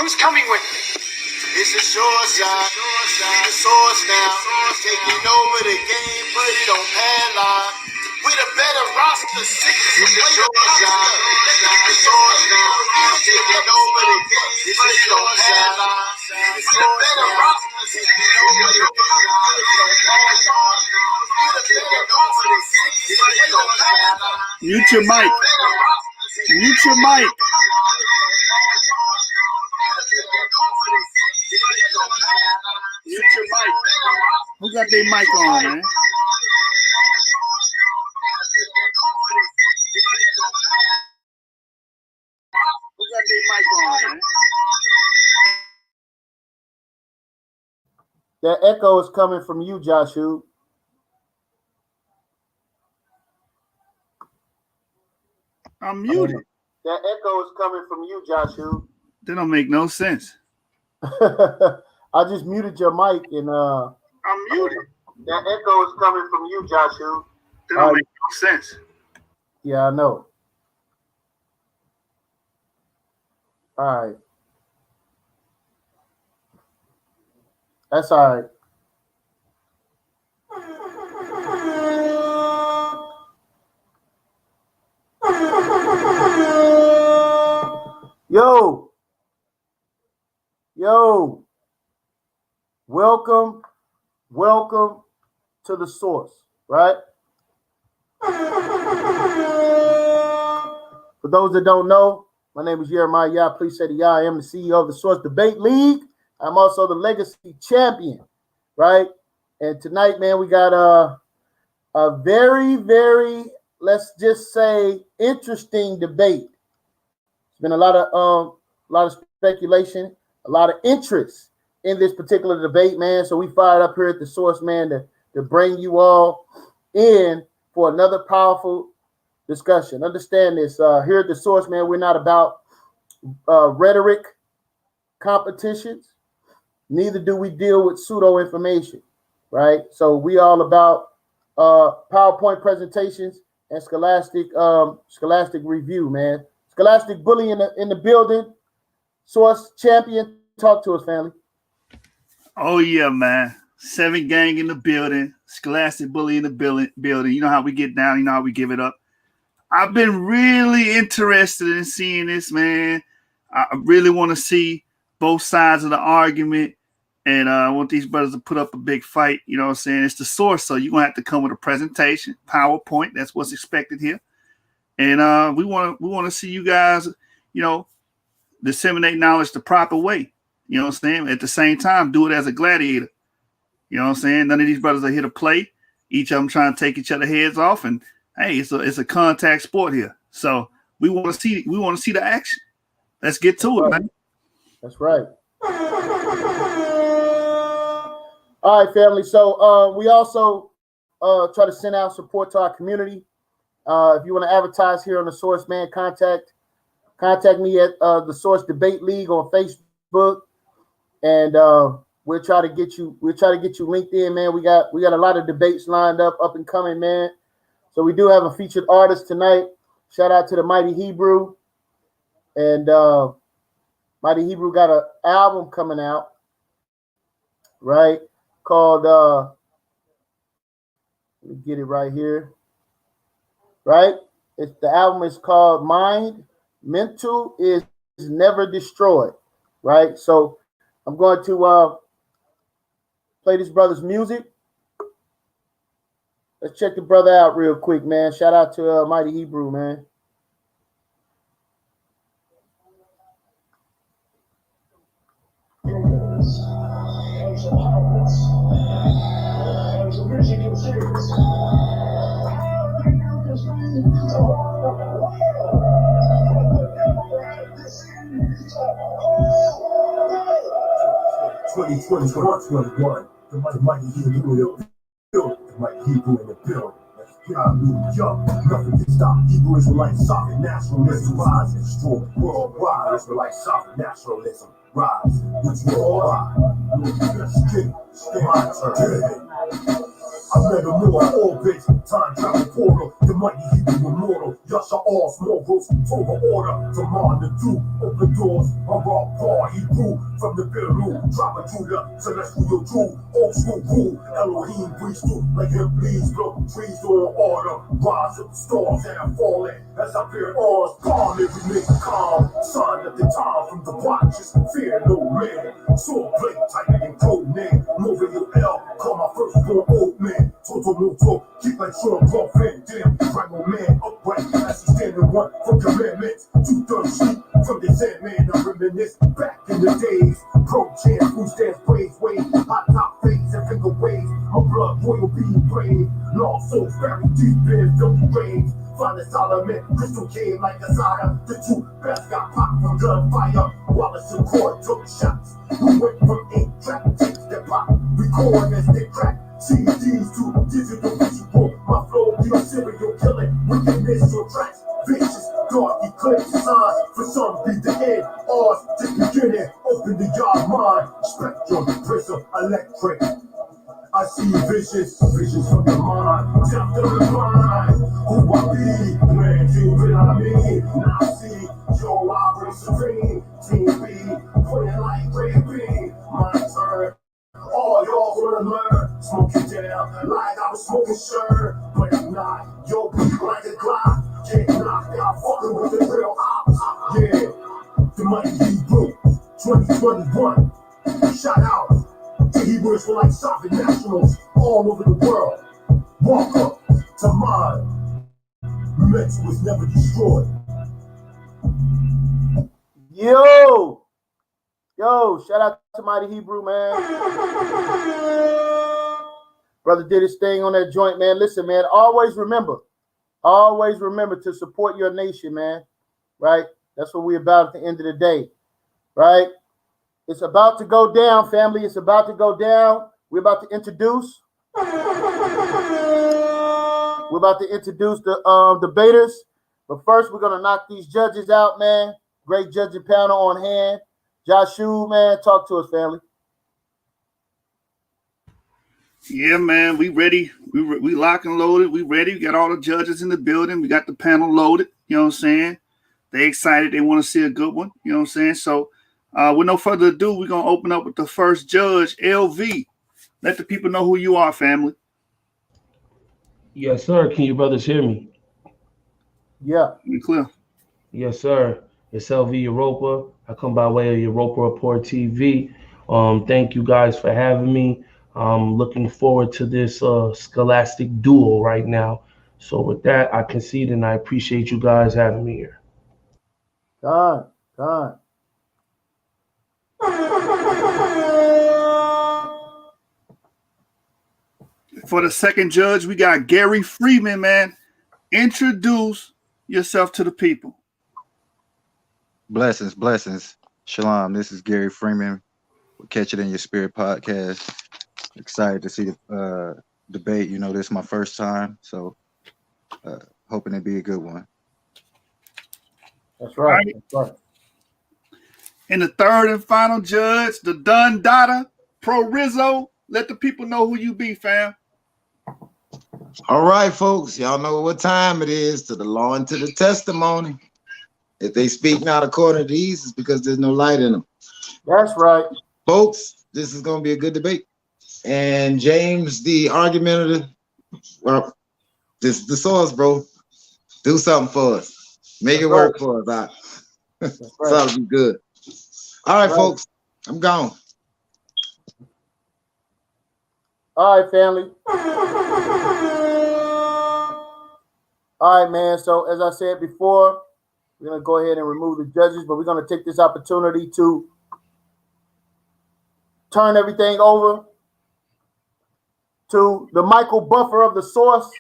Who's coming with me? It's a short shot. The source now. Taking over the game, put it on padlock. With a better roster, six is the short shot. The source now. Taking over the game, put it on padlock. With a better roster, taking over the game, put it on padlock. Mute your mic. Mute your mic. Mute your mic. Who got their mic on, man? Who got their mic on, man? That echo is coming from you, Joshua. I'm muted. That echo is coming from you, Joshua. That don't make no sense. I just muted your mic and I'm muted. That echo is coming from you, Joshua. That don't make no sense. Yeah, I know. All right. That's all right. Yo, welcome to the source, right? For those that don't know, my name is Jeremiah Yah. Please say the Yah. I am the CEO of the Source Debate League. I'm also the Legacy Champion, right? And tonight, man, we got a very, very, let's just say, interesting debate. There's been a lot of speculation, a lot of interest in this particular debate, man. So we fired up here at the Source, man, to bring you all in for another powerful discussion. Understand this. Here at the Source, man, we're not about rhetoric competitions. Neither do we deal with pseudo information, right? So we all about PowerPoint presentations and scholastic review, man. Scholastic bully in the building. Source champion, talk to us, family. Oh yeah, man. 7 gang in the building. Scholastic bully in the building. You know how we get down. You know how we give it up. I've been really interested in seeing this, man. I really want to see both sides of the argument. And I want these brothers to put up a big fight. You know what I'm saying? It's the Source, so you're going to have to come with a presentation, PowerPoint. That's what's expected here. And we want to see you guys, you know, disseminate knowledge the proper way. You know what I'm saying? At the same time, do it as a gladiator. You know what I'm saying? None of these brothers are here to play. Each of them trying to take each other's heads off. And hey, it's a contact sport here. So we want to see the action. Let's get to it, man. That's right. All right, family. So we also try to send out support to our community. If you want to advertise here on the Source, man, contact me at the Source Debate League on Facebook, and we'll try to get you linked in, man. We got a lot of debates lined up and coming, man. So we do have a featured artist tonight. Shout out to the Mighty Hebrew, and Mighty Hebrew got an album coming out, right? Called let me get it right here. Right? The album is called Mind Mental is Never Destroyed. Right? So I'm going to play this brother's music. Let's check the brother out real quick, man. Shout out to Mighty Hebrew, man. The mighty Hebrew in the building. The mighty Hebrew in the building. Hallelujah. Nothing can stop. Hebrew Israelite sovereign nationalism rise and destroy worldwide. Israelite sovereign nationalism rise. Which worldwide. Let's get my turn. I met him in my orbit, time travel portal, the mighty Hebrew immortal. Yasha all small ghosts, over order, to mind the two, open doors, a raw bar, he grew from the bitter root, travel to the celestial true, old school rule, Elohim breathes through, like him bleeds, blow trees on order, rise up the stars that are falling, as I fear ours, calm every make calm, sign of the time from the watches, fear no man, sword blade tighter than cold man, moving your L, call my firstborn old man, total moto, keep like strong, bluff and dim, primal man, upright, as he standing one for commandments, 2/3 sheep from the Sandman, I reminisce back in the days, pro champ, who stands praise, wave, hot top face and finger waves, my blood royal being brave, lost souls buried deep in filthy graves, find the Solomon, crystal cave like a Zion, the two best got popped from gunfire, Wallace and Court took shots, we went from 8-track tapes that pop, record as they crack, CDs to digital visual, my flow be a serial killing, wickedness your tracks, vicious, dark eclipse signs, for some be the end, ours just beginning, open the yard mind, spectrum, prism, electric, I see visions from the mind, chapter the mind, who I be, man, you I mean, now I see, yo, I bring supreme, team B, playing like Ray B, my turn, all y'all gonna learn, smoking down, like I was smoking sure, but I'm not, yo, be like a Glock, get knocked out, fucking with the real ops, yeah, the mighty Hebrew, 2021, shout out. The Hebrews were like sovereign nationals all over the world. Walk up to mine. Mental was never destroyed. Yo, shout out to Mighty Hebrew, man. Brother did his thing on that joint, man. Listen, man, always remember to support your nation, man. Right? That's what we're about at the end of the day. Right? It's about to go down, family. It's about to go down. We're about to introduce the debaters. But first, we're gonna knock these judges out, man. Great judging panel on hand. Joshua, man, talk to us, family. Yeah, man, we ready. We lock and loaded. We ready. We got all the judges in the building. We got the panel loaded. You know what I'm saying? They excited. They want to see a good one. You know what I'm saying? So, with no further ado, we're gonna open up with the first judge, LV. Let the people know who you are, family. Yes, sir. Can you brothers hear me? Yeah. Be clear. Yes, sir. It's LV Europa. I come by way of Europa Report TV. Thank you guys for having me. Looking forward to this scholastic duel right now. So with that, I concede and I appreciate you guys having me here. Done. For the second judge, we got Gary Freeman, man. Introduce yourself to the people. Blessings. Shalom. This is Gary Freeman with Catch It in Your Spirit podcast. Excited to see the debate. You know, this is my first time, so hoping it be a good one. That's right. And the third and final judge, the Dun Dada Pro Rizzo. Let the people know who you be, fam. All right, folks. Y'all know what time it is. To the law and to the testimony. If they speak not according to these, it's because there's no light in them. That's right. Folks, this is going to be a good debate. And James, the argumentative, well, this the source, bro. Do something for us. Make it work for us. Doc. So that'll be good. All right, folks. I'm gone. All right, family. All right, man. So as I said before, we're going to go ahead and remove the judges, but we're going to take this opportunity to turn everything over to the Michael Buffer of the Source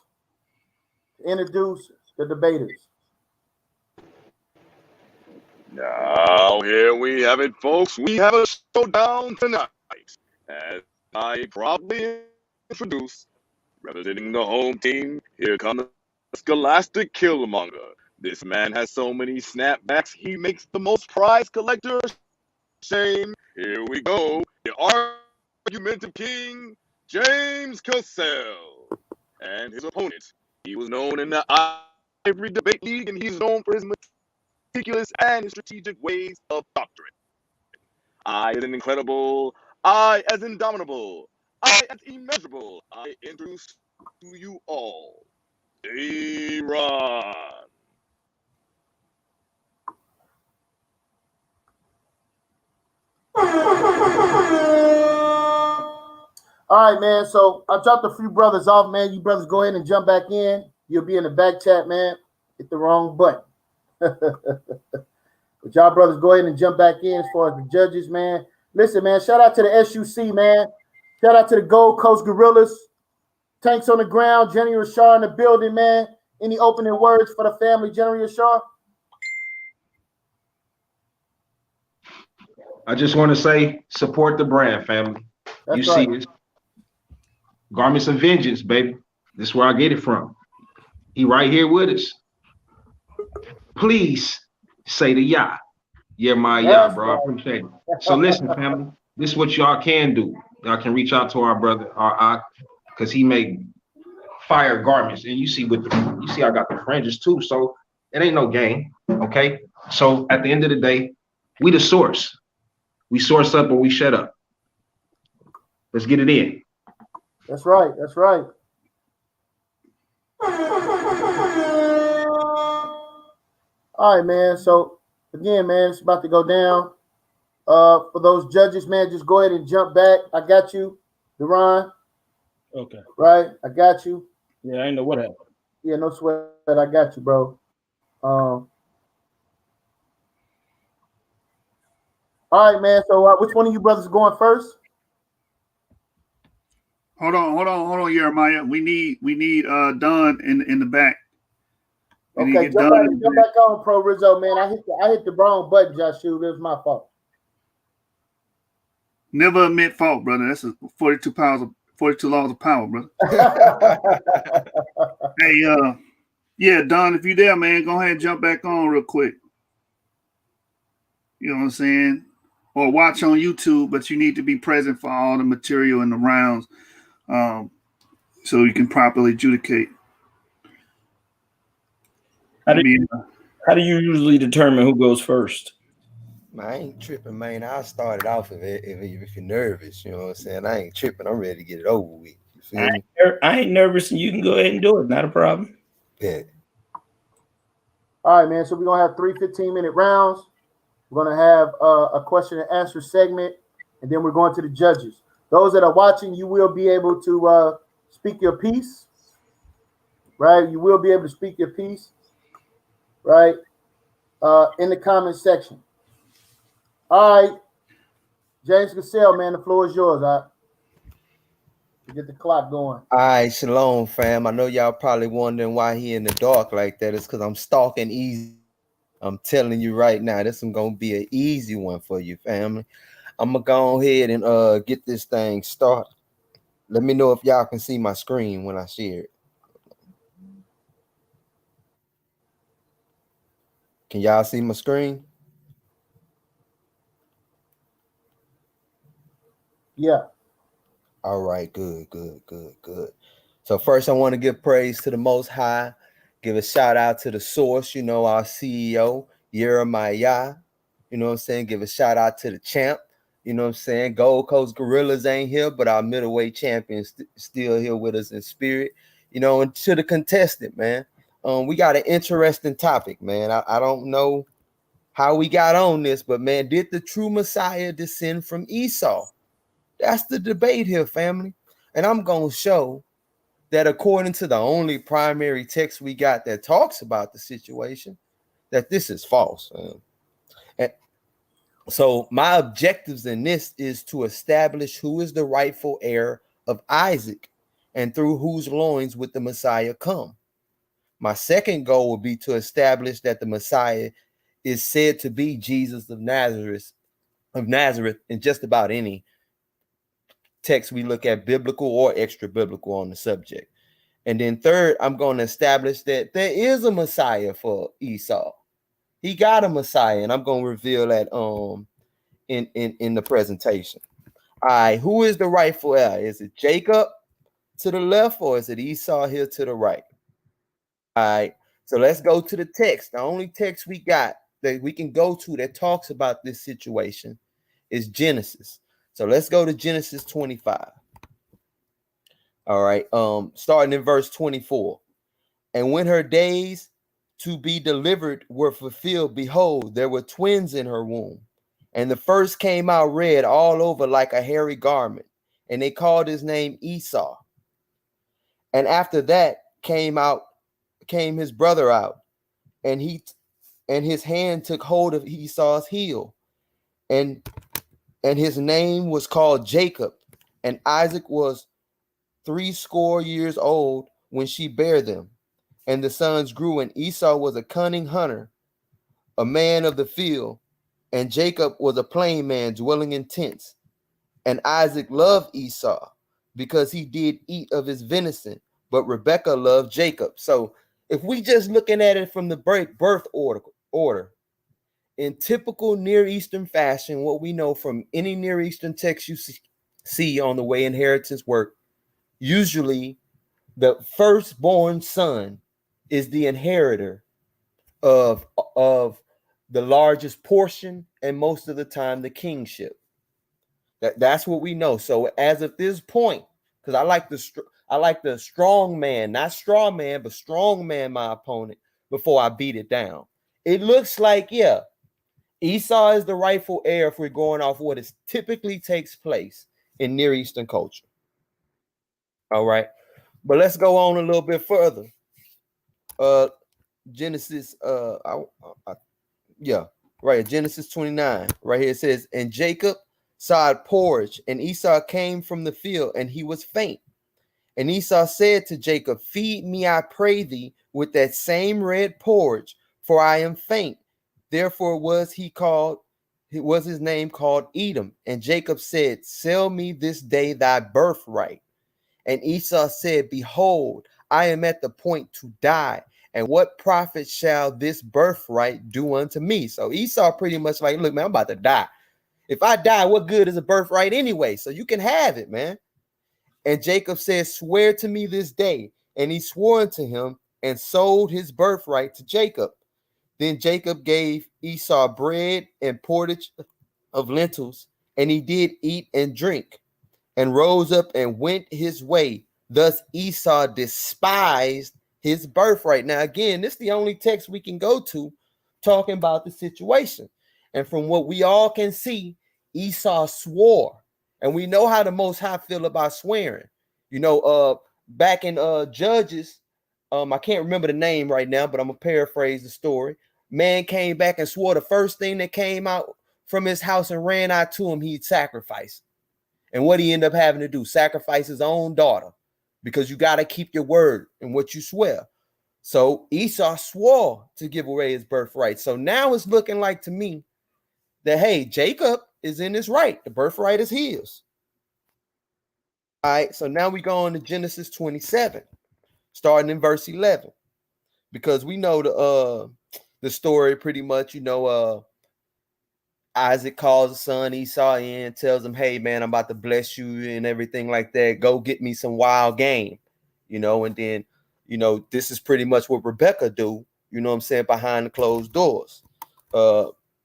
to introduce the debaters. Now, here we have it, folks. We have a showdown tonight. As I proudly introduce, representing the home team, here comes the Scholastic Killmonger. This man has so many snapbacks, he makes the most prize collector shame. Here we go. The argumentative king, James Cassel. And his opponent, he was known in the Ivory Debate League, and he's known for his meticulous and strategic ways of doctrine. I as incredible, I as indomitable, I as immeasurable, I introduce to you all, Daron. All right, man. So I dropped a few brothers off, man. You brothers go ahead and jump back in. You'll be in the back chat, man. Hit the wrong button. But y'all brothers go ahead and jump back in as far as the judges, man. Listen, man, shout out to the SUC, man. Shout out to the Gold Coast Gorillas. Tanks on the ground. Jenny Rashard in the building, man. Any opening words for the family, Jenny Rashard? I just want to say, support the brand, family. That's you right. See this. Garments of Vengeance, baby. This is where I get it from. He right here with us. Please say the Yah. Yeah, my Yah, bro. I appreciate it. So listen, family, this is what y'all can do. Y'all can reach out to our brother, because he make fire garments. And you see I got the fringes too. So it ain't no game. Okay. So at the end of the day, we the source. We source up or we shut up. Let's get it in. That's right. That's right. All right, man. So again, man, it's about to go down. For those judges, man, just go ahead and jump back. I got you, Daron. Okay. Right, I got you. Yeah, I didn't know what happened. Yeah, no sweat. I got you, bro. All right, man. So which one of you brothers is going first? Hold on, Jeremiah. We need Don in the back. Okay, jump back on, Pro Rizzo, man. I hit the wrong button, Joshua. It was my fault. Never admit fault, brother. That's 42 laws of power, brother. Hey, yeah, Don, if you there, man, go ahead and jump back on real quick. You know what I'm saying? Or watch on YouTube, but you need to be present for all the material in the rounds, so you can properly adjudicate. How do you usually determine who goes first? Man, I ain't tripping, man. I started off of it if you're nervous, you know what I'm saying? I ain't tripping. I'm ready to get it over with. You feel me? I ain't nervous, and you can go ahead and do it. Not a problem. Yeah. All right, man. So we're going to have 3 15-minute rounds. We're going to have a question and answer segment, and then we're going to the judges. Those that are watching, you will be able to speak your piece, right? You will be able to speak your piece, right, in the comment section. All right, James Cassel, man, the floor is yours. All right, to get the clock going. All right, shalom, fam. I know y'all probably wondering why he in the dark like that. It's because I'm stalking easy. I'm telling you right now, this is gonna be an easy one for you, family. I'm gonna go ahead and get this thing started. Let me know if y'all can see my screen when I share it. Can y'all see my screen? Yeah. All right, good. So first I want to give praise to the Most High, give a shout out to the source, you know, our CEO, Jeremiah, you know what I'm saying? Give a shout out to the champ, you know what I'm saying? Gold Coast Gorillas ain't here, but our middleweight champions still here with us in spirit, you know, and to the contestant, man. We got an interesting topic, man. I don't know how we got on this, but man, did the true Messiah descend from Esau? That's the debate here, family. And I'm going to show that according to the only primary text we got that talks about the situation, that this is false. And so my objectives in this is to establish who is the rightful heir of Isaac and through whose loins would the Messiah come. My second goal would be to establish that the Messiah is said to be Jesus of Nazareth in just about any text we look at, biblical or extra biblical, on the subject. And then third, I'm going to establish that there is a Messiah for Esau. He got a Messiah, and I'm going to reveal that in the presentation. All right, who is the rightful heir? Is it Jacob to the left or is it Esau here to the right? All right, so let's go to the text. The only text we got that we can go to that talks about this situation is Genesis. So let's go to Genesis 25. All right, starting in verse 24. And when her days to be delivered were fulfilled, behold, there were twins in her womb. And the first came out red all over like a hairy garment, and they called his name Esau. And after that came his brother out, and his hand took hold of Esau's heel, and his name was called Jacob. And Isaac was 80 years old when she bare them. And the sons grew, and Esau was a cunning hunter, a man of the field, and Jacob was a plain man dwelling in tents. And Isaac loved Esau because he did eat of his venison, but Rebekah loved Jacob. So if we just looking at it from the birth order, in typical Near Eastern fashion, what we know from any Near Eastern text you see on the way inheritance work, usually the firstborn son is the inheritor of the largest portion, and most of the time the kingship. That's what we know. So as of this point, because I like the strong man, not straw man, but strong man, my opponent, before I beat it down. It looks like, yeah, Esau is the rightful heir if we're going off what is typically takes place in Near Eastern culture. All right, but let's go on a little bit further. Genesis, Genesis 29, right here it says, and Jacob saw it porridge, and Esau came from the field, and he was faint. And Esau said to Jacob, feed me, I pray thee, with that same red porridge, for I am faint. Therefore was his name called Edom. And Jacob said, sell me this day thy birthright. And Esau said, behold, I am at the point to die, and what profit shall this birthright do unto me? So Esau pretty much like, look, man, I'm about to die. If I die, what good is a birthright anyway? So you can have it, man. And Jacob said, swear to me this day. And he swore unto him and sold his birthright to Jacob. Then Jacob gave Esau bread and porridge of lentils, and he did eat and drink, and rose up and went his way. Thus Esau despised his birthright. Now, again, this is the only text we can go to talking about the situation. And from what we all can see, Esau swore. And we know how the Most High feel about swearing. You know, back in Judges, I can't remember the name right now, but I'm going to paraphrase the story. Man came back and swore the first thing that came out from his house and ran out to him, he'd sacrifice. And what he ended up having to do, sacrifice his own daughter, because you got to keep your word and what you swear. So Esau swore to give away his birthright. So now it's looking like to me that, hey, Jacob is in his right. The birthright is his. All right, so now we go on to Genesis 27, starting in verse 11, because we know the story pretty much. You know, Isaac calls his son Esau in, tells him, hey, man, I'm about to bless you and everything like that. Go get me some wild game, you know, and then, you know, this is pretty much what Rebekah do, you know what I'm saying, behind the closed doors.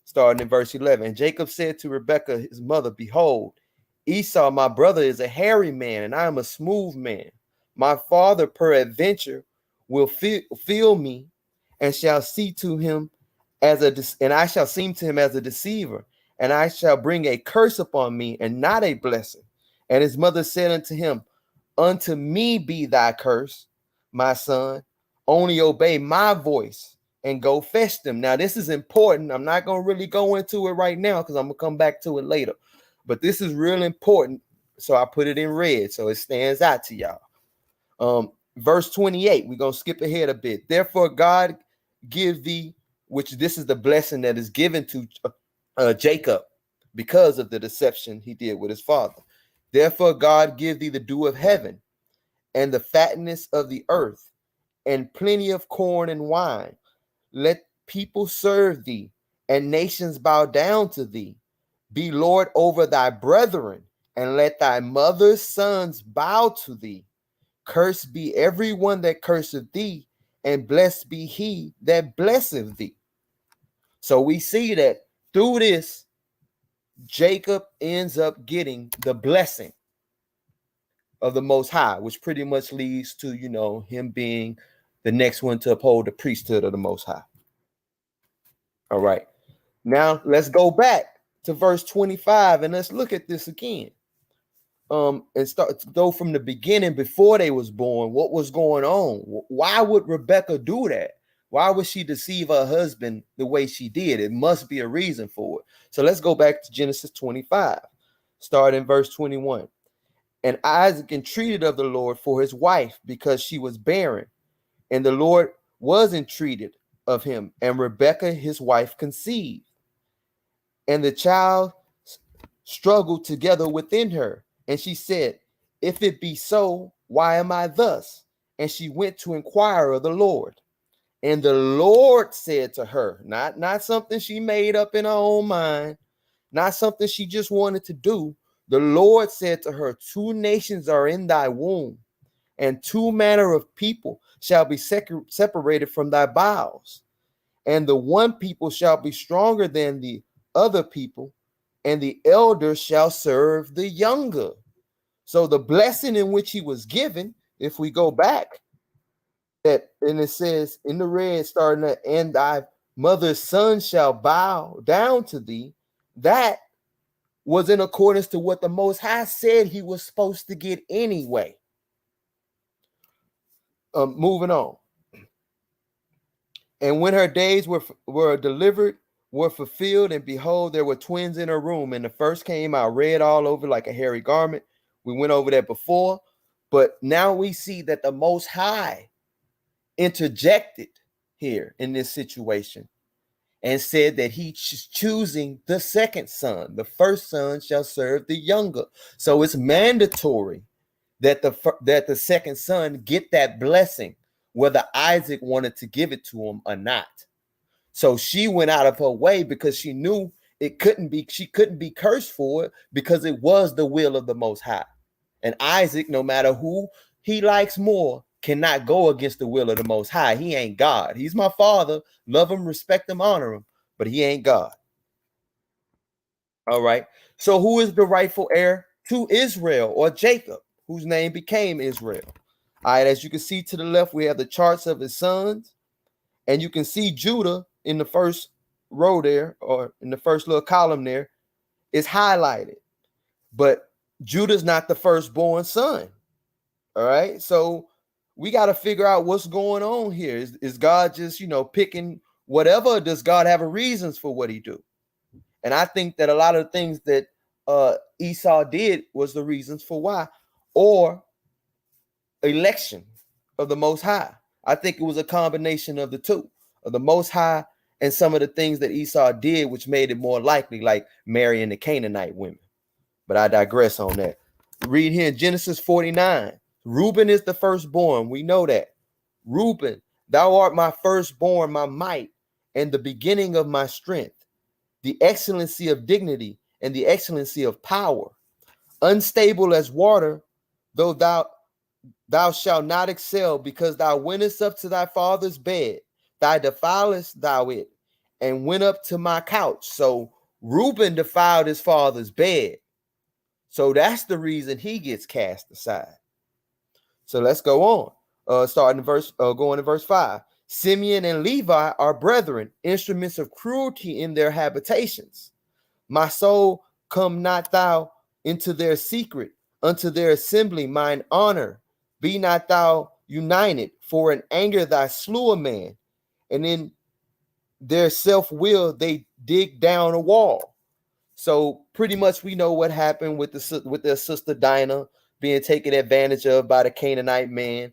Starting in verse 11, and Jacob said to Rebekah, his mother, behold, Esau, my brother, is a hairy man, and I am a smooth man. My father, peradventure, will feel me, and shall see to him and I shall seem to him as a deceiver, and I shall bring a curse upon me, and not a blessing. And his mother said unto him, unto me be thy curse, my son. Only obey my voice and go fetch them. Now, this is important. I'm not going to really go into it right now because I'm going to come back to it later. But this is real important. So I put it in red so it stands out to y'all. Verse 28, we're going to skip ahead a bit. Therefore, God give thee, which this is the blessing that is given to Jacob because of the deception he did with his father. Therefore, God give thee the dew of heaven and the fatness of the earth and plenty of corn and wine. Let people serve thee and nations bow down to thee. Be Lord over thy brethren and let thy mother's sons bow to thee. Cursed be everyone that curseth thee, and blessed be he that blesseth thee. So we see that through this, Jacob ends up getting the blessing of the Most High, which pretty much leads to, him being the next one to uphold the priesthood of the Most High. All right. Now let's go back to verse 25 and let's look at this again. And start to go from the beginning before they was born. What was going on? Why would Rebecca do that? Why would she deceive her husband the way she did? It must be a reason for it. So let's go back to Genesis 25, start in verse 21. And Isaac entreated of the Lord for his wife because she was barren, and the Lord was entreated of him, and Rebekah his wife conceived, and the child struggled together within her. And she said, if it be so, why am I thus? And she went to inquire of the Lord. And the Lord said to her, not something she made up in her own mind, not something she just wanted to do. The Lord said to her, 2 nations are in thy womb, and 2 manner of people shall be separated from thy bowels. And the one people shall be stronger than the other people, and the elder shall serve the younger. So the blessing in which he was given, if we go back, and it says in the red, starting at, and thy mother's son shall bow down to thee, that was in accordance to what the Most High said he was supposed to get anyway. Moving on. And when her days were delivered, were fulfilled, and behold, there were twins in her room. And the first came out red all over like a hairy garment. We went over that before, but now we see that the Most High interjected here in this situation and said that he's choosing the second son. The first son shall serve the younger. So it's mandatory that the second son get that blessing, whether Isaac wanted to give it to him or not. So she went out of her way because she knew she couldn't be cursed for it because it was the will of the Most High. And Isaac, no matter who he likes more, cannot go against the will of the Most High. He ain't God. He's my father. Love him, respect him, honor him, but he ain't God. All right. So who is the rightful heir to Israel, or Jacob, whose name became Israel? All right. As you can see to the left, we have the charts of his sons, and you can see Judah in the first row there, or in the first little column there, is highlighted. But Judah's not the firstborn son. All right. So we got to figure out what's going on here. Is God just, picking whatever? Does God have a reasons for what he do? And I think that a lot of the things that Esau did was the reasons for why, or election of the Most High. I think it was a combination of the two, of the Most High and some of the things that Esau did, which made it more likely, like marrying the Canaanite women. But I digress on that. Read here in Genesis 49. Reuben is the firstborn. We know that. Reuben, thou art my firstborn, my might, and the beginning of my strength, the excellency of dignity and the excellency of power. Unstable as water, though thou shalt not excel, because thou wentest up to thy father's bed, thou defilest thou it, and went up to my couch. So Reuben defiled his father's bed. So that's the reason he gets cast aside. So let's go on. Going to verse 5. Simeon and Levi are brethren, instruments of cruelty in their habitations. My soul, come not thou into their secret, unto their assembly, mine honor. Be not thou united, for in anger thy slew a man, and in their self-will they dig down a wall. So pretty much we know what happened with their sister Dinah being taken advantage of by the Canaanite man.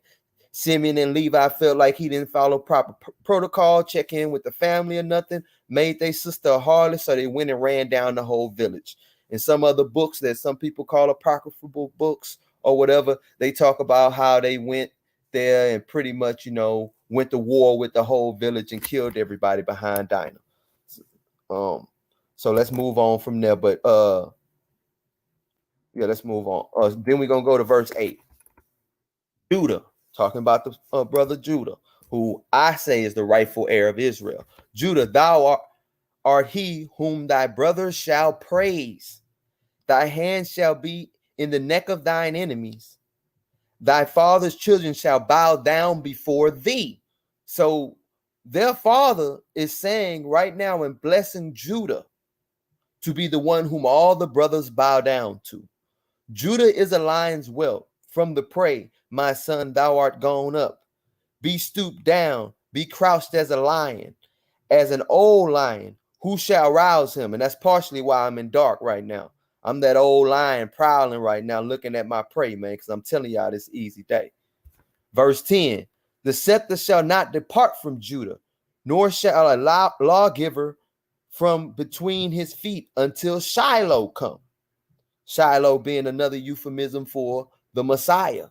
Simeon and Levi felt like he didn't follow proper protocol, check in with the family or nothing, made their sister a harlot, so they went and ran down the whole village. In some other books that some people call apocryphal books or whatever, they talk about how they went there and pretty much, went to war with the whole village and killed everybody behind Dinah. So let's move on from there. But Yeah, let's move on. Then we're gonna go to verse 8. Judah, talking about the brother Judah, who I say is the rightful heir of Israel. Judah, thou art he whom thy brothers shall praise. Thy hand shall be in the neck of thine enemies. Thy father's children shall bow down before thee. So their father is saying right now and blessing Judah to be the one whom all the brothers bow down to. Judah is a lion's whelp from the prey. My son, thou art gone up. Be stooped down, be crouched as a lion, as an old lion. Who shall rouse him? And that's partially why I'm in dark right now. I'm that old lion prowling right now, looking at my prey, man, because I'm telling y'all this easy day. Verse 10, the scepter shall not depart from Judah, nor shall a lawgiver from between his feet until Shiloh come. Shiloh being another euphemism for the Messiah.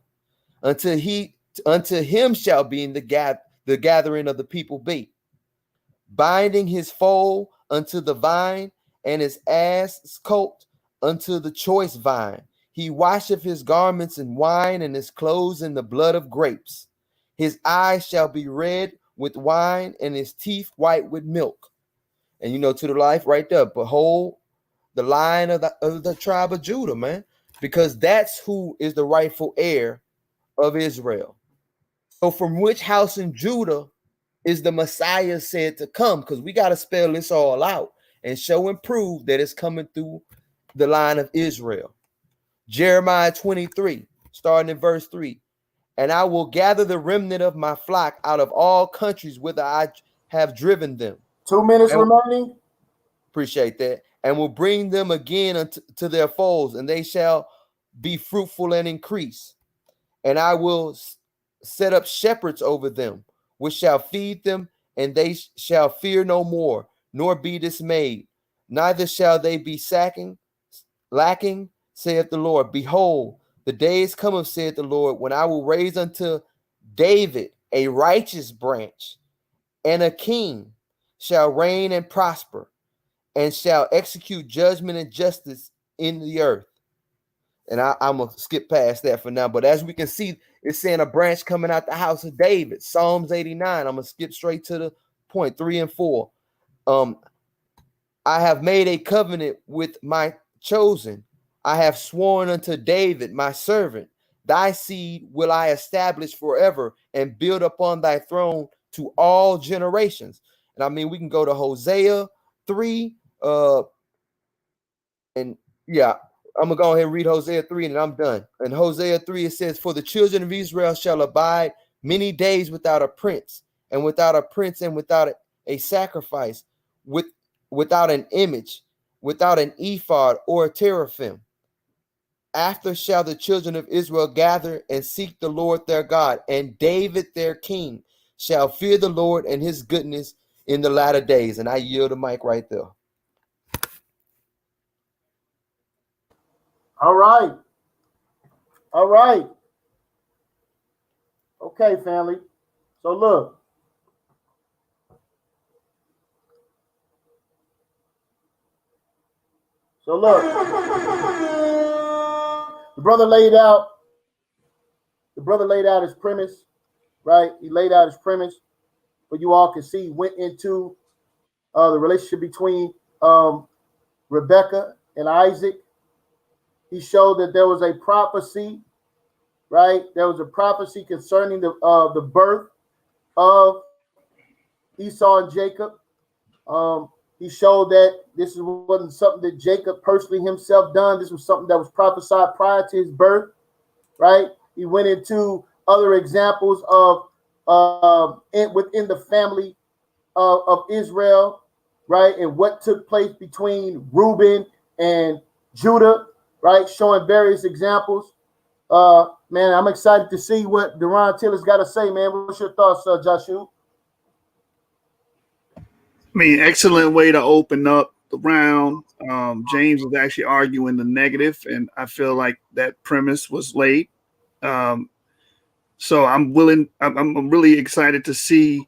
Unto him shall be in the gathering of the people be, binding his foal unto the vine, and his ass colt unto the choice vine. He washeth his garments in wine, and his clothes in the blood of grapes. His eyes shall be red with wine, and his teeth white with milk. And to the life right there, behold the Lion of the tribe of Judah, man, because that's who is the rightful heir of Israel. So from which house in Judah is the Messiah said to come? Because we got to spell this all out and show and prove that it's coming through the line of Israel. Jeremiah 23, starting in verse 3. And I will gather the remnant of my flock out of all countries whither I have driven them. 2 minutes remaining. Appreciate that. And will bring them again unto their folds, and they shall be fruitful and increase. And I will set up shepherds over them, which shall feed them, and they shall fear no more, nor be dismayed. Neither shall they be lacking, saith the Lord. Behold, the days cometh, saith the Lord, when I will raise unto David a righteous branch, and a king shall reign and prosper, and shall execute judgment and justice in the earth. And I'm going to skip past that for now. But as we can see, it's saying a branch coming out the house of David. Psalms 89. I'm going to skip straight to the point, 3 and 4. I have made a covenant with my chosen. I have sworn unto David, my servant. Thy seed will I establish forever and build upon thy throne to all generations. And I mean, we can go to Hosea 3. And yeah, I'm going to go ahead and read Hosea 3 and I'm done. In Hosea 3, it says, for the children of Israel shall abide many days without a prince, and without a prince, and without a sacrifice, without an image, without an ephod or a teraphim. After shall the children of Israel gather and seek the Lord their God, and David their king shall fear the Lord and his goodness in the latter days. And I yield the mic right there. All right. All right. Okay, family. So look. The brother laid out his premise, right? He laid out his premise, but you all can see he went into the relationship between Rebekah and Isaac. He showed that there was a prophecy, right? There was a prophecy concerning the birth of Esau and Jacob. He showed that this wasn't something that Jacob personally himself done. This was something that was prophesied prior to his birth, right? He went into other examples of within the family of Israel, right? And what took place between Reuben and Judah, right? Showing various examples. Man, I'm excited to see what Daron Tillius got to say, man. What's your thoughts, Joshua? I mean, excellent way to open up the round. James was actually arguing the negative, and I feel like that premise was laid. So I'm really excited to see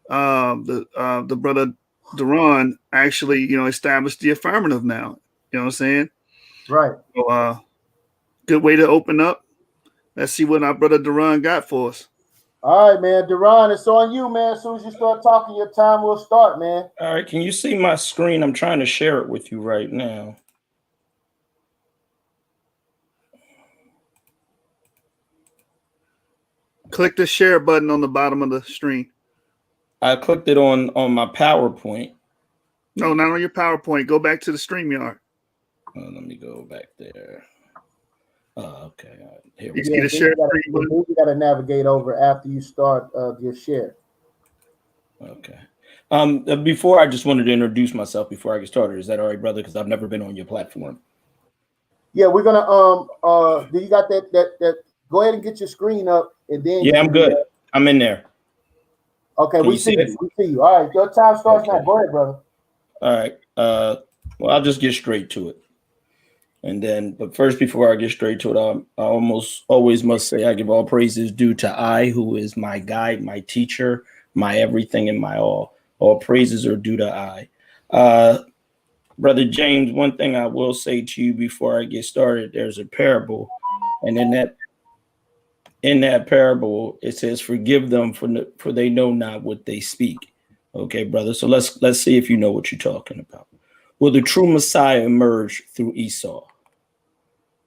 the brother Daron actually, establish the affirmative now. You know what I'm saying? Right. So Good way to open up. Let's see what our brother Daron got for us. All right, man. Daron, it's on you, man. As soon as you start talking, your time will start, man. All right, can you see my screen? I'm trying to share it with you right now. Click the share button on the bottom of the screen. I clicked it on my PowerPoint. No, not on your PowerPoint. Go back to the StreamYard. Let me go back there. Okay. Here You we see go. the share screen button? You got to navigate over after you start your share. Okay. Before, I just wanted to introduce myself before I get started. Is that all right, brother? Because I've never been on your platform. Yeah, we're gonna do you got that go ahead and get your screen up and then Yeah, I'm good. I'm in there. Okay, Can we you see see it? you. We see you. All right, your time starts Okay. now. Go ahead, brother. All right. Well, I'll just get straight to it. And then, but first, before I get straight to it, I almost always must say I give all praises due to I, who is my guide, my teacher, my everything and my all. All praises are due to I. Brother James, one thing I will say to you before I get started, there's a parable. And in that parable, it says, forgive them for they know not what they speak. Okay, brother. So let's see if you know what you're talking about. Will the true Messiah emerge through Esau?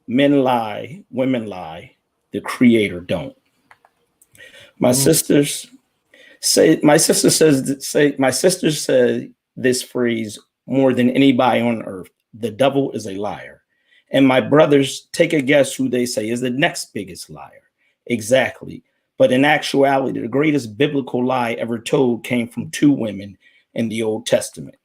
Men lie, women lie, the creator don't. My sisters say this phrase more than anybody on earth. The devil is a liar. And my brothers, take a guess who they say is the next biggest liar. Exactly. But in actuality, the greatest biblical lie ever told came from two women in the Old Testament.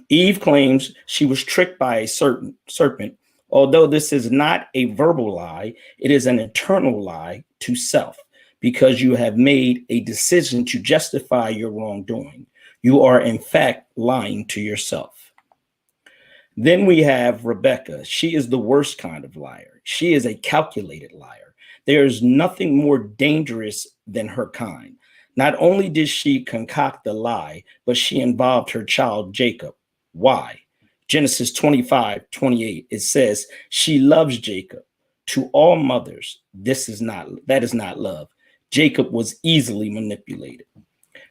Eve claims she was tricked by a serpent. Although this is not a verbal lie, it is an internal lie to self, because you have made a decision to justify your wrongdoing. You are, in fact, lying to yourself. Then we have Rebecca. She is the worst kind of liar. She is a calculated liar. There is nothing more dangerous than her kind. Not only did she concoct the lie, but she involved her child Jacob. Why? Genesis 25:28. It says, she loves Jacob. To all mothers, that is not love. Jacob was easily manipulated.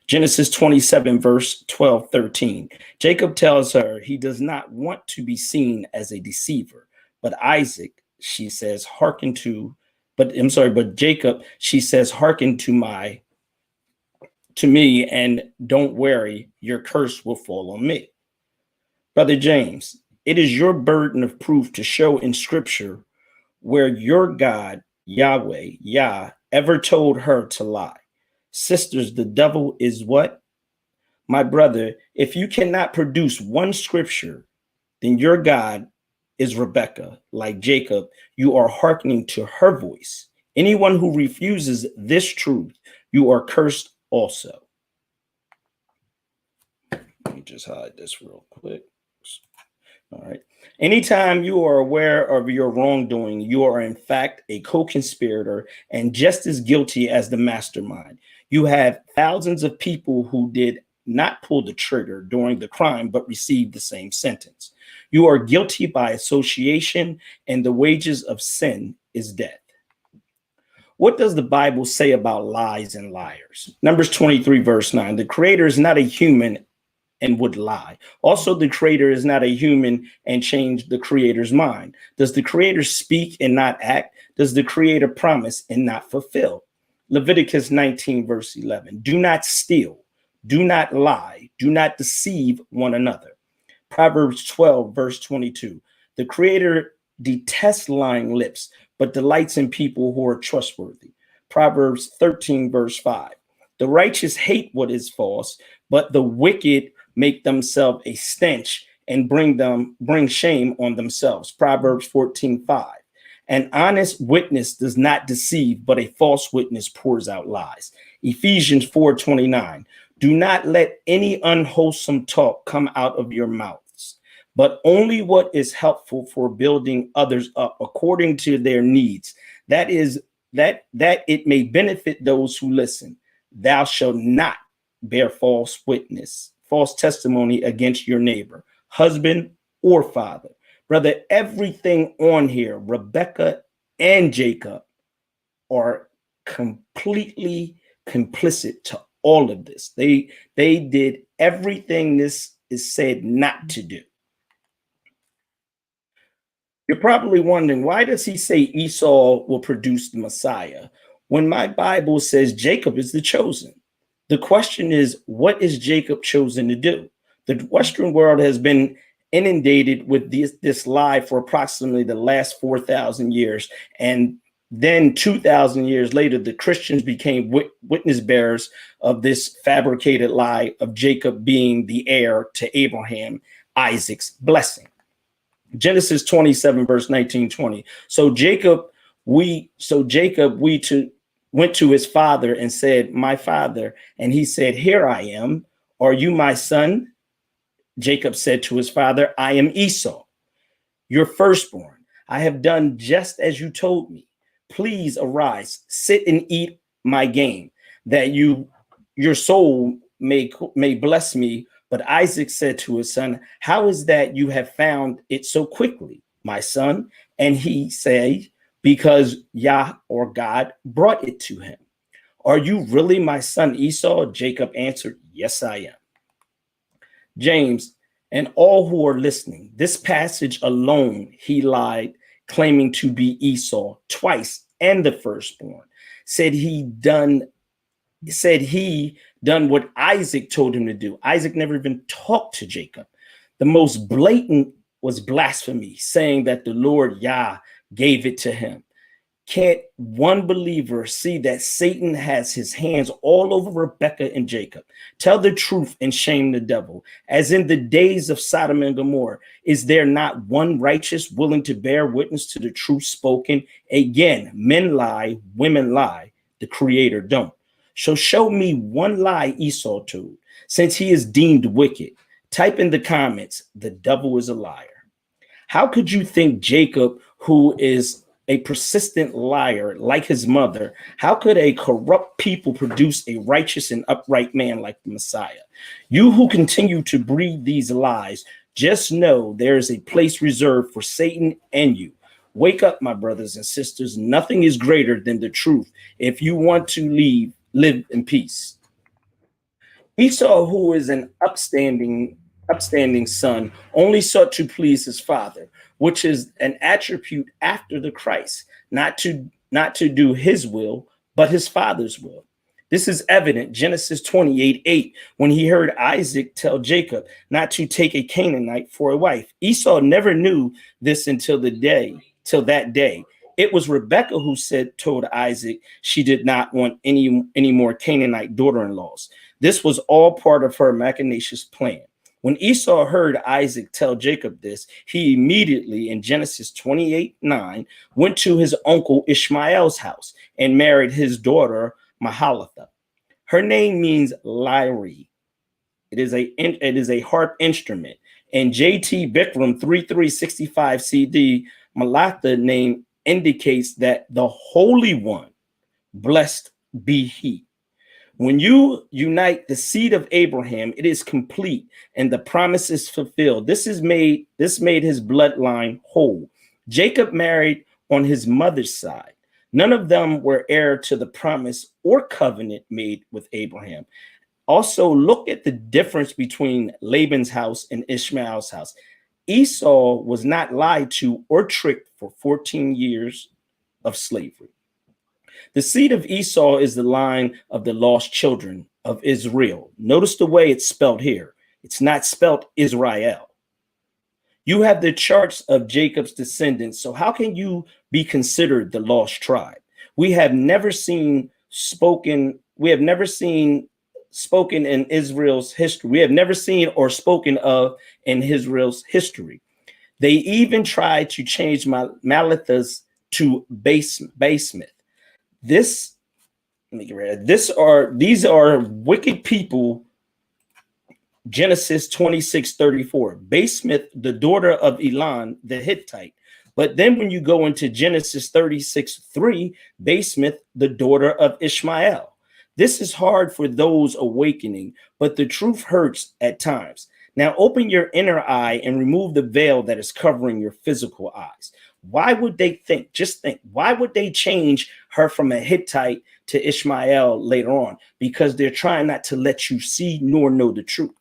Genesis 27, verse 12-13. Jacob tells her he does not want to be seen as a deceiver. But Jacob, she says, hearken to me, and don't worry, your curse will fall on me. Brother James, it is your burden of proof to show in scripture where your God, Yahweh, Yah, ever told her to lie. Sisters, the devil is what? My brother, if you cannot produce one scripture, then your God is Rebecca. Like Jacob, you are hearkening to her voice. Anyone who refuses this truth, you are cursed also. Let me just hide this real quick. All right. Anytime you are aware of your wrongdoing, you are in fact a co-conspirator and just as guilty as the mastermind. You have thousands of people who did not pull the trigger during the crime, but received the same sentence. You are guilty by association, and the wages of sin is death. What does the Bible say about lies and liars? Numbers 23, verse 9. The creator is not a human and would lie. Also, the creator is not a human and change the creator's mind. Does the creator speak and not act? Does the creator promise and not fulfill? Leviticus 19, verse 11. Do not steal. Do not lie. Do not deceive one another. Proverbs 12, verse 22. The creator detests lying lips, but delights in people who are trustworthy. Proverbs 13, verse 5. The righteous hate what is false, but the wicked make themselves a stench and bring shame on themselves. Proverbs 14:5. An honest witness does not deceive, but a false witness pours out lies. Ephesians 4:29. Do not let any unwholesome talk come out of your mouths, but only what is helpful for building others up according to their needs. That is that it may benefit those who listen. Thou shalt not bear false testimony against your neighbor, husband or father. Brother, everything on here, Rebecca and Jacob are completely complicit to all of this. They did everything this is said not to do. You're probably wondering, why does he say Esau will produce the Messiah when my Bible says Jacob is the chosen? The question is, what is Jacob chosen to do? The Western world has been inundated with this lie for approximately the last 4,000 years. And then 2,000 years later, the Christians became witness bearers of this fabricated lie of Jacob being the heir to Abraham, Isaac's blessing. Genesis 27, verse 19-20. So Jacob went to his father and said, "My father." And he said, "Here I am. Are you my son?" Jacob said to his father, "I am Esau, your firstborn. I have done just as you told me. Please arise, sit and eat my game, that your soul may bless me." But Isaac said to his son, "How is that you have found it so quickly, my son?" And he said, "Because Yah, or God, brought it to him." "Are you really my son Esau?" Jacob answered, "Yes, I am." James and all who are listening, this passage alone, he lied, claiming to be Esau twice and the firstborn. Said he done what Isaac told him to do. Isaac never even talked to Jacob. The most blatant was blasphemy, saying that the Lord Yah gave it to him. Can't one believer see that Satan has his hands all over Rebekah and Jacob? Tell the truth and shame the devil. As in the days of Sodom and Gomorrah, is there not one righteous willing to bear witness to the truth spoken? Again, men lie, women lie, the Creator don't. So show me one lie Esau told, since he is deemed wicked. Type in the comments, "The devil is a liar." How could you think Jacob, who is a persistent liar like his mother, how could a corrupt people produce a righteous and upright man like the Messiah? You who continue to breed these lies, just know there is a place reserved for Satan and you. Wake up, my brothers and sisters. Nothing is greater than the truth if you want to live in peace. Esau, who is an upstanding son, only sought to please his father, which is an attribute after the Christ, not to do his will, but his father's will. This is evident Genesis 28:8, when he heard Isaac tell Jacob not to take a Canaanite for a wife. Esau never knew this until that day. It was Rebekah who told Isaac she did not want any more Canaanite daughter-in-laws. This was all part of her machinacious plan. When Esau heard Isaac tell Jacob this, he immediately, in Genesis 28:9, went to his uncle Ishmael's house and married his daughter Mahalath. Her name means lyre. It is a harp instrument. And J.T. Bikram 3365 CD, Malatha name indicates that the Holy One, blessed be he. When you unite the seed of Abraham, it is complete and the promise is fulfilled. This made his bloodline whole. Jacob married on his mother's side. None of them were heir to the promise or covenant made with Abraham. Also, look at the difference between Laban's house and Ishmael's house. Esau was not lied to or tricked for 14 years of slavery. The seed of Esau is the line of the lost children of Israel. Notice the way it's spelled here. It's not spelled Israel. You have the charts of Jacob's descendants. So how can you be considered the lost tribe? We have never seen spoken in Israel's history. We have never seen or spoken of in Israel's history. They even tried to change Malathas to Basemath. These are wicked people. Genesis 26:34. Basemath, the daughter of Elon the Hittite. But then when you go into Genesis 36:3, Basemath, the daughter of Ishmael. This is hard for those awakening, but the truth hurts at times. Now open your inner eye and remove the veil that is covering your physical eyes. Why would they think? Just think. Why would they change her from a Hittite to Ishmael later on? Because they're trying not to let you see nor know the truth.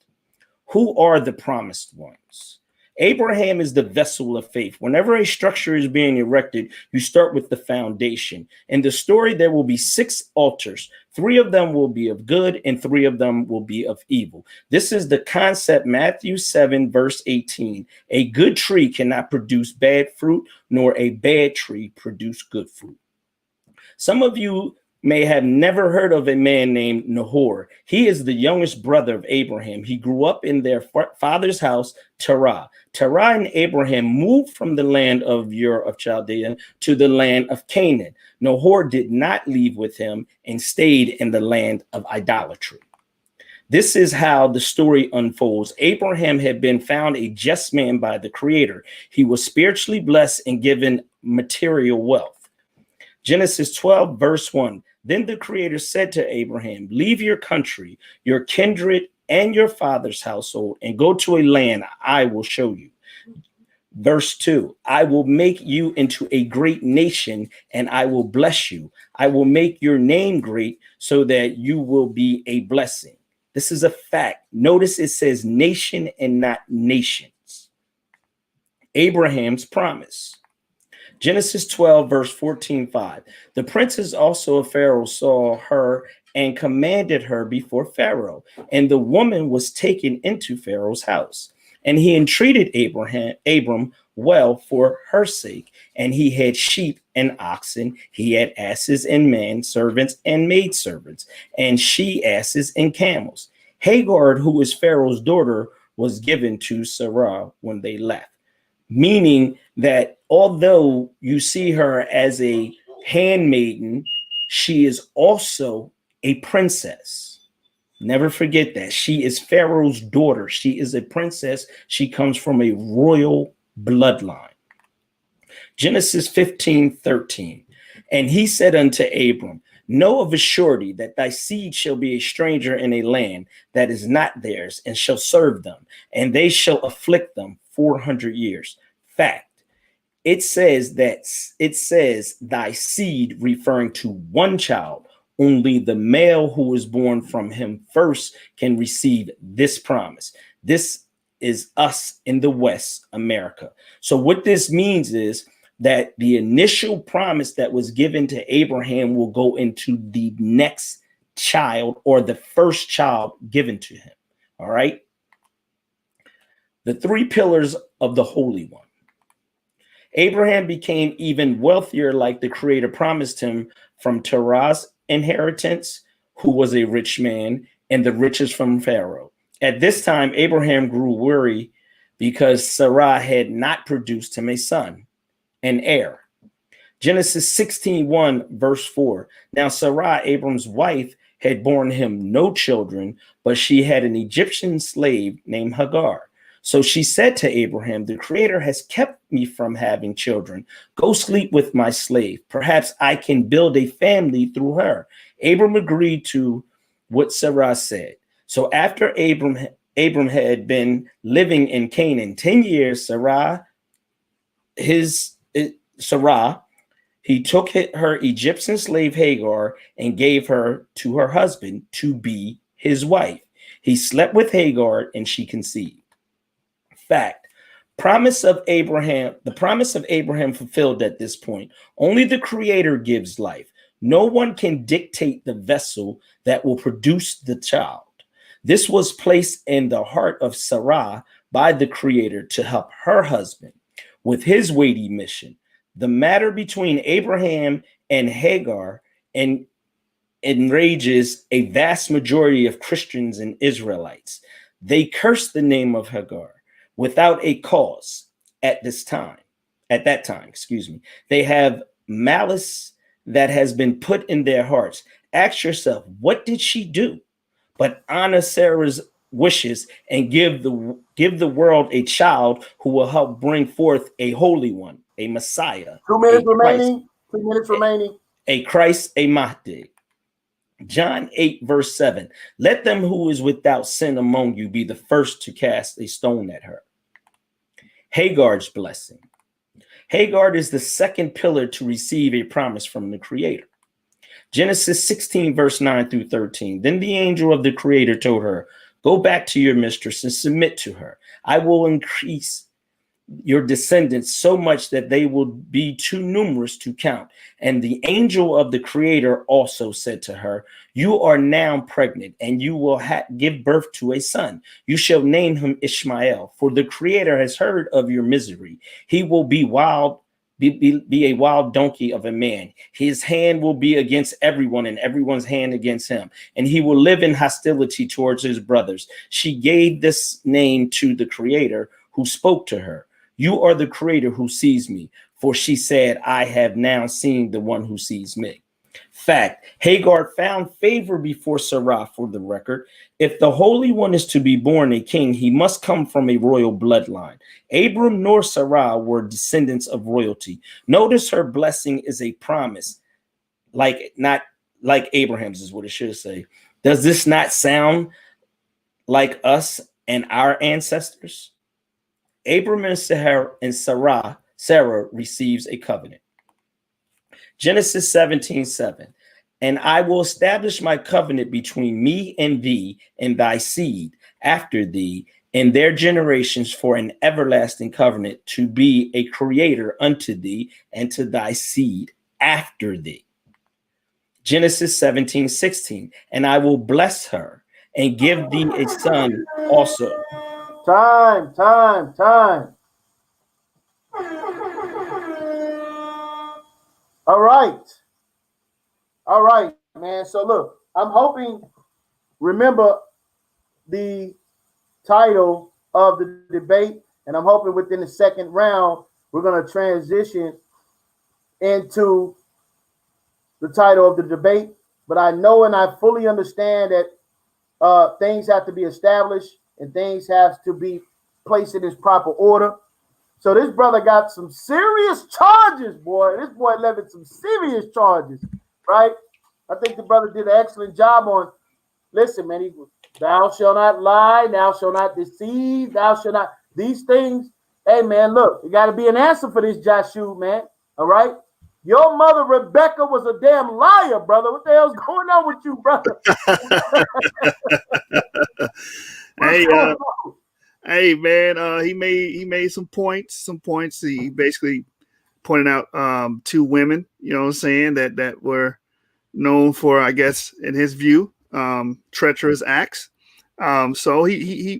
Who are the promised ones? Abraham is the vessel of faith. Whenever a structure is being erected, you start with the foundation. In the story, there will be 6 altars. 3 of them will be of good and 3 of them will be of evil. This is the concept, Matthew 7, verse 18. A good tree cannot produce bad fruit, nor a bad tree produce good fruit. Some of you may have never heard of a man named Nahor. He is the youngest brother of Abraham. He grew up in their father's house, Terah. Terah and Abraham moved from the land of Ur of Chaldea to the land of Canaan. Nahor did not leave with him and stayed in the land of idolatry. This is how the story unfolds. Abraham had been found a just man by the Creator. He was spiritually blessed and given material wealth. Genesis 12, verse 1. Then the Creator said to Abraham, leave your country, your kindred, and your father's household, and go to a land I will show you. Verse 2, I will make you into a great nation, and I will bless you. I will make your name great so that you will be a blessing. This is a fact. Notice it says nation and not nations. Abraham's promise. Genesis 12, verse 14:5. The princes also of Pharaoh saw her and commanded her before Pharaoh. And the woman was taken into Pharaoh's house. And he entreated Abram well for her sake. And he had sheep and oxen. He had asses and men servants and maidservants, and she asses and camels. Hagar, who is Pharaoh's daughter, was given to Sarah when they left. Meaning that although you see her as a handmaiden, she is also a princess. Never forget that. She is Pharaoh's daughter. She is a princess. She comes from a royal bloodline. Genesis 15:13. And he said unto Abram, know of a surety that thy seed shall be a stranger in a land that is not theirs, and shall serve them, and they shall afflict them 400 years. Fact. It says thy seed, referring to one child. Only the male who is born from him first can receive this promise. This is us in the West, America. So what this means is that the initial promise that was given to Abraham will go into the next child, or the first child given to him. All right. The 3 pillars of the Holy One. Abraham became even wealthier, like the Creator promised him, from Terah's inheritance, who was a rich man, and the riches from Pharaoh. At this time, Abraham grew weary because Sarah had not produced him a son, an heir. Genesis 16:1, verse 4. Now Sarah, Abram's wife, had borne him no children, but she had an Egyptian slave named Hagar. So she said to Abraham, the Creator has kept me from having children. Go sleep with my slave. Perhaps I can build a family through her. Abram agreed to what Sarah said. So after Abram had been living in Canaan 10 years, he took her Egyptian slave Hagar and gave her to her husband to be his wife. He slept with Hagar and she conceived. Fact. The promise of Abraham fulfilled at this point. Only the Creator gives life. No one can dictate the vessel that will produce the child. This was placed in the heart of Sarah by the Creator to help her husband with his weighty mission. The matter between Abraham and Hagar enrages a vast majority of Christians and Israelites. They curse the name of Hagar without a cause at that time. They have malice that has been put in their hearts. Ask yourself, what did she do? But honor Sarah's wishes and give the world a child who will help bring forth a holy one, a Messiah. 2 minutes remaining. 2 minutes remaining. A Christ, a Mahdi. John 8, verse 7. Let them who is without sin among you be the first to cast a stone at her. Hagar's blessing. Hagar is the second pillar to receive a promise from the Creator. Genesis 16, verse 9 through 13. Then the angel of the Creator told her, go back to your mistress and submit to her. I will increase your descendants so much that they will be too numerous to count. And the angel of the Creator also said to her, you are now pregnant, and you will give birth to a son. You shall name him Ishmael, for the Creator has heard of your misery. He will be be a wild donkey of a man. His hand will be against everyone, and everyone's hand against him. And he will live in hostility towards his brothers. She gave this name to the Creator who spoke to her. You are the Creator who sees me. For she said, I have now seen the one who sees me. Fact, Hagar found favor before Sarah. For the record, if the Holy One is to be born a king, he must come from a royal bloodline. Abram nor Sarah were descendants of royalty. Notice her blessing is a promise, not like Abraham's is what it should say. Does this not sound like us and our ancestors? Abram and Sarah receives a covenant. Genesis 17:7. And I will establish my covenant between me and thee and thy seed after thee and their generations for an everlasting covenant, to be a creator unto thee and to thy seed after thee. Genesis 17:16. And I will bless her and give thee a son also. Time. All right, man. So look, I'm hoping, remember the title of the debate, and I'm hoping within the second round, we're going to transition into the title of the debate. But I know and I fully understand that things have to be established and things have to be placed in its proper order. So this brother got some serious charges, boy. This boy levied some serious charges, right? I think the brother did an excellent job on, listen, man, thou shalt not lie, thou shalt not deceive, thou shalt not, these things. Hey, man, look, you got to be an answer for this, Joshua, man, all right? Your mother, Rebecca, was a damn liar, brother. What the hell's going on with you, brother? Hey, man, he made some points. He basically pointed out two women, you know what I'm saying, that were known for, I guess, in his view, treacherous acts. So he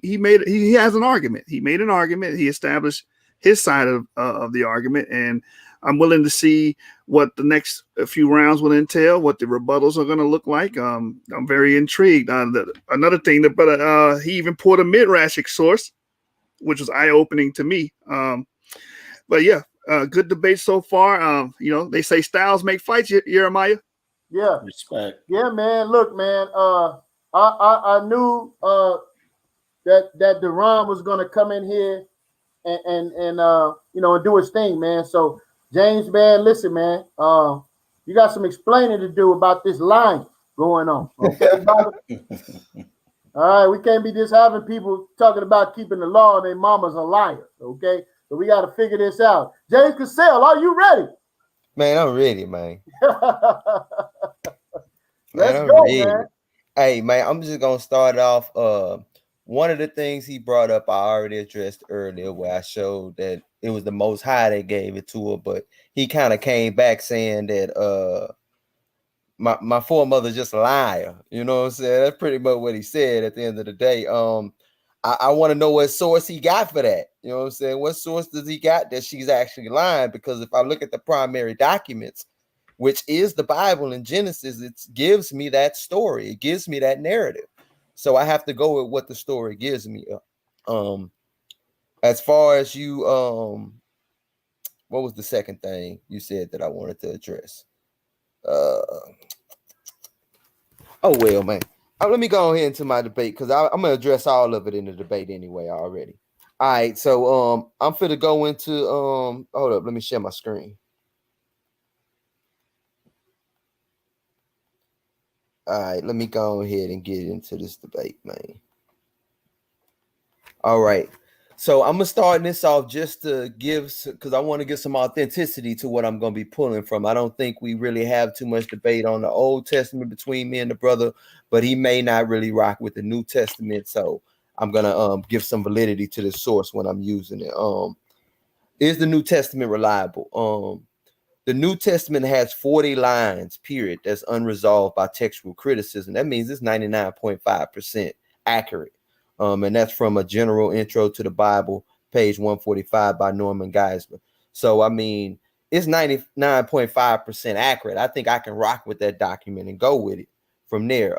has an argument. He made an argument. He established his side of the argument, and I'm willing to see what the next few rounds will entail, what the rebuttals are going to look like. I'm very intrigued. Another thing, that brother, he even poured a midrashic source, which was eye-opening to me. But yeah, good debate so far. You know, they say styles make fights, Jeremiah. Yeah. Respect. Yeah, man. Look, man. I knew that Daron was gonna come in here and you know, and do his thing, man. So James, man, listen, man. You got some explaining to do about this line going on. Okay, brother? All right, we can't be just having people talking about keeping the law and their mama's a liar. Okay, so we got to figure this out. James Cassel, are you ready? Man, I'm ready, man. Let's I'm go, ready. man. Hey, man, I'm just gonna start off. One of the things he brought up, I already addressed earlier, where I showed that it was the Most High that gave it to her, but he kind of came back saying that my foremother's just a liar. You know what I'm saying? That's pretty much what he said at the end of the day. I want to know what source he got for that. You know what I'm saying? What source does he got that she's actually lying? Because if I look at the primary documents, which is the Bible in Genesis, it gives me that story. It gives me that narrative. So I have to go with what the story gives me. As far as you, what was the second thing you said that I wanted to address? Oh, well, man. Let me go ahead into my debate because I'm going to address all of it in the debate anyway already. All right, so I'm finna go into, hold up, let me share my screen. All right, let me go ahead and get into this debate, man. All right. So I'm gonna start this off just to give, because I want to give some authenticity to what I'm gonna be pulling from. I don't think we really have too much debate on the Old Testament between me and the brother, but he may not really rock with the New Testament. So I'm gonna give some validity to the source when I'm using it. Is the New Testament reliable? The New Testament has 40 lines, period, that's unresolved by textual criticism. That means it's 99.5% accurate. And that's from A General Intro to the Bible, page 145 by Norman Geisler. So, I mean, it's 99.5% accurate. I think I can rock with that document and go with it from there.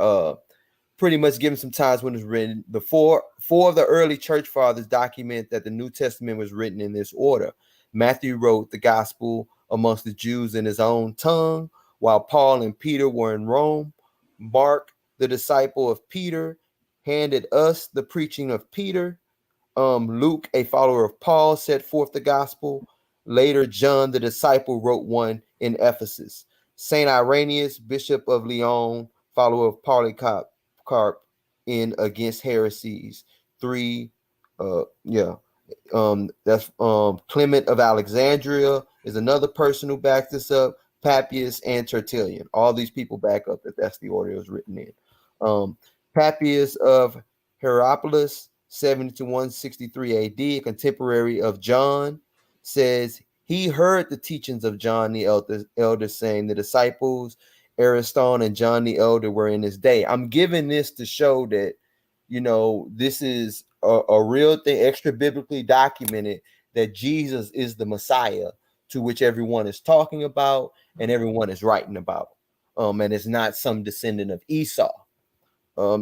Pretty much given some times when it was written. The four of the early church fathers document that the New Testament was written in this order. Matthew wrote the gospel amongst the Jews in his own tongue, while Paul and Peter were in Rome. Mark, the disciple of Peter, handed us the preaching of Peter. Luke, a follower of Paul, set forth the gospel. Later, John, the disciple, wrote one in Ephesus. Saint Irenaeus, bishop of Lyon, follower of Polycarp, in Against Heresies. 3, that's Clement of Alexandria is another person who backs this up. Papias and Tertullian. All these people back up that that's the order it was written in. Papias of Hierapolis, 70 to 163 AD, a contemporary of John, says he heard the teachings of John the elder saying the disciples Ariston and John the elder were in his day. I'm giving this to show that, you know, this is a real thing, extra biblically documented, that Jesus is the Messiah to which everyone is talking about and everyone is writing about. And it's not some descendant of Esau.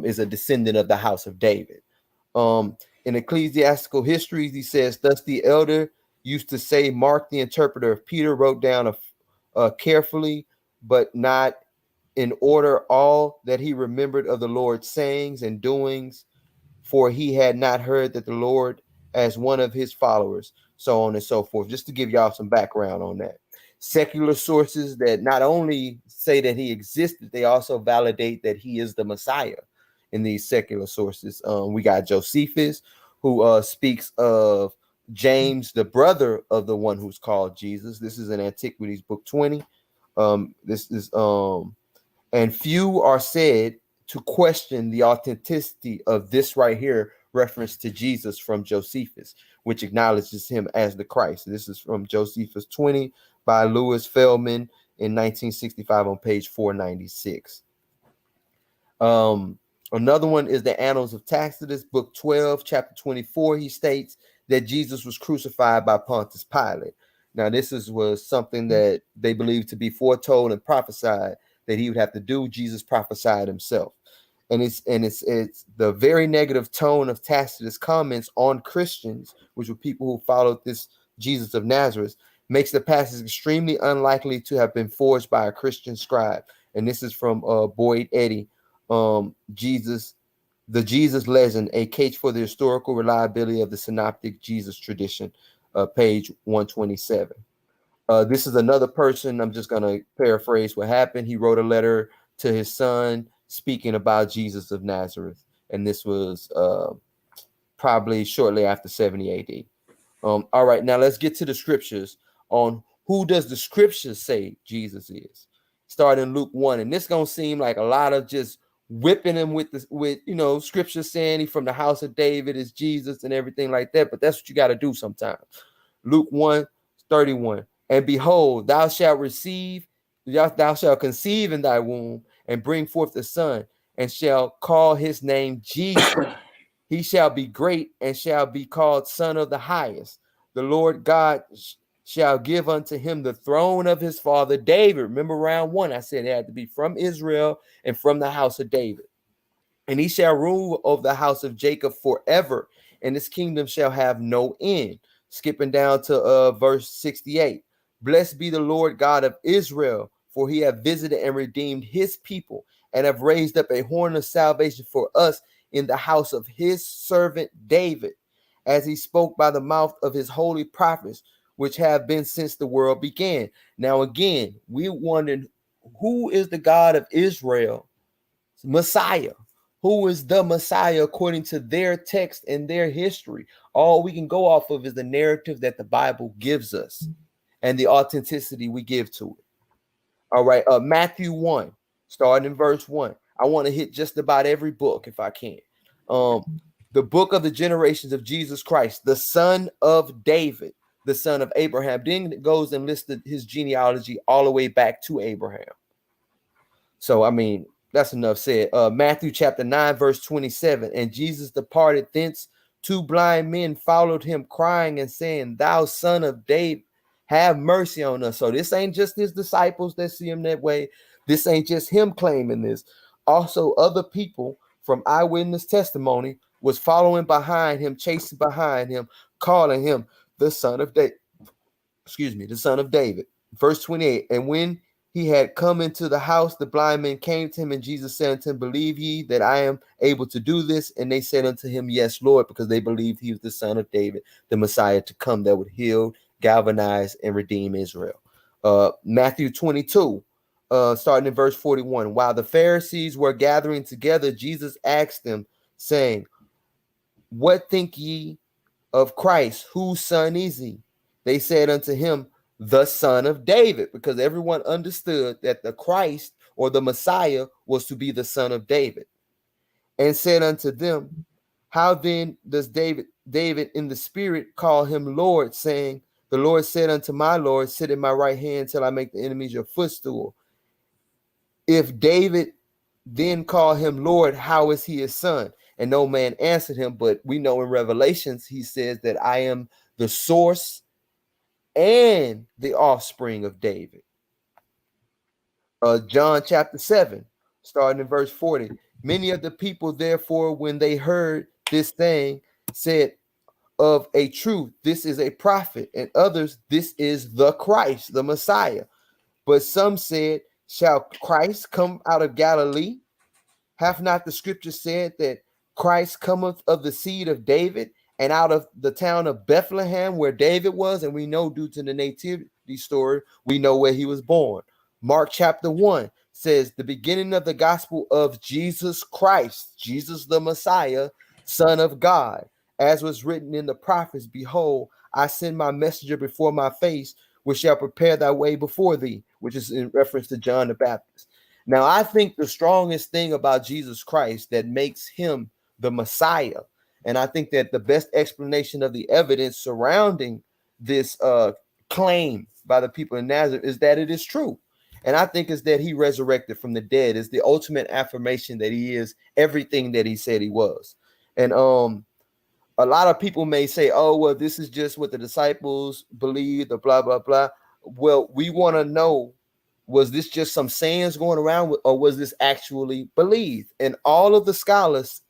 Is a descendant of the house of David. In Ecclesiastical Histories, he says, thus the elder used to say, Mark, the interpreter of Peter, wrote down carefully, but not in order, all that he remembered of the Lord's sayings and doings, for he had not heard that the Lord as one of his followers, so on and so forth. Just to give y'all some background on that. Secular sources that not only say that he existed, they also validate that he is the Messiah in these secular sources. We got Josephus, who speaks of James, the brother of the one who's called Jesus. This is in Antiquities, book 20. And few are said to question the authenticity of this right here, reference to Jesus from Josephus, which acknowledges him as the Christ. This is from Josephus 20 by Louis Feldman in 1965 on page 496. Another one is the Annals of Tacitus, book 12, chapter 24. He states that Jesus was crucified by Pontius Pilate. Now, this was something that they believed to be foretold and prophesied that he would have to do. Jesus prophesied himself. And it's the very negative tone of Tacitus' comments on Christians, which were people who followed this Jesus of Nazareth, makes the passage extremely unlikely to have been forged by a Christian scribe. And this is from Boyd Eddy, Jesus Legend, a case for the historical reliability of the synoptic Jesus tradition, page 127. This is another person. I'm just going to paraphrase what happened. He wrote a letter to his son speaking about Jesus of Nazareth. And this was probably shortly after 70 AD. All right, now let's get to the scriptures on who does the scriptures say Jesus is. Start in Luke 1. And this going to seem like a lot of just whipping him with scripture saying he from the house of David is Jesus and everything like that. But that's what you got to do sometimes. Luke 1:31. And behold, thou shalt conceive in thy womb and bring forth a son, and shall call his name Jesus. He shall be great and shall be called Son of the Highest. The Lord God shall give unto him the throne of his father David. Remember round 1, I said it had to be from Israel and from the house of David. And he shall rule over the house of Jacob forever, and his kingdom shall have no end. Skipping down to verse 68. Blessed be the Lord God of Israel, for he hath visited and redeemed his people, and have raised up a horn of salvation for us in the house of his servant David, as he spoke by the mouth of his holy prophets, which have been since the world began. Now again, we wondered, who is the God of Israel? Messiah. who is the Messiah according to their text and their history. All we can go off of is the narrative that the Bible gives us and the authenticity we give to it. All right, Matthew 1, starting in verse 1. I want to hit just about every book if I can. The book of the generations of Jesus Christ, the son of David, the son of Abraham. Then it goes and lists his genealogy all the way back to Abraham. So, I mean, that's enough said. Matthew chapter 9, verse 27. And Jesus departed thence. 2 blind men followed him, crying and saying, Thou son of David, have mercy on us. So this ain't just his disciples that see him that way. This ain't just him claiming this. Also, other people from eyewitness testimony was following behind him, chasing behind him, calling him the son of David. Excuse me, the son of David. Verse 28. And when he had come into the house, the blind men came to him, and Jesus said unto him, Believe ye that I am able to do this? And they said unto him, Yes, Lord, because they believed he was the son of David, the Messiah to come that would heal, galvanize, and redeem Israel. Matthew 22, starting in verse 41. While the Pharisees were gathering together, Jesus asked them, saying, What think ye of Christ? Whose son is he? They said unto him, the son of David, because everyone understood that the Christ or the Messiah was to be the son of David. And said unto them, How then does David in the spirit call him Lord, saying, The Lord said unto my Lord, Sit at my right hand till I make the enemies your footstool. If David then call him Lord, how is he his son? And no man answered him, but we know in Revelations he says that I am the source and the offspring of David. John chapter 7, starting in verse 40. Many of the people, therefore, when they heard this thing, said, Of a truth, this is a prophet, and others, this is the Christ, the Messiah. But some said, Shall Christ come out of Galilee? Hath not the scripture said that Christ cometh of the seed of David, and out of the town of Bethlehem, where David was? And we know, due to the nativity story, we know where he was born. Mark chapter 1 says, The beginning of the gospel of Jesus Christ, Jesus the Messiah, Son of God, as was written in the prophets, Behold, I send my messenger before my face, which shall prepare thy way before thee, which is in reference to John the Baptist. Now, I think the strongest thing about Jesus Christ that makes him the Messiah, and I think that the best explanation of the evidence surrounding this claim by the people in Nazareth is that it is true. And I think is that he resurrected from the dead is the ultimate affirmation that he is everything that he said he was. And a lot of people may say, oh, well, this is just what the disciples believed, or blah, blah, blah. Well, we want to know, was this just some sayings going around, or was this actually believed? And all of the scholars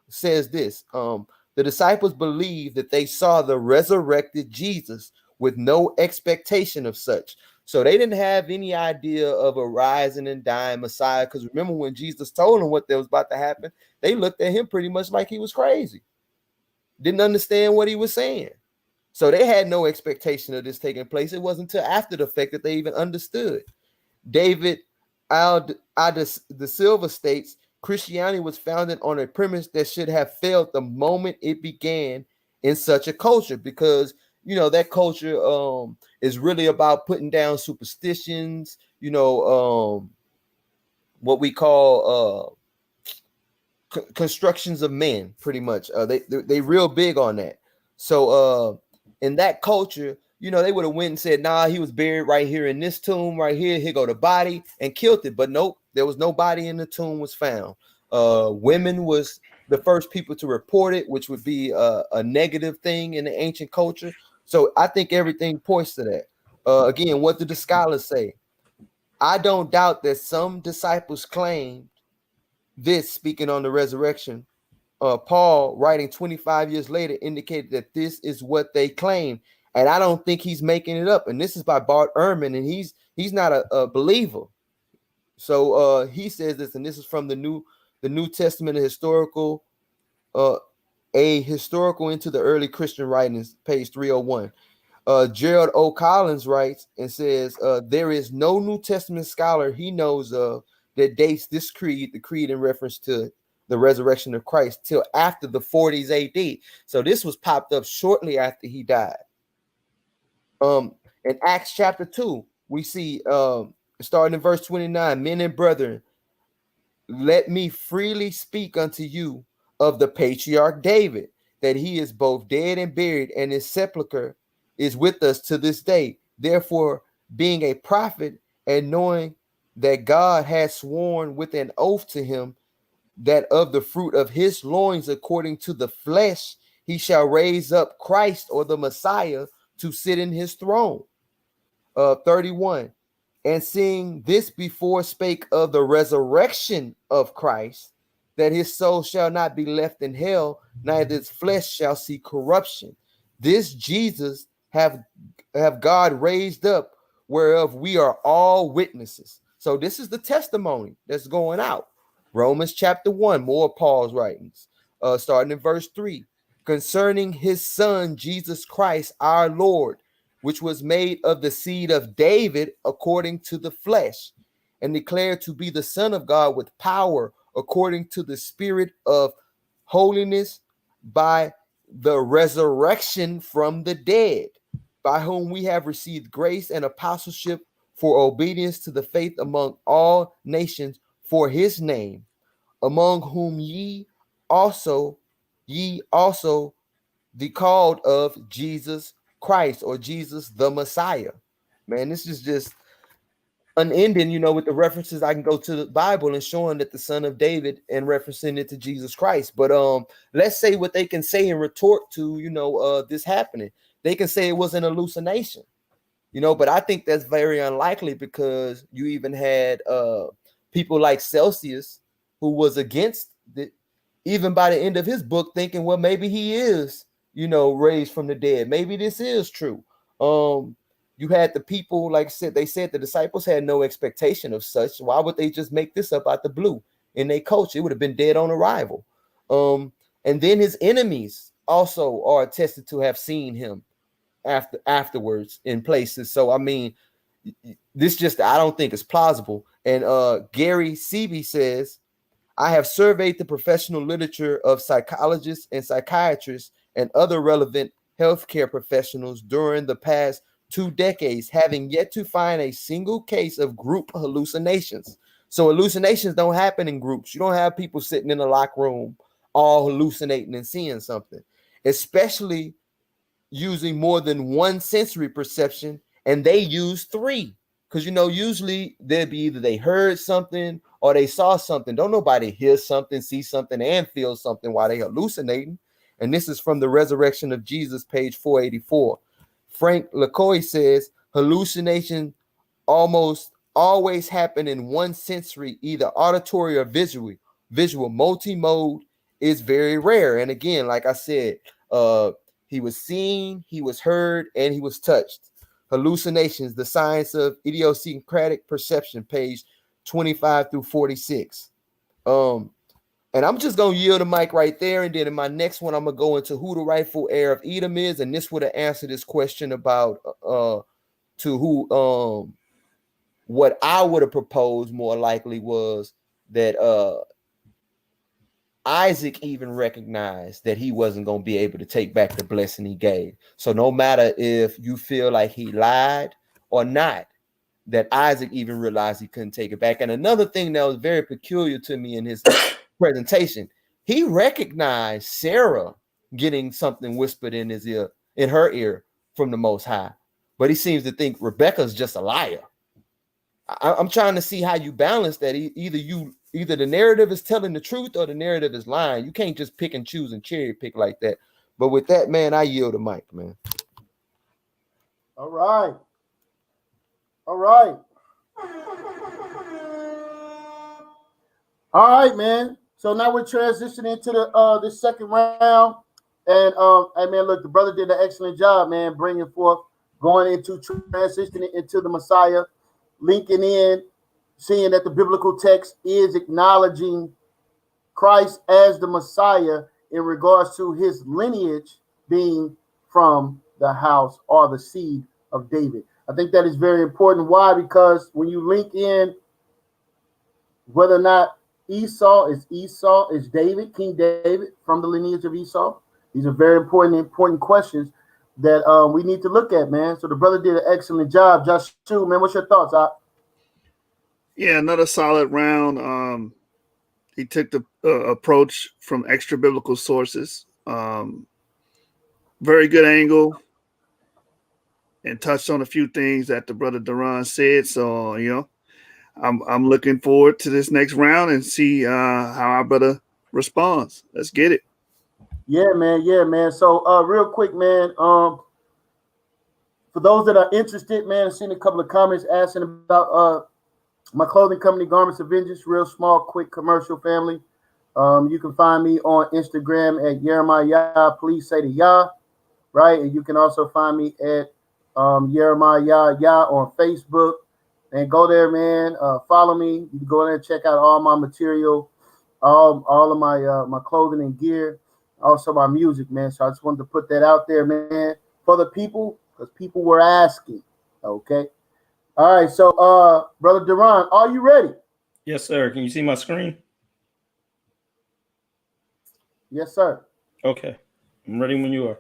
says this. The disciples believed that they saw the resurrected Jesus with no expectation of such. So they didn't have any idea of a rising and dying Messiah. Because remember, when Jesus told them what that was about to happen, they looked at him pretty much like he was crazy. Didn't understand what he was saying. So they had no expectation of this taking place. It wasn't until after the fact that they even understood. David da Silva states, Christianity was founded on a premise that should have failed the moment it began in such a culture, because you know that culture is really about putting down superstitions, you know, what we call constructions of men, pretty much. They real big on that. So in that culture, you know, they would have went and said, nah, he was buried right here in this tomb right here. Here go the body, and killed it. But nope, there was no body in the tomb was found. Women was the first people to report it, which would be a negative thing in the ancient culture. So I think everything points to that. Again, what did the scholars say? I don't doubt that some disciples claimed this, speaking on the resurrection. Paul, writing 25 years later, indicated that this is what they claim. And I don't think he's making it up. And this is by Bart Ehrman, and he's not a believer. So he says this, and this is from the New Testament, a historical into the early Christian writings, page 301. Gerald O. Collins writes and says, there is no New Testament scholar he knows of that dates this creed, the creed in reference to the resurrection of Christ till after the 40s AD. So this was popped up shortly after he died. In Acts chapter 2, we see starting in verse 29, men and brethren, let me freely speak unto you of the patriarch David, that he is both dead and buried, and his sepulchre is with us to this day. Therefore, being a prophet, and knowing that God has sworn with an oath to him, that of the fruit of his loins, according to the flesh, he shall raise up Christ, or the Messiah, to sit in his throne. 31. And seeing this before spake of the resurrection of Christ, that his soul shall not be left in hell, neither his flesh shall see corruption. This Jesus have God raised up, whereof we are all witnesses. So this is the testimony that's going out. Romans chapter 1, more Paul's writings, starting in verse 3, concerning his son Jesus Christ our Lord, which was made of the seed of David according to the flesh, and declared to be the Son of God with power according to the Spirit of holiness, by the resurrection from the dead, by whom we have received grace and apostleship for obedience to the faith among all nations for his name, among whom ye also the called of Jesus Christ, or Jesus the Messiah. Man, this is just unending, with the references. I can go to the Bible and showing that the son of David and referencing it to Jesus Christ. But let's say what they can say and retort to, this happening. They can say it was an hallucination, but I think that's very unlikely, because you even had people like Celsius, who was against it, even by the end of his book, thinking, well, maybe he is, raised from the dead. Maybe this is true. You had the people, like I said, they said the disciples had no expectation of such. Why would they just make this up out the blue in their culture? It would have been dead on arrival. And then his enemies also are attested to have seen him afterwards in places. So, I mean, this just, I don't think it's plausible. And Gary Seavey says, I have surveyed the professional literature of psychologists and psychiatrists and other relevant healthcare professionals during the past 2 decades, having yet to find a single case of group hallucinations. So hallucinations don't happen in groups. You don't have people sitting in a locked room all hallucinating and seeing something, especially using more than one sensory perception, and they use 3. Because, usually there'd be either they heard something or they saw something. Don't nobody hear something, see something, and feel something while they hallucinating. And this is from the Resurrection of Jesus, page 484. Frank LaCoy says, hallucination almost always happen in one sensory, either auditory or visual. Multi-mode is very rare. And again, like I said, he was seen, he was heard, and he was touched. Hallucinations, the science of idiosyncratic perception, page 25 through 46. And I'm just gonna yield the mic right there, and then in my next one, I'm gonna go into who the rightful heir of Edom is, and this would have answered this question about to who what I would have proposed more likely was that Isaac even recognized that he wasn't going to be able to take back the blessing he gave. So no matter if you feel like he lied or not, that Isaac even realized he couldn't take it back. And another thing that was very peculiar to me in his presentation, he recognized Sarah getting something whispered in her ear from the Most High, but he seems to think Rebecca's just a liar. I'm trying to see how you balance that. Either the narrative is telling the truth or the narrative is lying. You can't just pick and choose and cherry pick like that. But with that, man, I yield the mic, man. All right. All right. All right, man. So now we're transitioning to the second round. And hey, man, look, the brother did an excellent job, man, bringing forth, going into transitioning into the Messiah, linking in, seeing that the biblical text is acknowledging Christ as the Messiah in regards to his lineage being from the house or the seed of David. I think that is very important. Why? Because when you link in whether or not Esau is David, King David, from the lineage of Esau? These are very important questions that we need to look at, man. So the brother did an excellent job. Josh, man, what's your thoughts? Yeah, another solid round. He took the approach from extra biblical sources. Very good angle, and touched on a few things that the brother Daron said. So, I'm looking forward to this next round and see how our brother responds. Let's get it. Yeah, man. So, real quick, man. For those that are interested, man, I've seen a couple of comments asking about my clothing company, Garments of Vengeance. Real small, quick commercial, family. You can find me on Instagram at Jeremiah. Please say the Yah, right? And you can also find me at Jeremiah on Facebook. And go there, man. Follow me. You can go there and check out all my material, all of my clothing and gear, also my music, man. So I just wanted to put that out there, man, for the people, because people were asking. Okay. All right. So, Brother Daron, are you ready? Yes, sir. Can you see my screen? Yes, sir. Okay. I'm ready when you are.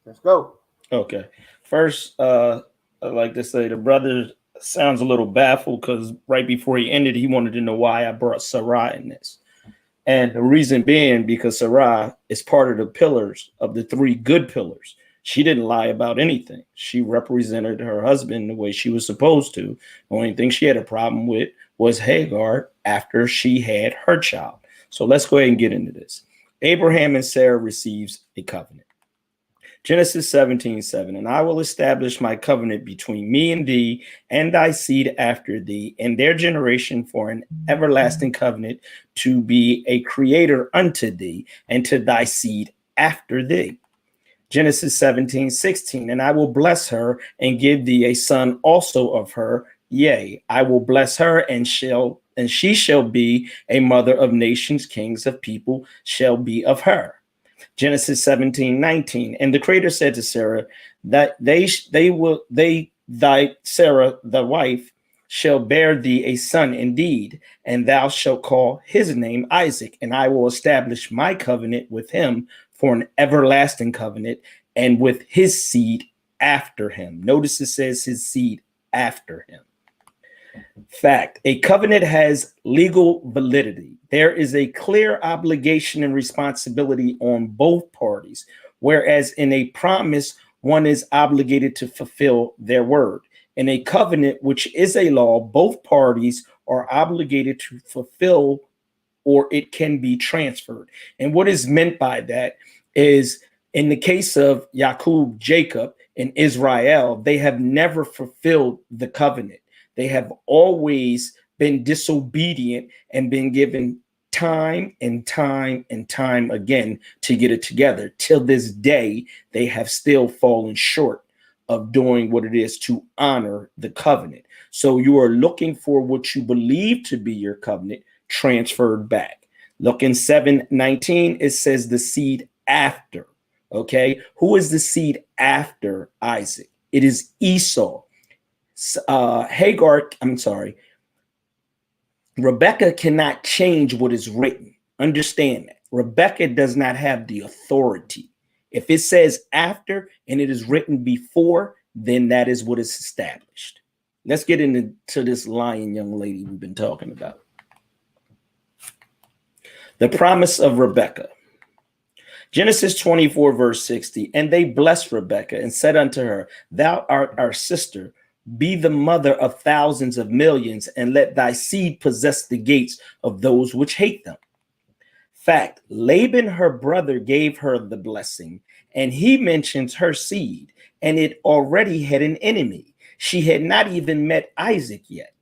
Let's go. Okay. First, I'd like to say the brother sounds a little baffled because right before he ended, he wanted to know why I brought Sarah in this. And the reason being because Sarah is part of the pillars of the three good pillars. She didn't lie about anything. She represented her husband the way she was supposed to. The only thing she had a problem with was Hagar after she had her child. So let's go ahead and get into this. Abraham and Sarah receives a covenant. Genesis 17:7, and I will establish my covenant between me and thee and thy seed after thee and their generation for an everlasting covenant to be a creator unto thee and to thy seed after thee. Genesis 17:16, and I will bless her and give thee a son also of her. Yea, I will bless her and she shall be a mother of nations, kings of people shall be of her. Genesis 17:19, and the Creator said to Sarah that thy Sarah, the wife, shall bear thee a son indeed, and thou shalt call his name Isaac, and I will establish my covenant with him for an everlasting covenant, and with his seed after him. Notice it says his seed after him. Fact, a covenant has legal validity. There is a clear obligation and responsibility on both parties, whereas in a promise, one is obligated to fulfill their word. In a covenant, which is a law, both parties are obligated to fulfill, or it can be transferred. And what is meant by that is, in the case of Jacob, Jacob, and Israel, they have never fulfilled the covenant. They have always been disobedient and been given time and time and time again to get it together. Till this day, they have still fallen short of doing what it is to honor the covenant. So you are looking for what you believe to be your covenant transferred back. Look in 7:19, it says the seed after. Okay, who is the seed after Isaac? It is Esau. Rebecca cannot change what is written. Understand that. Rebecca does not have the authority. If it says after and it is written before, then that is what is established. Let's get into this lying young lady we've been talking about. The promise of Rebecca. Genesis 24, verse 60, and they blessed Rebekah and said unto her, thou art our sister, be the mother of thousands of millions, and let thy seed possess the gates of those which hate them. Fact, Laban, her brother, gave her the blessing, and he mentions her seed, and it already had an enemy. She had not even met Isaac yet.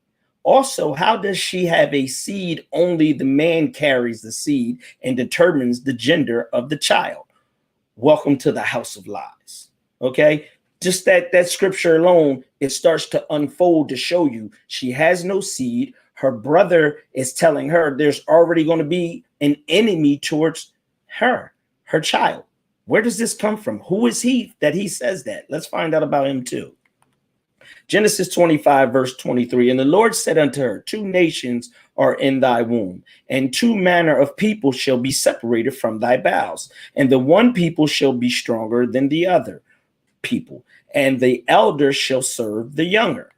Also, how does she have a seed? Only the man carries the seed and determines the gender of the child. Welcome to the house of lies. Okay, just that scripture alone, it starts to unfold to show you she has no seed. Her brother is telling her there's already going to be an enemy towards her child. Where does this come from? Who is he that he says that? Let's find out about him too. Genesis 25, verse 23. And the Lord said unto her, 2 nations are in thy womb, and 2 manner of people shall be separated from thy bowels. And the one people shall be stronger than the other people, and the elder shall serve the younger.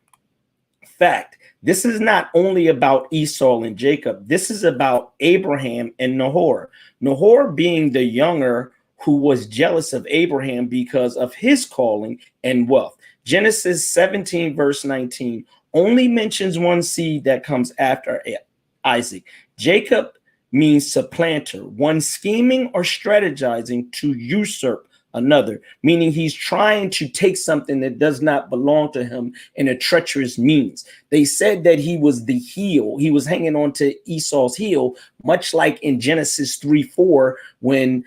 Fact, this is not only about Esau and Jacob. This is about Abraham and Nahor. Nahor being the younger, who was jealous of Abraham because of his calling and wealth. Genesis 17, verse 19 only mentions one seed that comes after Isaac. Jacob means supplanter, one scheming or strategizing to usurp another, meaning he's trying to take something that does not belong to him in a treacherous means. They said that he was the heel. He was hanging on to Esau's heel, much like in Genesis 3:4, when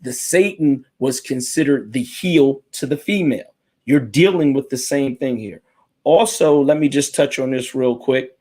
the Satan was considered the heel to the female. You're dealing with the same thing here. Also, let me just touch on this real quick.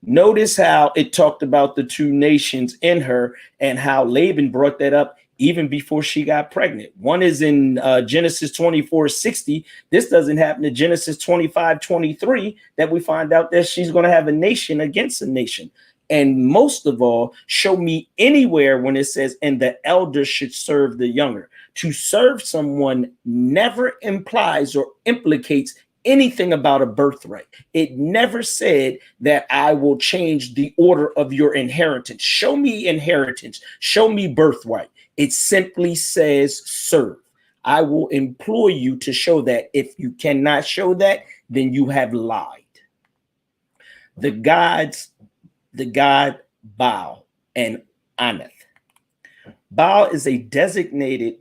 Notice how it talked about the 2 nations in her and how Laban brought that up even before she got pregnant. One is in Genesis 24:60. This doesn't happen to Genesis 25:23, that we find out that she's going to have a nation against a nation. And most of all, show me anywhere when it says, and the elder should serve the younger. To serve someone never implies or implicates anything about a birthright. It never said that I will change the order of your inheritance. Show me inheritance. Show me birthright. It simply says serve. I will employ you to show that. If you cannot show that, then you have lied. The god Baal and Anath. Baal is a designated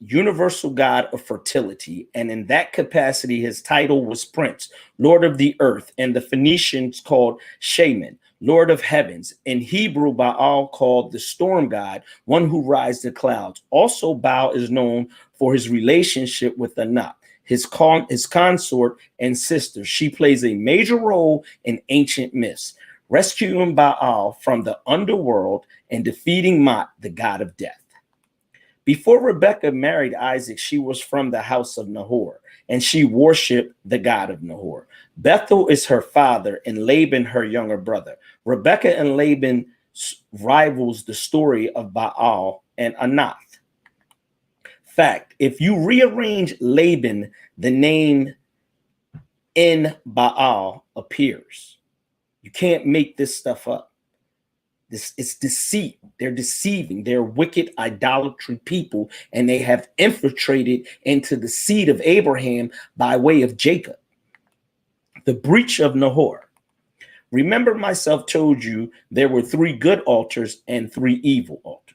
universal god of fertility, and in that capacity his title was prince, lord of the earth, and the Phoenicians called Shaman, lord of heavens. In Hebrew, Baal called the storm god, one who rides the clouds. Also, Baal is known for his relationship with Anath, his consort and sister. She plays a major role in ancient myths, rescuing Baal from the underworld and defeating Mot, the god of death. Before Rebekah married Isaac, she was from the house of Nahor, and she worshiped the god of Nahor. Bethuel is her father, and Laban her younger brother. Rebekah and Laban rivals the story of Baal and Anath. Fact, if you rearrange Laban, the name in Baal appears. You can't make this stuff up. It's deceit. They're deceiving. They're wicked idolatry people, and they have infiltrated into the seed of Abraham by way of Jacob. The breach of Nahor. Remember, myself told you there were 3 good altars and 3 evil altars.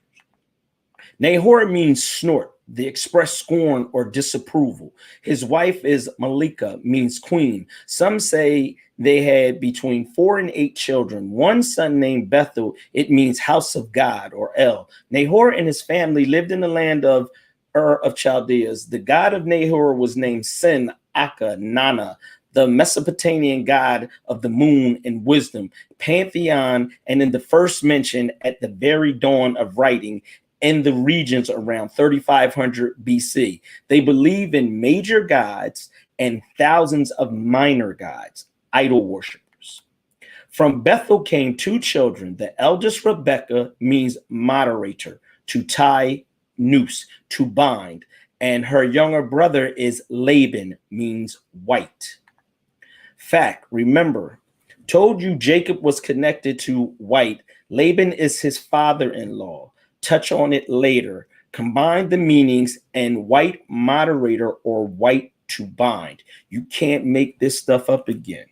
Nahor means snort, the express scorn or disapproval. His wife is Malika, means queen. Some say they had between 4 and 8 children. One son named Bethuel, it means house of God or El. Nahor and his family lived in the land of Ur of Chaldeas. The god of Nahor was named Sin, Akka, Nana, the Mesopotamian god of the moon and wisdom, pantheon, and in the first mention at the very dawn of writing, in the regions around 3500 BC. They believe in major gods and thousands of minor gods, idol worshippers. From Bethuel came 2 children. The eldest, Rebekah, means moderator, to tie, noose, to bind. And her younger brother is Laban, means white. Fact, remember, told you Jacob was connected to white. Laban is his father-in-law. Touch on it later. Combine the meanings, and white moderator or white to bind. You can't make this stuff up again.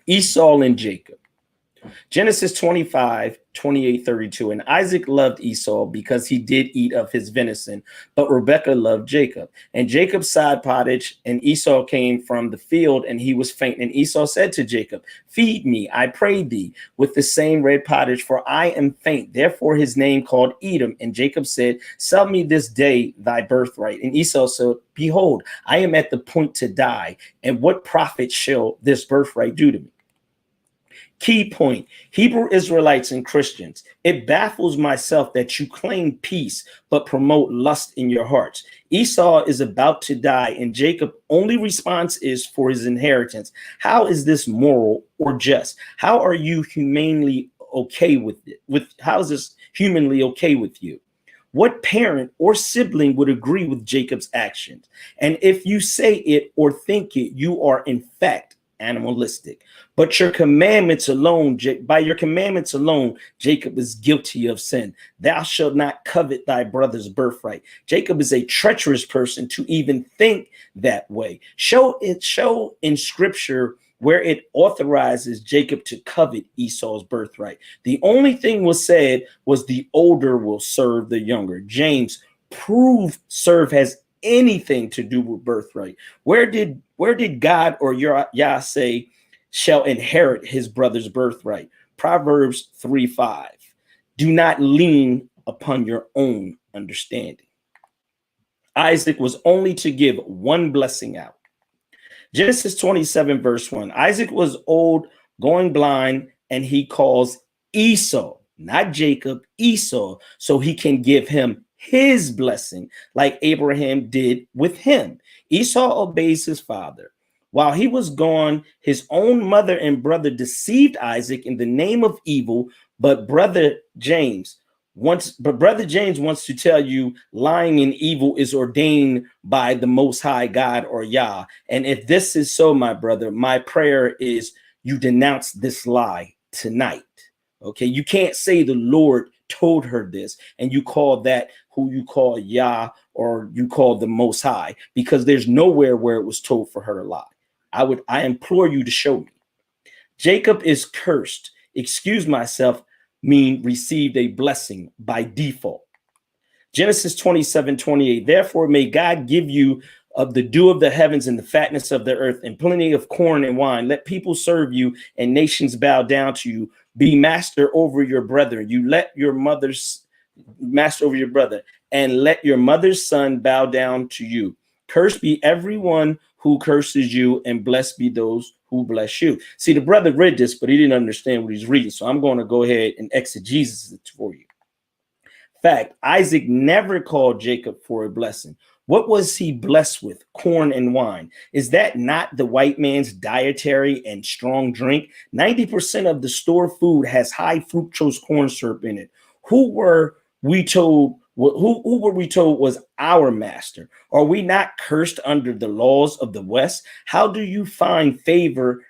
Esau and Jacob. Genesis 25, 28, 32. And Isaac loved Esau because he did eat of his venison, but Rebekah loved Jacob. And Jacob side pottage, and Esau came from the field, and he was faint. And Esau said to Jacob, feed me, I pray thee, with the same red pottage, for I am faint. Therefore his name called Edom. And Jacob said, sell me this day thy birthright. And Esau said, behold, I am at the point to die, and what profit shall this birthright do to me? Key point, Hebrew Israelites and Christians, it baffles myself that you claim peace but promote lust in your hearts. Esau is about to die and Jacob's only response is for his inheritance. How is this moral or just? How are you humanely okay with it? How is this humanly okay with you? What parent or sibling would agree with Jacob's actions? And if you say it or think it, you are in fact animalistic. But your commandments alone, by your commandments alone, Jacob is guilty of sin. Thou shalt not covet thy brother's birthright. Jacob is a treacherous person to even think that way. Show in scripture where it authorizes Jacob to covet Esau's birthright. The only thing was said was the older will serve the younger. James, prove serve has anything to do with birthright. Where did God or Yah say shall inherit his brother's birthright? Proverbs 3:5. Do not lean upon your own understanding. Isaac was only to give one blessing out. Genesis 27 verse 1. Isaac was old, going blind, and he calls Esau, not Jacob, Esau, so he can give him his blessing like Abraham did with him. Esau obeys his father. While he was gone, his own mother and brother deceived Isaac in the name of evil, but brother James wants to tell you lying and evil is ordained by the Most High God or Yah. And if this is so, my brother, my prayer is you denounce this lie tonight. Okay, you can't say the Lord told her this and you call that who you call Yah or you call the Most High, because there's nowhere where it was told for her to lie. I implore you to show me. Jacob is cursed. Excuse myself mean received a blessing by default. Genesis 27:28. Therefore may God give you of the dew of the heavens and the fatness of the earth and plenty of corn and wine. Let people serve you and nations bow down to you. Be master over your brother. You let your mother's master over your brother and let your mother's son bow down to you. Cursed be everyone who curses you and blessed be those who bless you. See, the brother read this, but he didn't understand what he's reading. So I'm going to go ahead and exegesis it for you. Fact, Isaac never called Jacob for a blessing. What was he blessed with? Corn and wine. Is that not the white man's dietary and strong drink? 90% of the store food has high fructose corn syrup in it. Who were we told was our master? Are we not cursed under the laws of the West? How do you find favor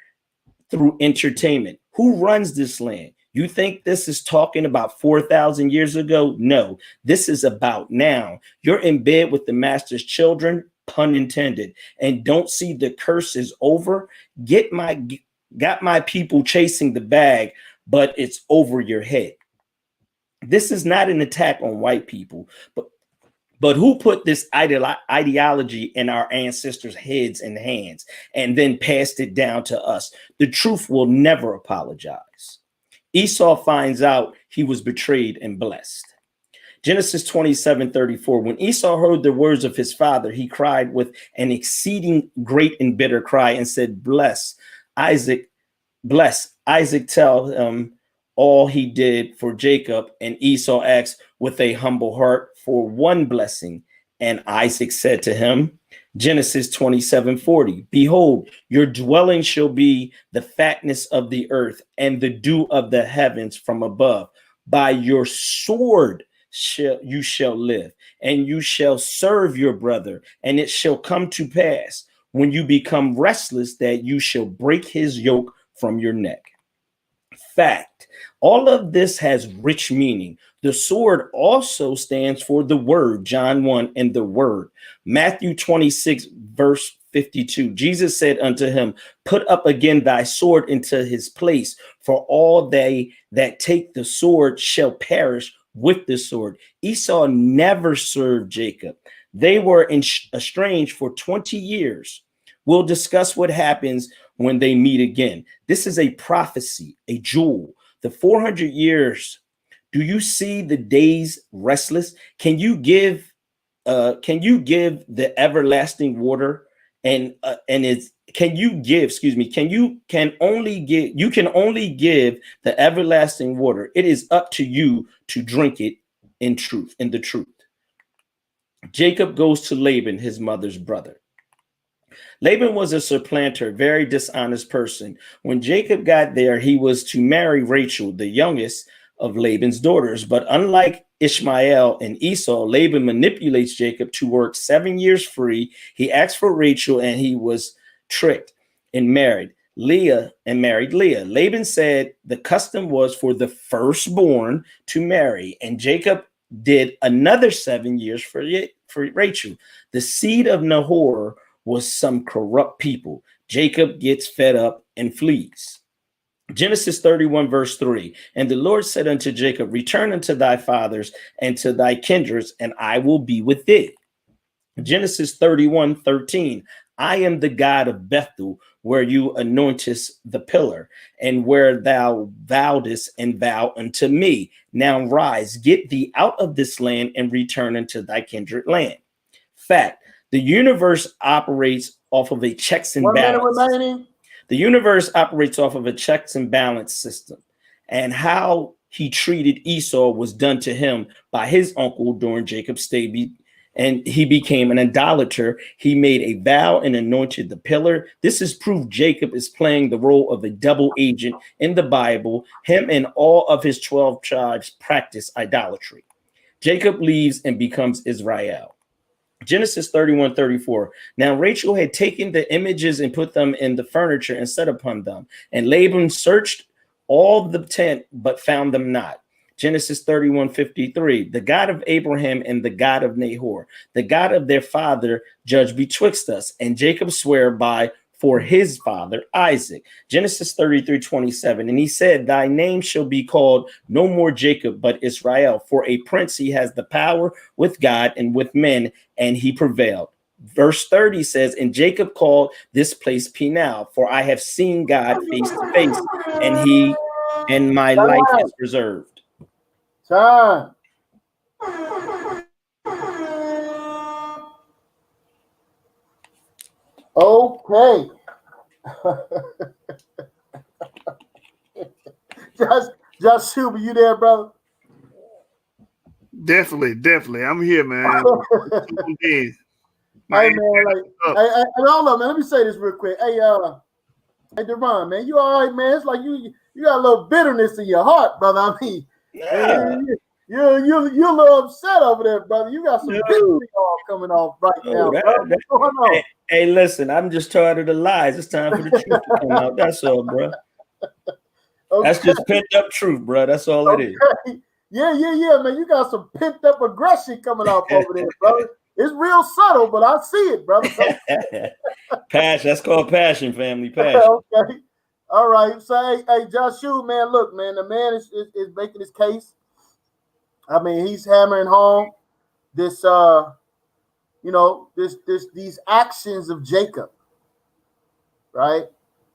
through entertainment? Who runs this land? You think this is talking about 4,000 years ago? No, this is about now. You're in bed with the master's children, pun intended, and don't see the curse is over. Got my people chasing the bag, but it's over your head. This is not an attack on white people, but who put this ideology in our ancestors' heads and hands and then passed it down to us? The truth will never apologize. Esau finds out he was betrayed and blessed. Genesis 27:34. When Esau heard the words of his father, he cried with an exceeding great and bitter cry and said, bless Isaac, tell him all he did for Jacob. And Esau asked with a humble heart for one blessing. And Isaac said to him, Genesis 27:40, behold, your dwelling shall be the fatness of the earth and the dew of the heavens from above. By your sword you shall live, and you shall serve your brother. And it shall come to pass when you become restless that you shall break his yoke from your neck. Fact, all of this has rich meaning. The sword also stands for the word, John 1, and the word. Matthew 26, verse 52. Jesus said unto him, put up again thy sword into his place, for all they that take the sword shall perish with the sword. Esau never served Jacob. They were estranged for 20 years. We'll discuss what happens when they meet again. This is a prophecy, a jewel. The 400 years. Do you see the days restless? Can you give the everlasting water and it's can only give the everlasting water. It is up to you to drink it in the truth. Jacob goes to Laban, his mother's brother. Laban was a supplanter, very dishonest person. When Jacob got there, he was to marry Rachel, the youngest of Laban's daughters. But unlike Ishmael and Esau, Laban manipulates Jacob to work 7 years free. He asked for Rachel, and he was tricked and married Leah. Laban said the custom was for the firstborn to marry, and Jacob did another 7 years for Rachel. The seed of Nahor was some corrupt people. Jacob gets fed up and flees. Genesis 31 verse 3. And the Lord said unto Jacob, return unto thy fathers and to thy kindreds, and I will be with thee. Genesis 31:13. I am the God of Bethel, where you anointest the pillar, and where thou vowedest and vow unto me. Now rise, get thee out of this land, and return unto thy kindred land. Fact: the universe operates off of a checks and balance. The universe operates off of a checks and balance system, and how he treated Esau was done to him by his uncle during Jacob's stay, and he became an idolater. He made a vow and anointed the pillar. This is proof Jacob is playing the role of a double agent in the Bible. Him and all of his 12 tribes practice idolatry. Jacob leaves and becomes Israel. Genesis 31:34. Now Rachel had taken the images and put them in the furniture and set upon them. And Laban searched all the tent, but found them not. Genesis 31:53. The God of Abraham and the God of Nahor, the God of their father, judge betwixt us. And Jacob sware by for his father Isaac. Genesis 33:27. And he said, thy name shall be called no more Jacob, but Israel. For a prince he has the power with God and with men, and he prevailed. Verse 30 says, and Jacob called this place Peniel, for I have seen God face to face, and my life is preserved. Time. Okay. Just Shuba, you there, brother? Definitely. I'm here, man. Hey, man, hold on, man. Let me say this real quick. Hey, Daron, man, you all right, man? It's like you got a little bitterness in your heart, brother. I mean, you're a little upset over there, brother. You got some victory all coming off right now, bro. What's going on? Hey, listen, I'm just tired of the lies. It's time for the truth to come out. That's all, bro. Okay. That's just pent up truth, bro. That's all it is. Yeah, man. You got some pent up aggression coming off over there, brother. It's real subtle, but I see it, brother. Passion. That's called passion, family. Passion. Okay. All right. So, hey, Joshua, man, look, man, the man is making his case. I mean, he's hammering home this, these actions of Jacob, right?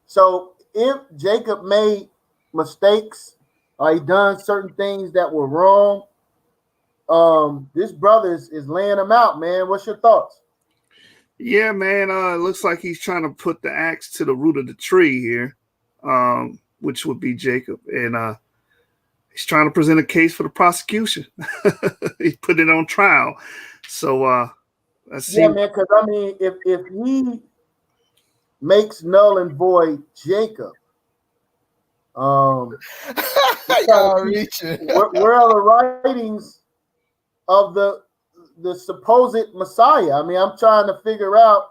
So if Jacob made mistakes or he done certain things that were wrong, this brother is laying them out, man. What's your thoughts? Yeah, man. It looks like he's trying to put the axe to the root of the tree here, which would be Jacob, and he's trying to present a case for the prosecution. He put it on trial. So let's see. Yeah, man. Because I mean, if he makes null and void Jacob, where are the writings of the supposed Messiah? I mean, I'm trying to figure out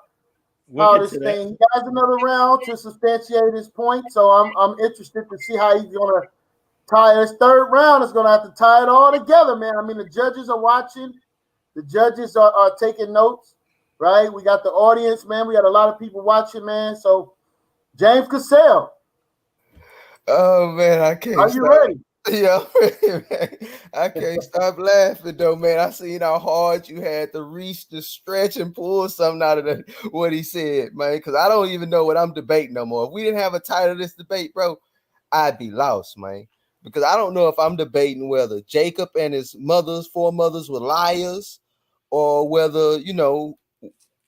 how this thing. He has another round to substantiate his point, so I'm interested to see how he's gonna tie his third round. Is gonna have to tie it all together, man. I mean, the judges are watching, the judges are taking notes, right? We got the audience, man. We got a lot of people watching, man. So, James Cassel. Oh man, I can't. Are you ready? Yeah, I can't stop laughing though, man. I seen how hard you had to reach, to stretch, and pull something out of what he said, man. Because I don't even know what I'm debating no more. If we didn't have a title of this debate, bro, I'd be lost, man. Because I don't know if I'm debating whether Jacob and his foremothers were liars, or whether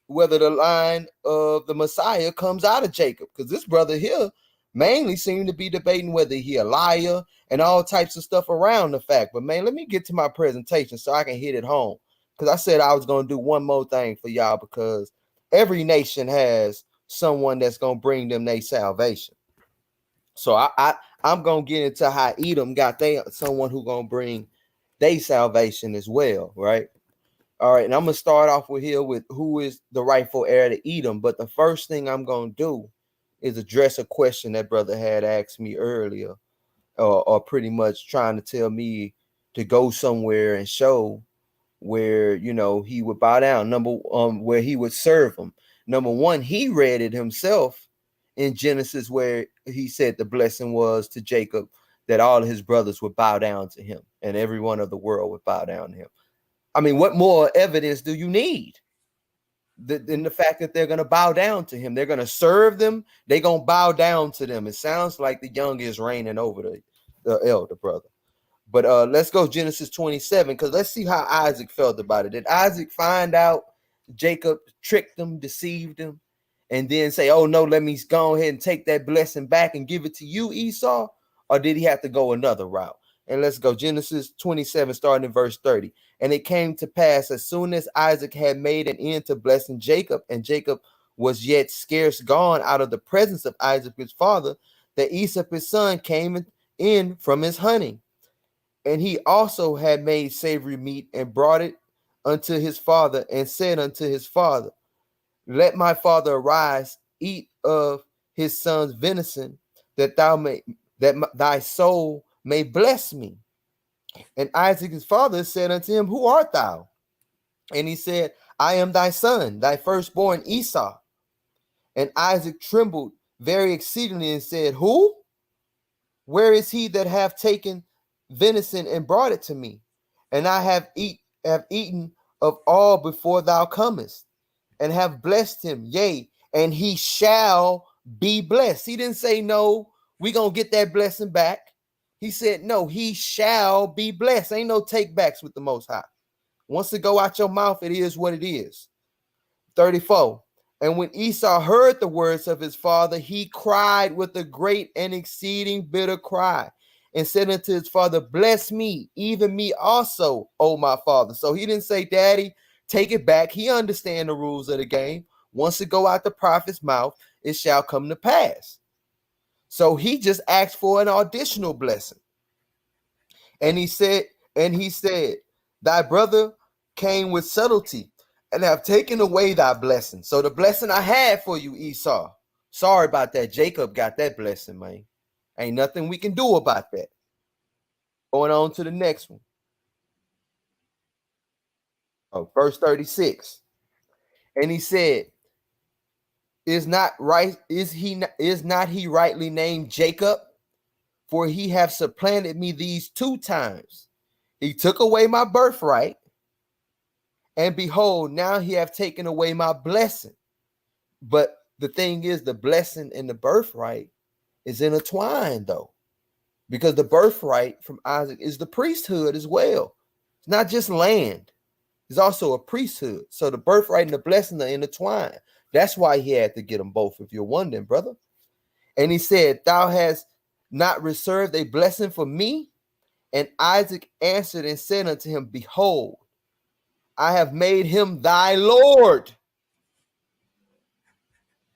whether the line of the Messiah comes out of Jacob, because this brother here mainly seemed to be debating whether he a liar and all types of stuff around the fact. But man, let me get to my presentation so I can hit it home, because I said I was going to do one more thing for y'all, because every nation has someone that's going to bring them their salvation. So I'm going to get into how Edom got someone who going to bring their salvation as well, right? All right, and I'm going to start off with here with who is the rightful heir to Edom. But the first thing I'm going to do is address a question that brother had asked me earlier, or pretty much trying to tell me to go somewhere and show where, you know, he would bow down, where he would serve him. Number one, he read it himself in Genesis, where he said the blessing was to Jacob that all of his brothers would bow down to him and everyone of the world would bow down to him. I mean, what more evidence do you need than the fact that they're going to bow down to him? They're going to serve them. They're going to bow down to them. It sounds like the young is reigning over the elder brother. But let's go Genesis 27, because let's see how Isaac felt about it. Did Isaac find out Jacob tricked him, deceived him, and then say, oh, no, let me go ahead and take that blessing back and give it to you, Esau? Or did he have to go another route? And let's go Genesis 27, starting in verse 30. And it came to pass, as soon as Isaac had made an end to blessing Jacob, and Jacob was yet scarce gone out of the presence of Isaac his father, that Esau his son came in from his hunting. And he also had made savory meat and brought it unto his father, and said unto his father, let my father arise, eat of his son's venison, that thy soul may bless me. And Isaac his father said unto him, who art thou? And he said, I am thy son, thy firstborn Esau. And Isaac trembled very exceedingly and said, who? Where is he that hath taken venison and brought it to me? And I have eaten of all before thou comest, and have blessed him, yea, and he shall be blessed. He didn't say, no, we gonna get that blessing back. He said, no, he shall be blessed. Ain't no take backs with the Most High. Once it go out your mouth, it is what it is. 34. And when Esau heard the words of his father, he cried with a great and exceeding bitter cry, and said unto his father, bless me, even me also, O my father. So he didn't say, daddy, take it back. He understand the rules of the game. Once it go out the prophet's mouth, it shall come to pass. So he just asked for an additional blessing. And he said, thy brother came with subtlety and have taken away thy blessing. So the blessing I had for you, Esau. Sorry about that. Jacob got that blessing, man. Ain't nothing we can do about that. Going on to the next one. Oh, verse 36. And he said, is not he rightly named Jacob? For he hath supplanted me these 2 times. He took away my birthright, and behold, now he hath taken away my blessing. But the thing is, the blessing and the birthright is intertwined, though, because the birthright from Isaac is the priesthood as well. It's not just land. It's also a priesthood. So the birthright and the blessing are intertwined. That's why he had to get them both, if you're wondering, brother. And he said, thou hast not reserved a blessing for me? And Isaac answered and said unto him, behold, I have made him thy Lord.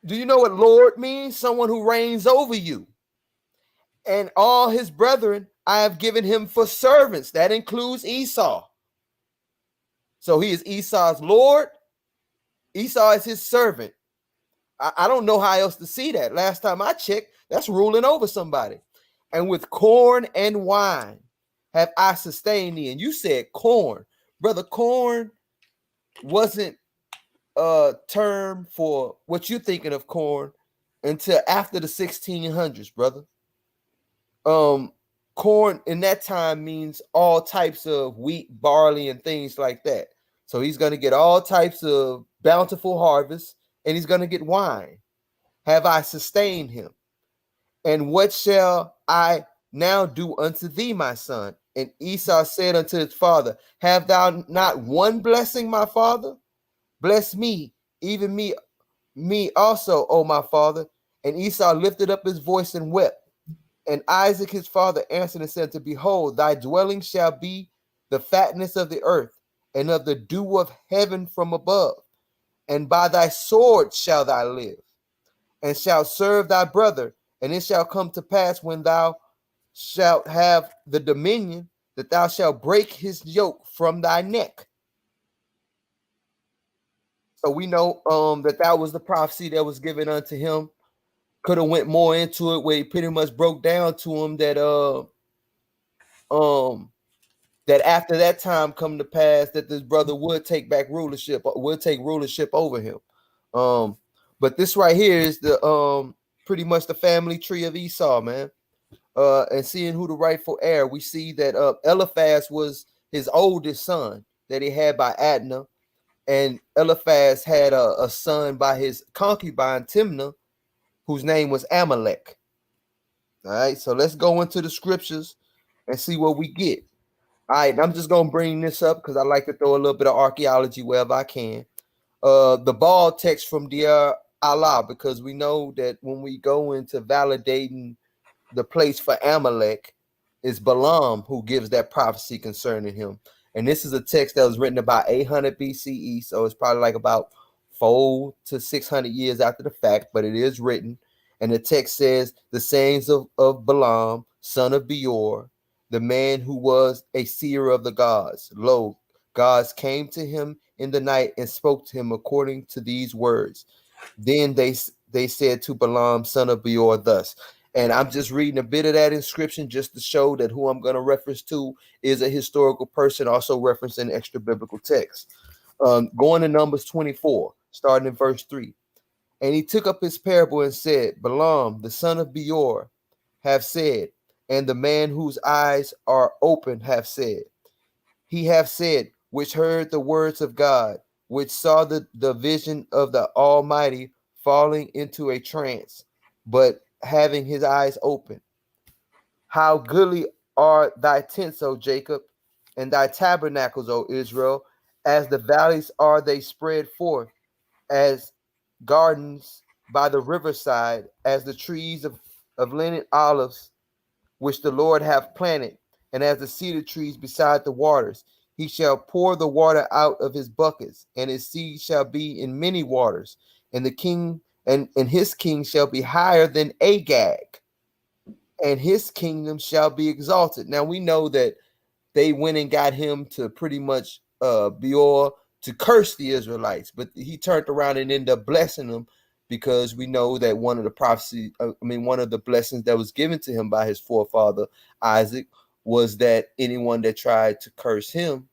Do you know what Lord means? Someone who reigns over you. And all his brethren I have given him for servants. That includes Esau. So he is Esau's Lord. Esau is his servant. I don't know how else to see that. Last time I checked, that's ruling over somebody. And with corn and wine have I sustained thee. And you said corn. Brother, corn wasn't a term for what you're thinking of corn until after the 1600s, brother. Corn in that time means all types of wheat, barley, and things like that. So he's going to get all types of bountiful harvest, and he's going to get wine. Have I sustained him? And what shall I now do unto thee, my son? And Esau said unto his father, have thou not one blessing, my father? Bless me, even me also, O my father. And Esau lifted up his voice and wept. And Isaac his father answered and said to, behold, thy dwelling shall be the fatness of the earth, and of the dew of heaven from above. And by thy sword shall thou live, and shalt serve thy brother. And it shall come to pass when thou shalt have the dominion, that thou shalt break his yoke from thy neck. So we know that was the prophecy that was given unto him. Could have went more into it, where he pretty much broke down to him that that after that time come to pass, that this brother would take back rulership, would take rulership over him. But this right here is the pretty much the family tree of Esau, man. And seeing who the rightful heir, we see that Eliphaz was his oldest son that he had by Adnah, and Eliphaz had a son by his concubine Timnah, whose name was Amalek. All right, so let's go into the scriptures and see what we get. All right, I'm just gonna bring this up because I like to throw a little bit of archaeology wherever I can. The ball text from Deir Allah, because we know that when we go into validating the place for Amalek, is Balaam who gives that prophecy concerning him. And this is a text that was written about 800 BCE, so it's probably like about 400 to 600 years after the fact, but it is written. And the text says, the sayings of Balaam, son of Beor, the man who was a seer of the gods. Lo, gods came to him in the night and spoke to him according to these words. Then they said to Balaam, son of Beor, thus. And I'm just reading a bit of that inscription just to show that who I'm going to reference to is a historical person, also referencing extra biblical text. Going to Numbers 24, starting in verse 3. And he took up his parable and said, Balaam, the son of Beor, have said, and the man whose eyes are open have said. He have said, which heard the words of God, which saw the vision of the Almighty, falling into a trance, but having his eyes open. How goodly are thy tents, O Jacob, and thy tabernacles, O Israel, as the valleys are they spread forth, as gardens by the riverside, as the trees of linen olives, which the Lord hath planted, and as the cedar trees beside the waters. He shall pour the water out of his buckets, and his seed shall be in many waters, and the king and his king shall be higher than Agag, and his kingdom shall be exalted. Now we know that they went and got him to pretty much Beor to curse the Israelites, but he turned around and ended up blessing them, because we know that one of the blessings that was given to him by his forefather Isaac was that anyone that tried to curse him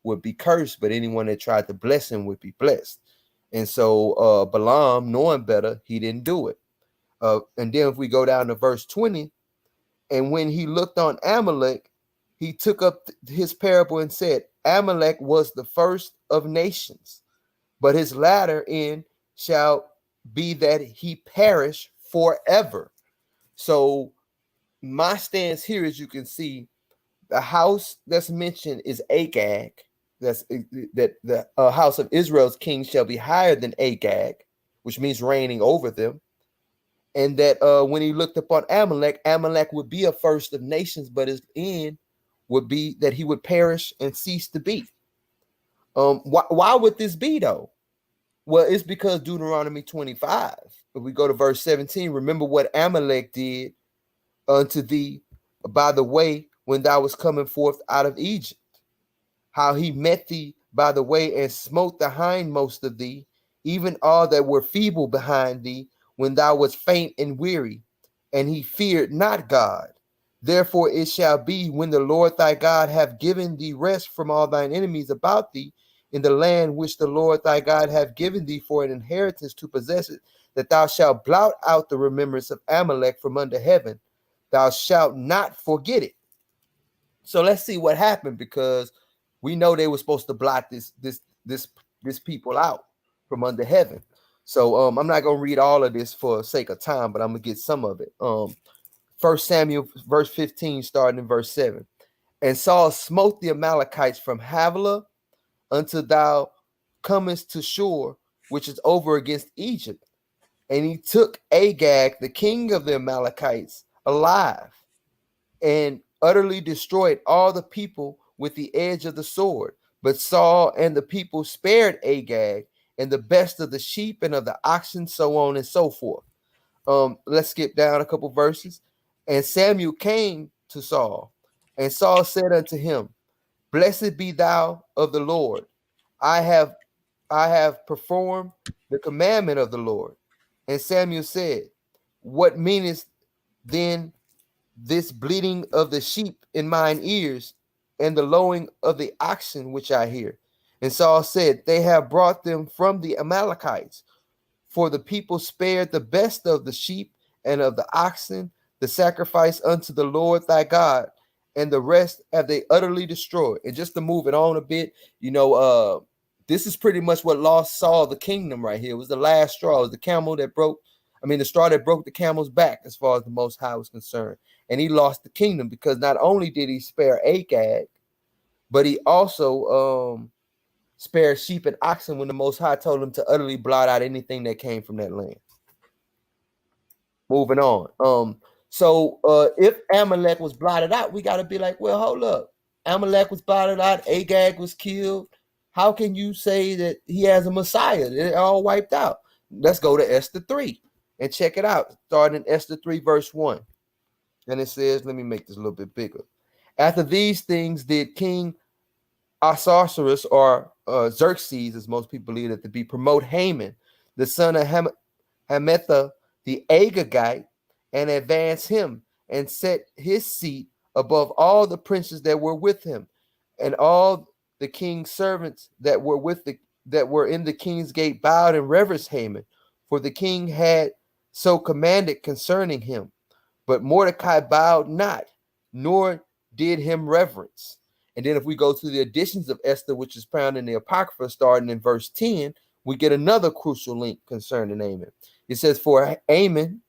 would be cursed, but anyone that tried to bless him would be blessed. And so Balaam, knowing better, he didn't do it. And then if we go down to verse 20, and when he looked on Amalek, he took up his parable and said, Amalek was the first of nations, but his latter end shall be that he perish forever. So my stance here, as you can see, the house that's mentioned is Agag. That the house of Israel's king shall be higher than Agag, which means reigning over them. And that when he looked upon Amalek, Amalek would be a first of nations, but his end would be that he would perish and cease to be. Why would this be though? Well, it's because Deuteronomy 25. If we go to verse 17, remember what Amalek did unto thee by the way when thou was coming forth out of Egypt, how he met thee by the way and smote the hindmost of thee, even all that were feeble behind thee, when thou wast faint and weary, and he feared not God. Therefore it shall be, when the Lord thy God hath given thee rest from all thine enemies about thee, in the land which the Lord thy God hath given thee for an inheritance to possess it, that thou shalt blot out the remembrance of Amalek from under heaven. Thou shalt not forget it. So let's see what happened, because we know they were supposed to blot this people out from under heaven. So I'm not going to read all of this for sake of time, but I'm going to get some of it. 1 Samuel verse 15, starting in verse 7. And Saul smote the Amalekites from Havilah until thou comest to Shur, which is over against Egypt. And he took Agag, the king of the Amalekites, alive, and utterly destroyed all the people with the edge of the sword. But Saul and the people spared Agag and the best of the sheep and of the oxen, so on and so forth. Let's skip down a couple verses. And Samuel came to Saul, and Saul said unto him, Blessed be thou of the Lord. I have performed the commandment of the Lord. And Samuel said, What meanest then this bleating of the sheep in mine ears, and the lowing of the oxen which I hear? And Saul said, They have brought them from the Amalekites, for the people spared the best of the sheep and of the oxen, the sacrifice unto the Lord thy God, and the rest have they utterly destroyed. And just to move it on a bit, this is pretty much what lost Saul the kingdom right here. It was the last straw. It was the camel that broke, the straw that broke the camel's back as far as the Most High was concerned. And he lost the kingdom because not only did he spare Agag, but he also spared sheep and oxen when the Most High told him to utterly blot out anything that came from that land. Moving on. So if Amalek was blotted out, we got to be like, well, hold up. Amalek was blotted out. Agag was killed. How can you say that he has a Messiah? They're all wiped out. Let's go to Esther 3 and check it out. Starting in Esther 3, verse 1. And it says, let me make this a little bit bigger. After these things did King Ahasuerus, or Xerxes, as most people believe it to be, promote Haman, the son of Hammedatha, the Agagite, and advance him, and set his seat above all the princes that were with him, and all the king's servants that were in the king's gate bowed and reverenced Haman, for the king had so commanded concerning him. But Mordecai bowed not, nor did him reverence. And then if we go to the editions of Esther, which is found in the Apocrypha, starting in verse 10, we get another crucial link concerning Haman. It says, for Haman,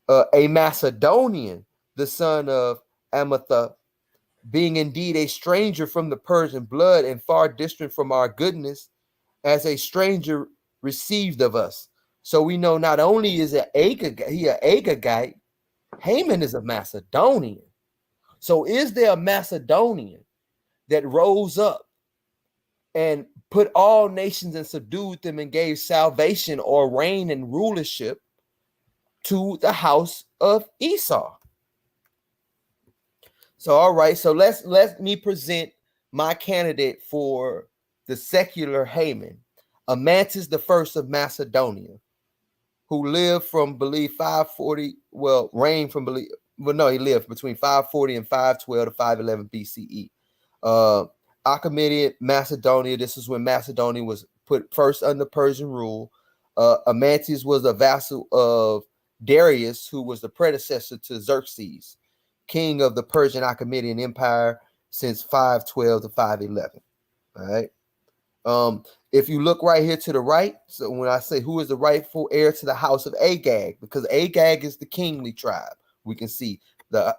a Macedonian, the son of Amatha, being indeed a stranger from the Persian blood and far distant from our goodness, as a stranger received of us. So we know not only is he an Agagite, Haman is a Macedonian. So is there a Macedonian that rose up and put all nations and subdued them and gave salvation or reign and rulership to the house of Esau? So, all right, so let me present my candidate for the secular Haman, Amantus the First of Macedonia, who lived from, believe, 540, reigned from, he lived between 540 and 512 to 511 BCE. Achaemenid Macedonia, this is when Macedonia was put first under Persian rule. Amantus was a vassal of Darius, who was the predecessor to Xerxes, king of the Persian Achaemenian Empire since 512 to 511. All right. If you look right here to the right, so when I say who is the rightful heir to the house of Agag, because Agag is the kingly tribe, we can see the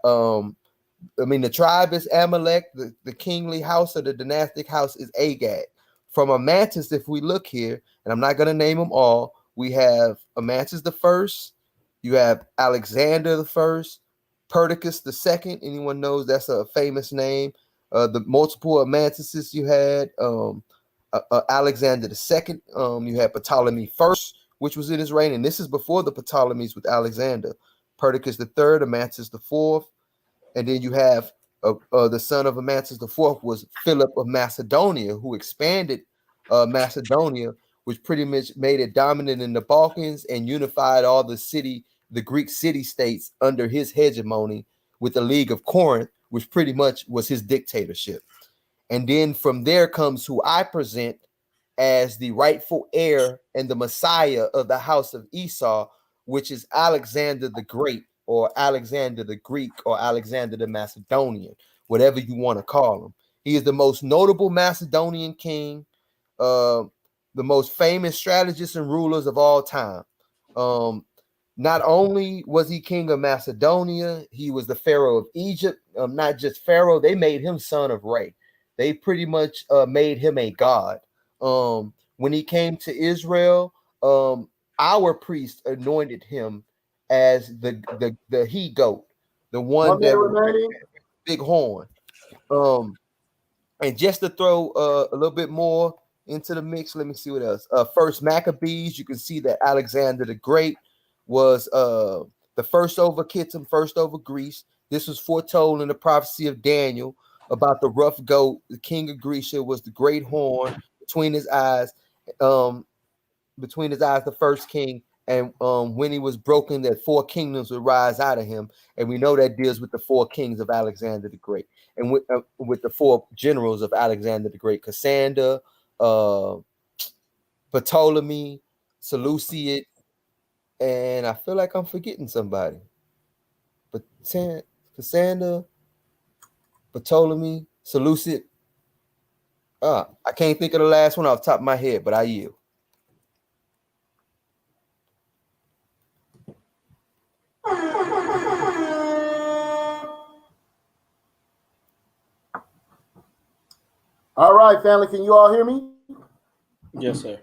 tribe is Amalek, the kingly house or the dynastic house is Agag. From Amantus, if we look here, and I'm not going to name them all, we have Amantus the First, you have Alexander the First, Perdiccas the Second. Anyone knows that's a famous name. The multiple Amantuses you had, Alexander the Second. You had Ptolemy First, which was in his reign, and this is before the Ptolemies with Alexander. Perdiccas the Third, Amantus the Fourth, and then you have the son of Amantus the Fourth was Philip of Macedonia, who expanded Macedonia, which pretty much made it dominant in the Balkans and unified all the Greek city-states under his hegemony with the League of Corinth, which pretty much was his dictatorship. And then from there comes who I present as the rightful heir and the Messiah of the house of Esau, which is Alexander the Great, or Alexander the Greek, or Alexander the Macedonian, whatever you want to call him. He is the most notable Macedonian king, the most famous strategist and rulers of all time. Not only was he king of Macedonia, he was the Pharaoh of Egypt. Not just Pharaoh, they made him son of Re. They pretty much made him a god. when he came to Israel, our priest anointed him as the he goat, the one that was big horn. And just to throw a little bit more into the mix, let me see what else. First Maccabees, you can see that Alexander the Great was the first over Kittim, first over Greece. This was foretold in the prophecy of Daniel about the rough goat. The king of Grecia was the great horn between his eyes. The first king, and when he was broken, that 4 kingdoms would rise out of him, and we know that deals with the 4 kings of Alexander the Great, and with the 4 generals of Alexander the Great: Cassander, Ptolemy, Seleucid, and I feel like I'm forgetting somebody. But Cassander, Ptolemy, Seleucid. I can't think of the last one off the top of my head, but I yield. All right, family, can you all hear me? Yes, sir.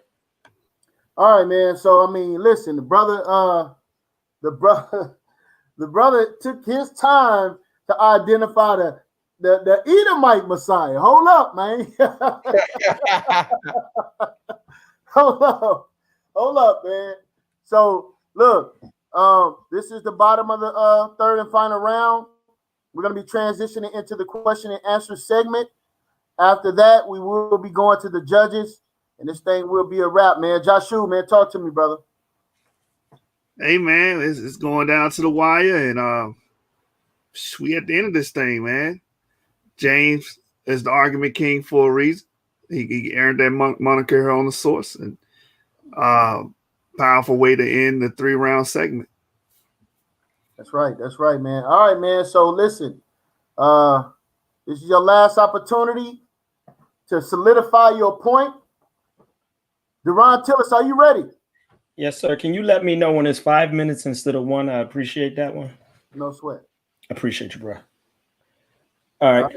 All right, man. So I mean, listen, the brother took his time to identify the Edomite Messiah. Hold up, man. Hold up, man. So look, this is the bottom of the third and final round. We're gonna be transitioning into the question and answer segment. After that, we will be going to the judges, and this thing will be a wrap, man. Joshua, man, talk to me, brother. Hey, man, it's going down to the wire, and we at the end of this thing, man. James is the argument king for a reason. He earned that moniker here on the source, and powerful way to end the 3-round segment. That's right, man. All right, man. So listen, this is your last opportunity to solidify your point. Daron Tillius, are you ready? Yes, sir. Can you let me know when it's 5 minutes instead of 1? I appreciate that one. No sweat. Appreciate you, bro. All right.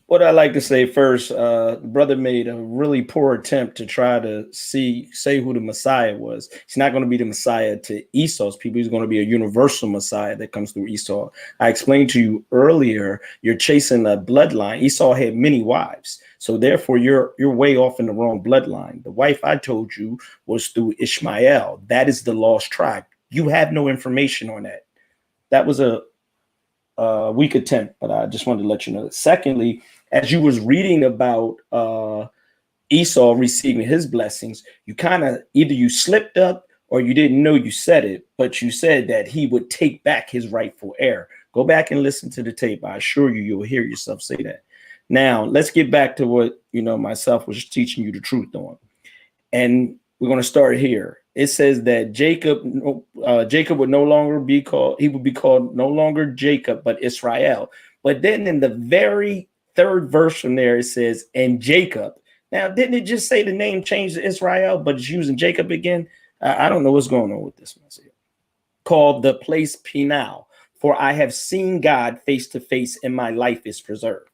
What I like to say first, brother made a really poor attempt to try to say who the Messiah was. He's not going to be the Messiah to Esau's people. He's going to be a universal Messiah that comes through Esau. I explained to you earlier, you're chasing a bloodline. Esau had many wives. So therefore, you're way off in the wrong bloodline. The wife I told you was through Ishmael. That is the lost tribe. You have no information on that. That was a weak attempt, but I just wanted to let you know that. Secondly, as you was reading about Esau receiving his blessings, you kind of either you slipped up or you didn't know you said it, but you said that he would take back his rightful heir. Go back and listen to the tape. I assure you, you'll hear yourself say that. Now, let's get back to what, myself was teaching you the truth on. And we're going to start here. It says that Jacob would no longer be called, he would be called no longer Jacob, but Israel. But then in the very third verse from there, it says, and Jacob. Now, didn't it just say the name changed to Israel, but it's using Jacob again? I don't know what's going on with this one. Called the place Penal, for I have seen God face to face and my life is preserved.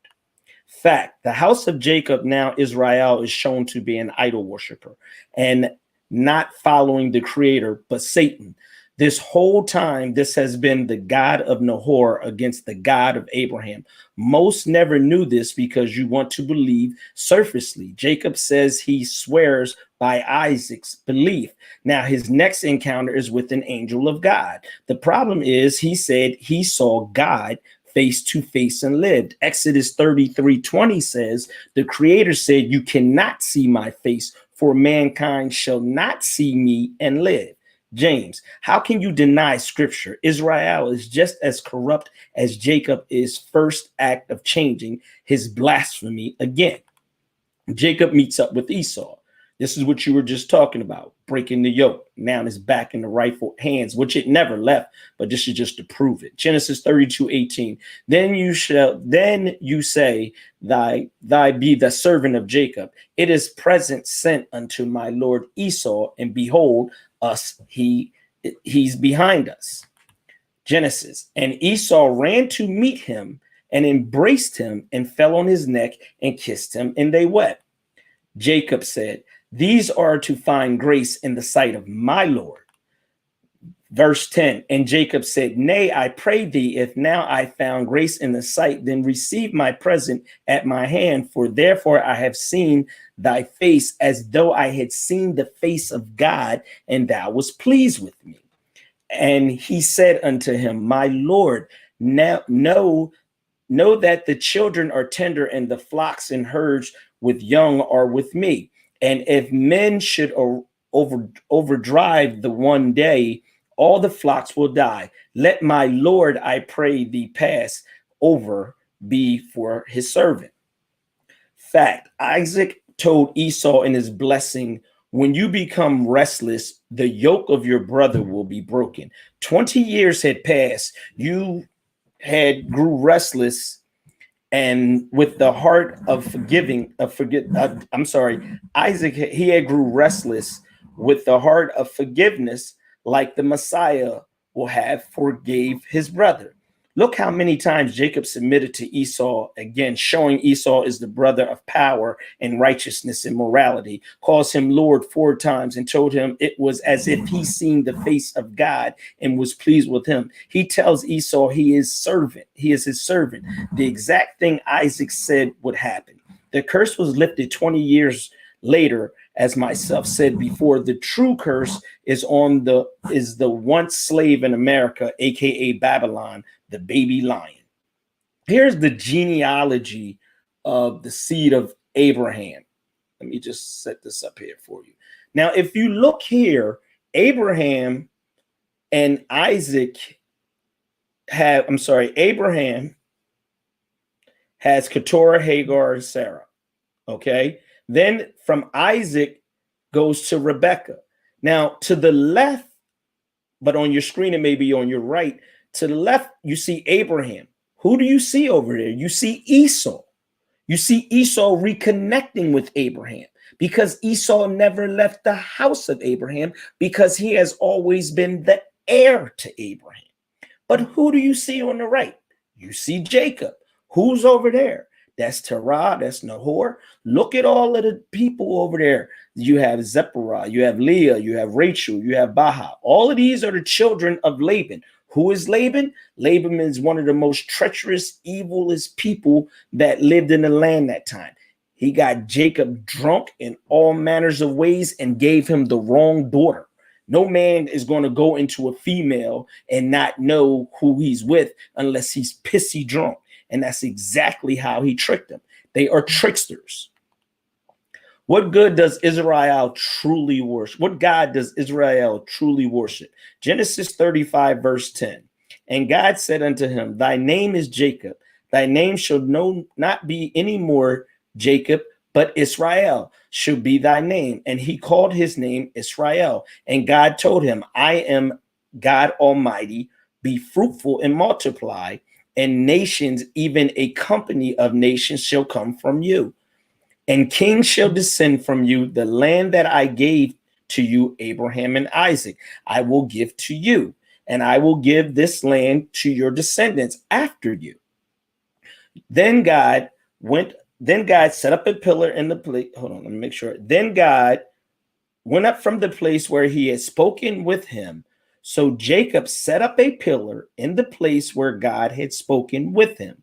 Fact, the house of Jacob, now Israel, is shown to be an idol worshiper and not following the creator, but Satan. This whole time, this has been the God of Nahor against the God of Abraham. Most never knew this because you want to believe surfacely. Jacob says he swears by Isaac's belief. Now, his next encounter is with an angel of God. The problem is he said he saw God face to face and lived. Exodus 33:20 says, the creator said, you cannot see my face, for mankind shall not see me and live. James, how can you deny scripture? Israel is just as corrupt as Jacob is first act of changing his blasphemy again. Jacob meets up with Esau. This is what you were just talking about, breaking the yoke. Now it's back in the rightful hands, which it never left, but this is just to prove it. Genesis 32:18. Then you say, thy be the servant of Jacob. It is present sent unto my Lord Esau, and behold us, he's behind us. Genesis, and Esau ran to meet him and embraced him and fell on his neck and kissed him, and they wept. Jacob said, These are to find grace in the sight of my Lord. Verse 10, and Jacob said, nay, I pray thee, if now I found grace in the sight, then receive my present at my hand, for therefore I have seen thy face as though I had seen the face of God, and thou was pleased with me. And he said unto him, my Lord, now know that the children are tender, and the flocks and herds with young are with me. And if men should overdrive the one day, all the flocks will die. Let my Lord, I pray thee, pass over be for his servant. Fact, Isaac told Esau in his blessing, when you become restless, the yoke of your brother will be broken. 20 years had passed. You grew restless, and with the heart of Isaac, he had grew restless with the heart of forgiveness, like the Messiah will have forgave his brother. Look how many times Jacob submitted to Esau, again, showing Esau is the brother of power and righteousness and morality, calls him Lord 4 times, and told him it was as if he seen the face of God and was pleased with him. He tells Esau he is his servant. The exact thing Isaac said would happen. The curse was lifted 20 years later, as myself said before. The true curse is the once slave in America, aka Babylon, the baby lion. Here's the genealogy of the seed of Abraham. Let me just set this up here for you. Now, if you look here, Abraham and Isaac Abraham has Keturah, Hagar, and Sarah. Okay. Then from Isaac goes to Rebekah. Now, to the left, but on your screen, it may be on your right. To the left, you see Abraham. Who do you see over there? You see Esau. You see Esau reconnecting with Abraham, because Esau never left the house of Abraham, because he has always been the heir to Abraham. But who do you see on the right? You see Jacob. Who's over there? That's Terah, that's Nahor. Look at all of the people over there. You have Zipporah, you have Leah, you have Rachel, you have Baha. All of these are the children of Laban. Who is Laban? Laban is one of the most treacherous, evilest people that lived in the land that time. He got Jacob drunk in all manners of ways and gave him the wrong daughter. No man is going to go into a female and not know who he's with unless he's pissy drunk. And that's exactly how he tricked them. They are tricksters. What good does Israel truly worship? What God does Israel truly worship? Genesis 35, verse 10. And God said unto him, thy name is Jacob. Thy name shall not be any more Jacob, but Israel shall be thy name. And he called his name Israel. And God told him, I am God Almighty. Be fruitful and multiply, and nations, even a company of nations, shall come from you. And kings shall descend from you. The land that I gave to you, Abraham and Isaac, I will give to you. And I will give this land to your descendants after you. Then God set up a pillar in the place. Hold on, let me make sure. Then God went up from the place where he had spoken with him. So Jacob set up a pillar in the place where God had spoken with him,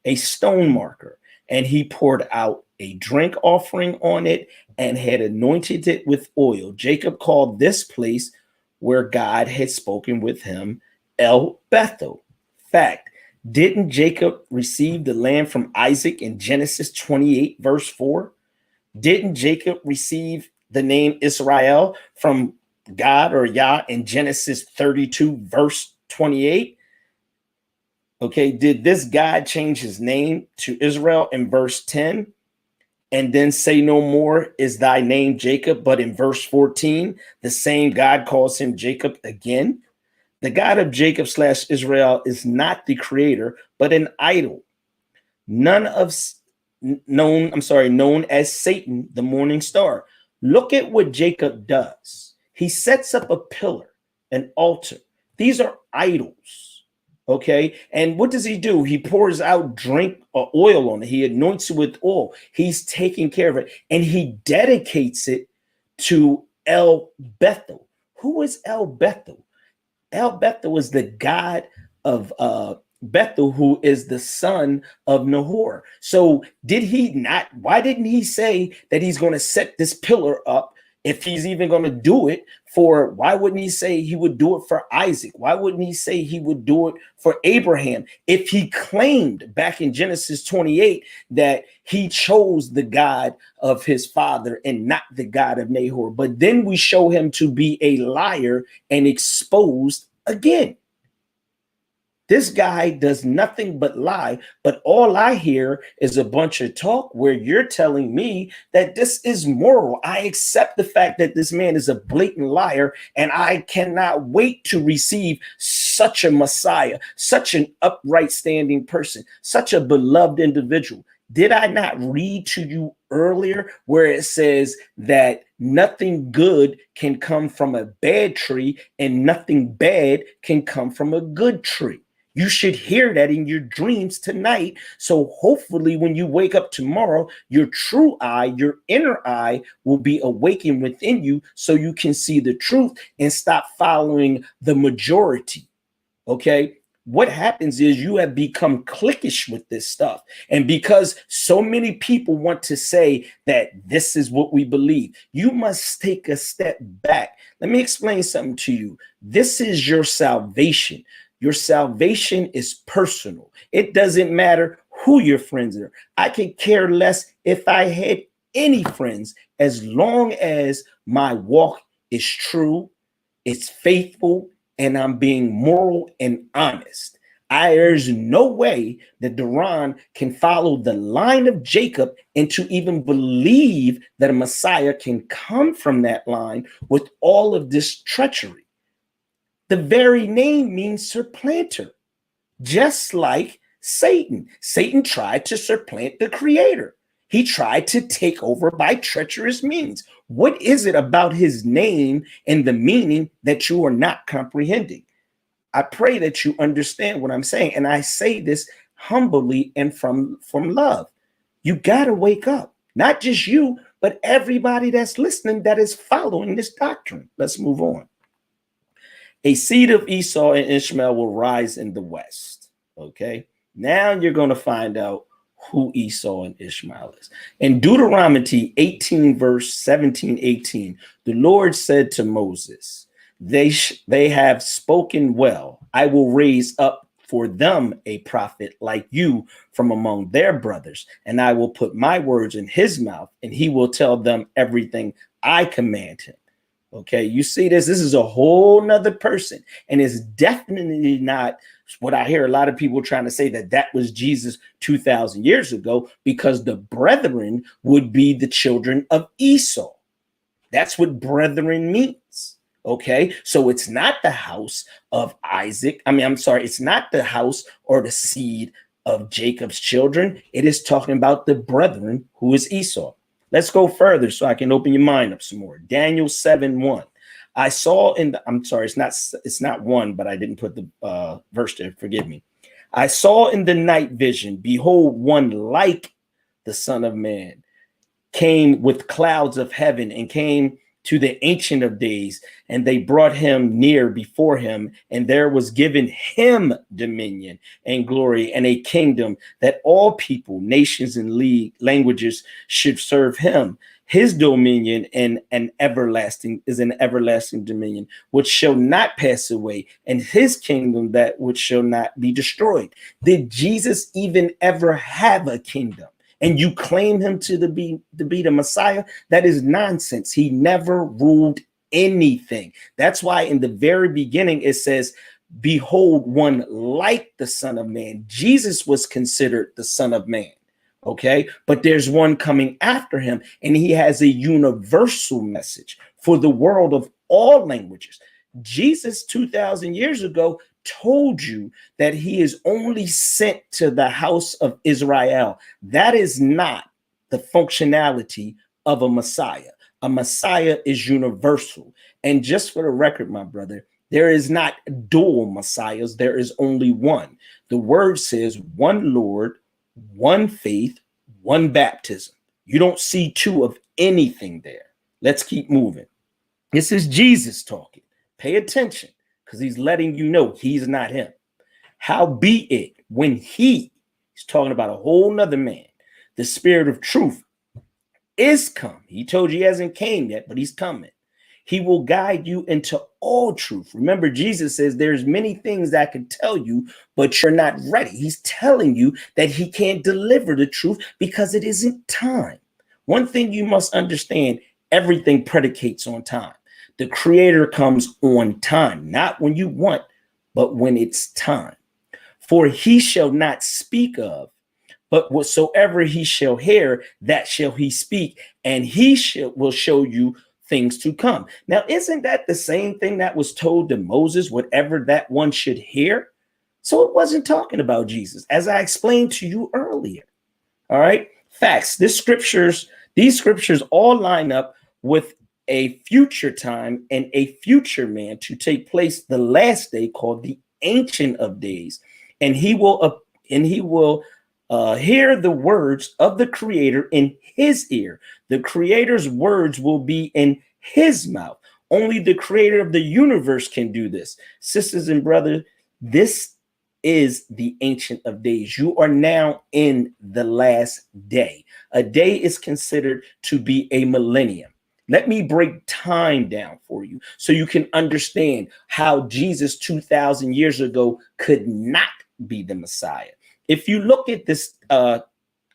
a stone marker, and he poured out a drink offering on it and had anointed it with oil. Jacob called this place where God had spoken with him El Bethel. Fact, didn't Jacob receive the land from Isaac in Genesis 28, verse 4? Didn't Jacob receive the name Israel from God or Yah in Genesis 32, verse 28? Okay, did this God change his name to Israel in verse 10? And then say no more is thy name Jacob, but in verse 14, the same God calls him Jacob again. The God of Jacob / Israel is not the creator, but an idol. Known as Satan, the morning star. Look at what Jacob does. He sets up a pillar, an altar. These are idols. Okay. And what does he do? He pours out drink or oil on it. He anoints it with oil. He's taking care of it, and he dedicates it to El Bethel. Who is El Bethel? El Bethel is the god of Bethel, who is the son of Nahor. So did he not? Why didn't he say that he's going to set this pillar up? If he's even going to do it for, why wouldn't he say he would do it for Isaac? Why wouldn't he say he would do it for Abraham? If he claimed back in Genesis 28 that he chose the God of his father and not the God of Nahor, but then we show him to be a liar and exposed again. This guy does nothing but lie, but all I hear is a bunch of talk where you're telling me that this is moral. I accept the fact that this man is a blatant liar, and I cannot wait to receive such a Messiah, such an upright standing person, such a beloved individual. Did I not read to you earlier where it says that nothing good can come from a bad tree and nothing bad can come from a good tree? You should hear that in your dreams tonight. So hopefully when you wake up tomorrow, your true eye, your inner eye will be awakened within you so you can see the truth and stop following the majority. Okay? What happens is you have become cliquish with this stuff. And because so many people want to say that this is what we believe, you must take a step back. Let me explain something to you. This is your salvation. Your salvation is personal. It doesn't matter who your friends are. I could care less if I had any friends, as long as my walk is true, it's faithful, and I'm being moral and honest. There's no way that Daron can follow the line of Jacob and to even believe that a Messiah can come from that line with all of this treachery. The very name means supplanter, just like Satan. Satan tried to supplant the creator. He tried to take over by treacherous means. What is it about his name and the meaning that you are not comprehending? I pray that you understand what I'm saying. And I say this humbly and from love. You got to wake up, not just you, but everybody that's listening that is following this doctrine. Let's move on. A seed of Esau and Ishmael will rise in the west. Okay. Now you're going to find out who Esau and Ishmael is. In Deuteronomy 18, verse 17, 18, the Lord said to Moses, they have spoken well. I will raise up for them a prophet like you from among their brothers, and I will put my words in his mouth, and he will tell them everything I command him. Okay, you see this? This is a whole nother person, and it's definitely not what I hear a lot of people trying to say that was Jesus 2,000 years ago, because the brethren would be the children of Esau. That's what brethren means. Okay, so it's not the house of Isaac. It's not the house or the seed of Jacob's children. It is talking about the brethren, who is Esau. Let's go further so I can open your mind up some more. Daniel 7:1. I saw in the, it's not one, but I didn't put the verse there. Forgive me. I saw in the night vision, behold, one like the Son of Man came with clouds of heaven and came to the Ancient of Days, and they brought him near before him, and there was given him dominion and glory and a kingdom that all people, nations, and languages should serve him. His dominion and an everlasting dominion, which shall not pass away, and his kingdom that which shall not be destroyed. Did Jesus even ever have a kingdom? And you claim him to be the Messiah? That is nonsense. He never ruled anything. That's why in the very beginning it says, behold, one like the Son of Man. Jesus was considered the Son of Man. Okay, but there's one coming after him, and he has a universal message for the world of all languages. Jesus 2,000 years ago told you that he is only sent to the house of Israel. That is not the functionality of a Messiah. A Messiah is universal. And just for the record, my brother, there is not dual Messiahs. There is only one. The word says one Lord, one faith, one baptism. You don't see two of anything there. Let's keep moving. This is Jesus talking. Pay attention, because he's letting you know he's not him. Howbeit, when he's talking about a whole nother man, the Spirit of truth is come. He told you he hasn't came yet, but he's coming. He will guide you into all truth. Remember, Jesus says there's many things that I can tell you, but you're not ready. He's telling you that he can't deliver the truth because it isn't time. One thing you must understand, everything predicates on time. The Creator comes on time, not when you want, but when it's time. For he shall not speak of, but whatsoever he shall hear, that shall he speak, and he will show you things to come. Now, isn't that the same thing that was told to Moses, whatever that one should hear? So it wasn't talking about Jesus, as I explained to you earlier. All right, facts. These scriptures all line up with a future time and a future man to take place the last day, called the Ancient of Days, and he will hear the words of the Creator in his ear. The Creator's words will be in his mouth. Only the Creator of the universe can do this. Sisters and brothers, this is the Ancient of Days. You are now in the last day. A day is considered to be a millennium. Let me break time down for you so you can understand how Jesus 2,000 years ago could not be the Messiah. If you look at this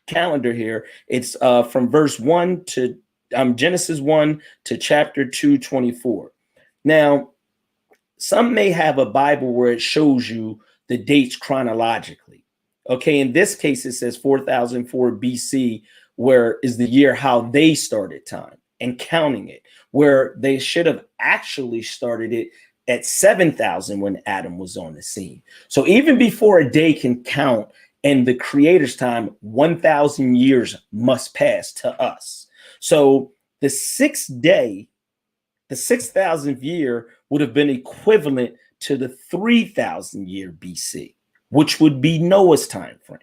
calendar here, it's from verse 1 to Genesis 1 to chapter 2:24. Now, some may have a Bible where it shows you the dates chronologically. Okay, in this case, it says 4004 BC, where is the year how they started time and counting it, where they should have actually started it at 7,000 when Adam was on the scene. So even before a day can count in the Creator's time, 1,000 years must pass to us. So the 6th day, the 6,000th year would have been equivalent to the 3,000 year BC, which would be Noah's time frame.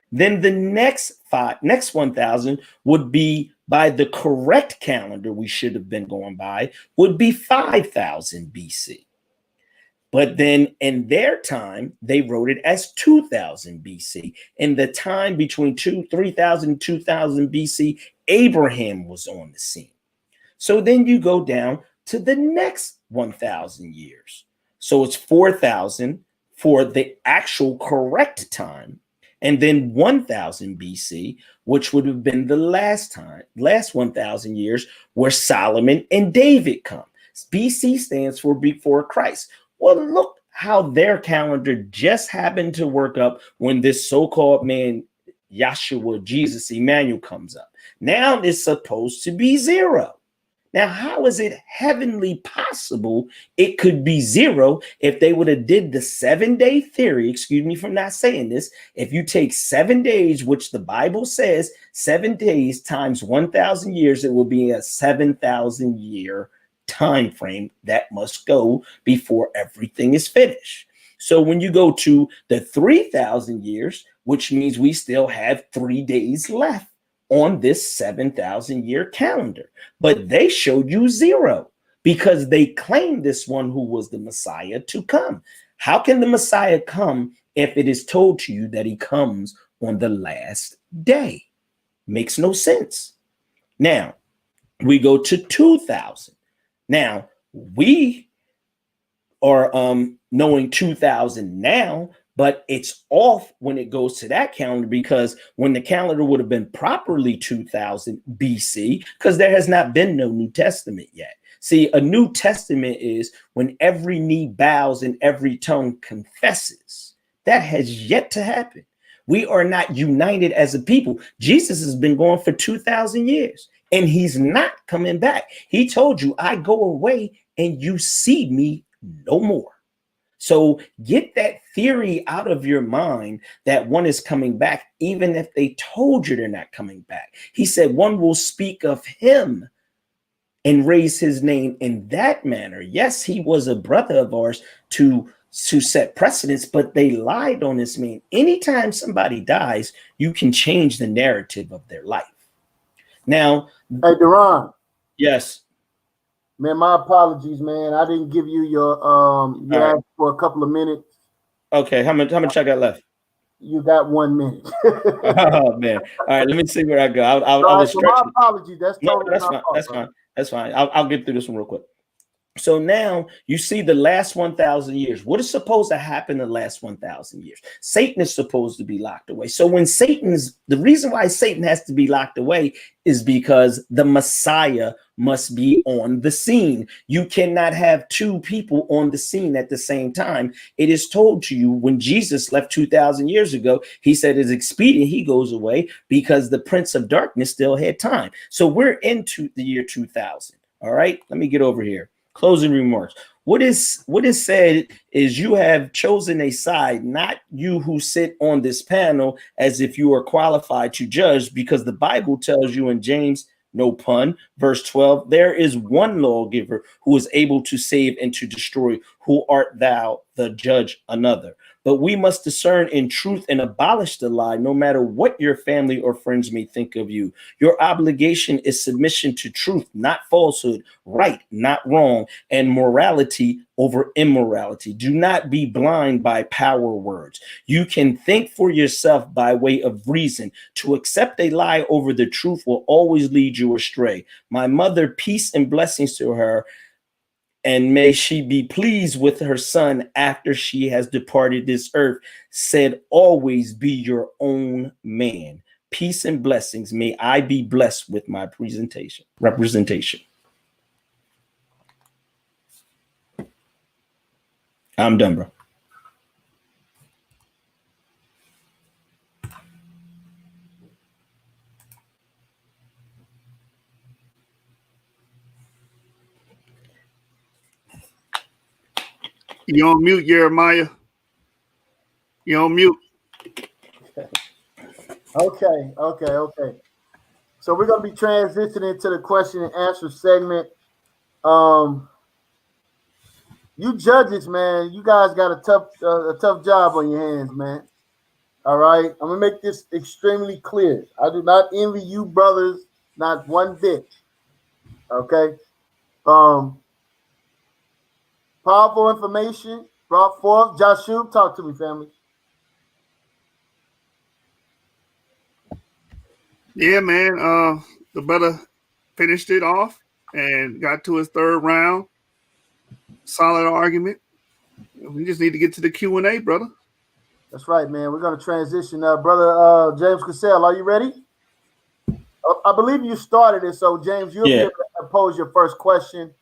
Then the next 1,000 would be, by the correct calendar we should have been going by, would be 5,000 BC. But then in their time, they wrote it as 2,000 BC. In the time between 3,000 and 2,000 BC, Abraham was on the scene. So then you go down to the next 1,000 years. So it's 4,000 for the actual correct time. And then 1,000 BC, which would have been the last 1,000 years, where Solomon and David come. BC stands for before Christ. Well, look how their calendar just happened to work up when this so-called man, Yahshua, Jesus, Emmanuel, comes up. Now it's supposed to be 0. Now, how is it heavenly possible it could be 0 if they would have did the 7-day theory? Excuse me for not saying this. If you take 7 days, which the Bible says 7 days times 1,000 years, it will be a 7,000 year time frame that must go before everything is finished. So when you go to the 3,000 years, which means we still have 3 days left on this 7,000 year calendar, but they showed you 0 because they claimed this one who was the Messiah to come. How can the Messiah come if it is told to you that he comes on the last day? Makes no sense. Now we go to 2,000. Now we are knowing 2,000 now, but it's off when it goes to that calendar, because when the calendar would have been properly 2000 BC, because there has not been no New Testament yet. See, a New Testament is when every knee bows and every tongue confesses. That has yet to happen. We are not united as a people. Jesus has been going for 2,000 years and he's not coming back. He told you, I go away and you see me no more. So get that theory out of your mind that one is coming back, even if they told you they're not coming back. He said one will speak of him and raise his name in that manner. Yes, he was a brother of ours to set precedents, but they lied on this man. Anytime somebody dies, you can change the narrative of their life. Now, hey, Daron, Yes. Man, my apologies, man. I didn't give you your you All right. asked for a couple of minutes. Okay, how much I got left? You got 1 minute. Oh man! All right, let me see where I go. I All right, was so my stretching. apologies. That's No, totally that's my fine. fault, That's brother. fine. That's fine. I'll get through this one real quick. So now you see the last 1,000 years. What is supposed to happen in the last 1,000 years? Satan is supposed to be locked away. So when the reason why Satan has to be locked away is because the Messiah must be on the scene. You cannot have two people on the scene at the same time. It is told to you when Jesus left 2,000 years ago, he said it's expedient he goes away because the prince of darkness still had time. So we're into the year 2000. All right, let me get over here. Closing remarks. What is said is you have chosen a side, not you who sit on this panel as if you are qualified to judge, because the Bible tells you in James, no pun, verse 12, there is one lawgiver who is able to save and to destroy. Who art thou, the judge another? But we must discern in truth and abolish the lie, no matter what your family or friends may think of you. Your obligation is submission to truth, not falsehood, right, not wrong, and morality over immorality. Do not be blind by power words. You can think for yourself by way of reason. To accept a lie over the truth will always lead you astray. My mother, peace and blessings to her, and may she be pleased with her son after she has departed this earth, said, always be your own man. Peace and blessings. May I be blessed with my representation. I'm done, bro. You on mute, Jeremiah? You on mute? Okay. So we're gonna be transitioning to the question and answer segment. You judges, man, you guys got a tough job on your hands, man. All right, I'm gonna make this extremely clear. I do not envy you, brothers, not one bit. Okay. Powerful information brought forth. Joshua, talk to me, family. Yeah, man. The brother finished it off and got to his third round. Solid argument. We just need to get to the Q&A, brother. That's right, man. We're gonna transition. Brother James Cassel, are you ready? I believe you started it, so James, you'll be able to pose your first question.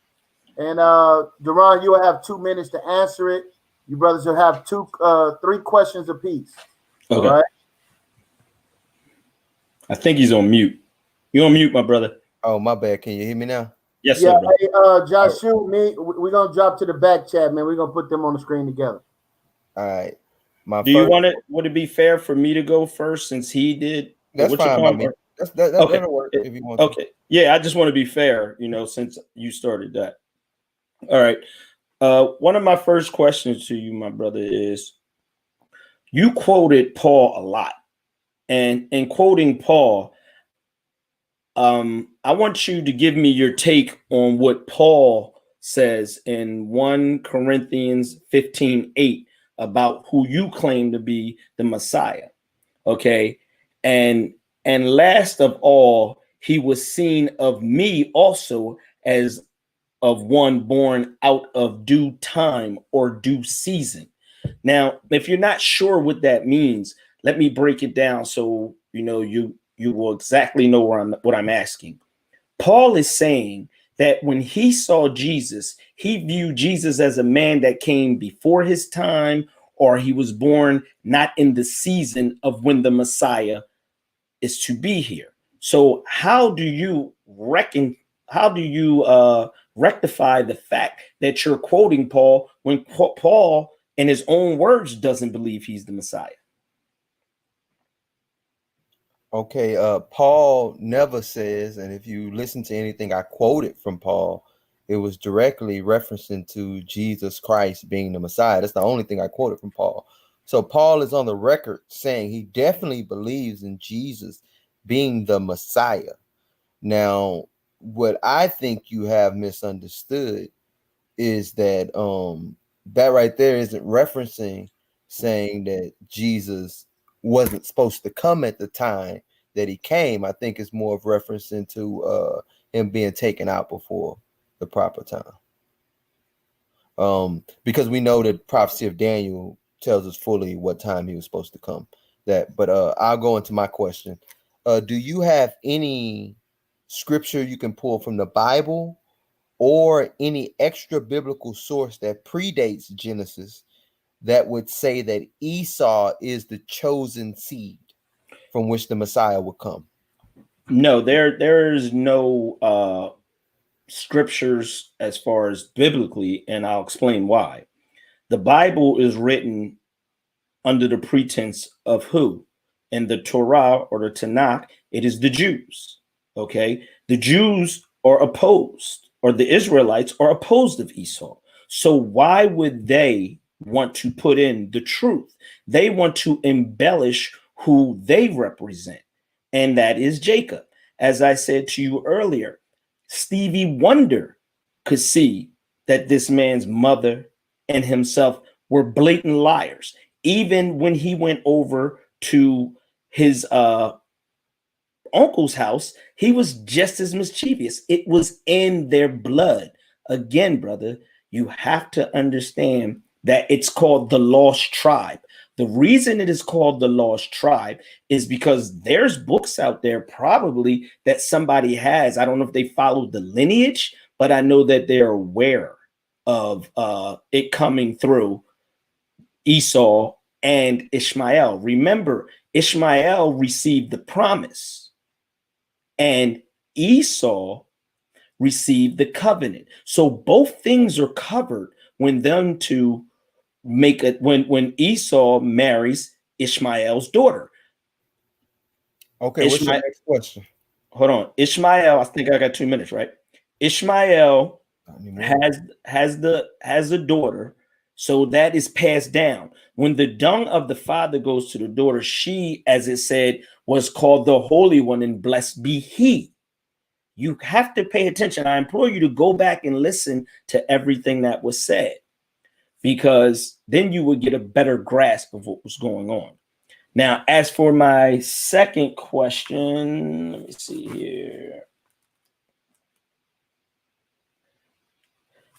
And Daron, you will have 2 minutes to answer it. You brothers will have 3 questions apiece. Okay. All right. I think he's on mute. You on mute, my brother? Oh, my bad. Can you hear me now? Yes, sir. Bro. Hey, Joshua, we're gonna drop to the back chat, man. We're gonna put them on the screen together. All right. Would it be fair for me to go first since he did? That's fine by me. That'll work if you want to. Okay. Yeah, I just want to be fair, since you started that. All right. One of my first questions to you, my brother, is you quoted Paul a lot. And in quoting Paul, I want you to give me your take on what Paul says in 1 Corinthians 15:8 about who you claim to be the Messiah. Okay. And last of all, he was seen of me also as of one born out of due time or due season. Now, if you're not sure what that means, let me break it down so you will exactly know what I'm asking. Paul is saying that when he saw Jesus, he viewed Jesus as a man that came before his time, or he was born not in the season of when the Messiah is to be here. So how do you rectify the fact that you're quoting Paul when Paul in his own words doesn't believe he's the Messiah? Okay, Paul never says, and if you listen to anything I quoted from Paul, it was directly referencing to Jesus Christ being the Messiah. That's the only thing I quoted from Paul. So Paul is on the record saying he definitely believes in Jesus being the Messiah. Now, what I think you have misunderstood is that that right there isn't referencing saying that Jesus wasn't supposed to come at the time that he came. I think it's more of referencing to him being taken out before the proper time. Because we know that prophecy of Daniel tells us fully what time he was supposed to come. But I'll go into my question. Do you have any scripture you can pull from the Bible or any extra biblical source that predates Genesis that would say that Esau is the chosen seed from which the Messiah would come? No, there is no scriptures as far as biblically, and I'll explain why. The Bible is written under the pretense of who? In the Torah or the Tanakh, it is the Jews. Okay, the Jews are opposed, or the Israelites are opposed of Esau. So why would they want to put in the truth? They want to embellish who they represent, and that is Jacob. As I said to you earlier, Stevie Wonder could see that this man's mother and himself were blatant liars. Even when he went over to his uncle's house, he was just as mischievous. It was in their blood. Again, brother, you have to understand that it's called the lost tribe. The reason it is called the lost tribe is because there's books out there probably that somebody has. I don't know if they followed the lineage, but I know that they're aware of it coming through Esau and Ishmael. Remember, Ishmael received the promise and Esau received the covenant. So both things are covered when them two make it, when Esau marries Ishmael's daughter. Okay, what's your next question? Hold on. Ishmael, I think I got 2 minutes, right? Ishmael has a daughter, so that is passed down. When the dung of the father goes to the daughter, she, as it said, was called the Holy One, and blessed be he. You have to pay attention. I implore you to go back and listen to everything that was said, because then you would get a better grasp of what was going on. Now, as for my second question, let me see here.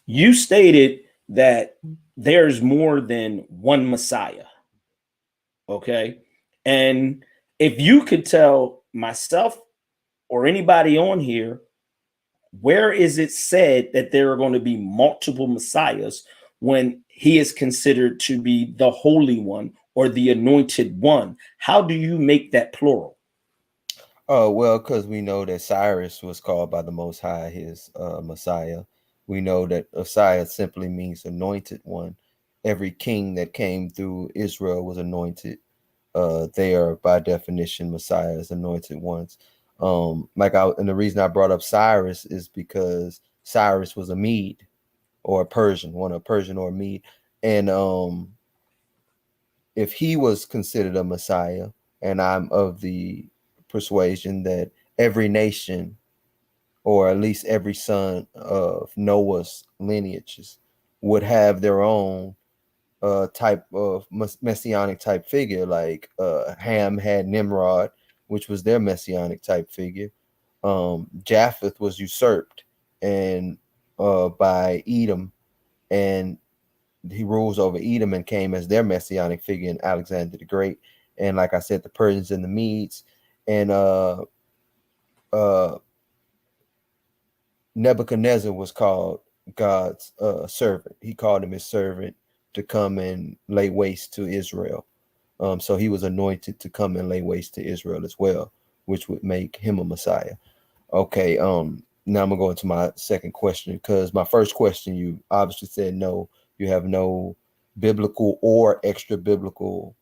You stated that there's more than one Messiah. Okay. And if you could tell myself or anybody on here, where is it said that there are going to be multiple Messiahs when he is considered to be the Holy One or the Anointed One? How do you make that plural? Oh, well, because we know that Cyrus was called by the Most High his Messiah. We know that Messiah simply means anointed one. Every king that came through Israel was anointed. They are by definition Messiahs, anointed ones. And the reason I brought up Cyrus is because Cyrus was a Mede or a Persian, a Persian or a Mede. And if he was considered a Messiah, and I'm of the persuasion that every nation, or at least every son of Noah's lineages, would have their own type of messianic type figure. Like Ham had Nimrod, which was their messianic type figure. Japheth was usurped and by Edom, and he rules over Edom and came as their messianic figure in Alexander the Great. And like I said, the Persians and the Medes, and Nebuchadnezzar was called God's servant. He called him his servant to come and lay waste to Israel. So he was anointed to come and lay waste to Israel as well, which would make him a Messiah. Okay, now I'm gonna go into my second question, because my first question, you obviously said no, you have no biblical or extra biblical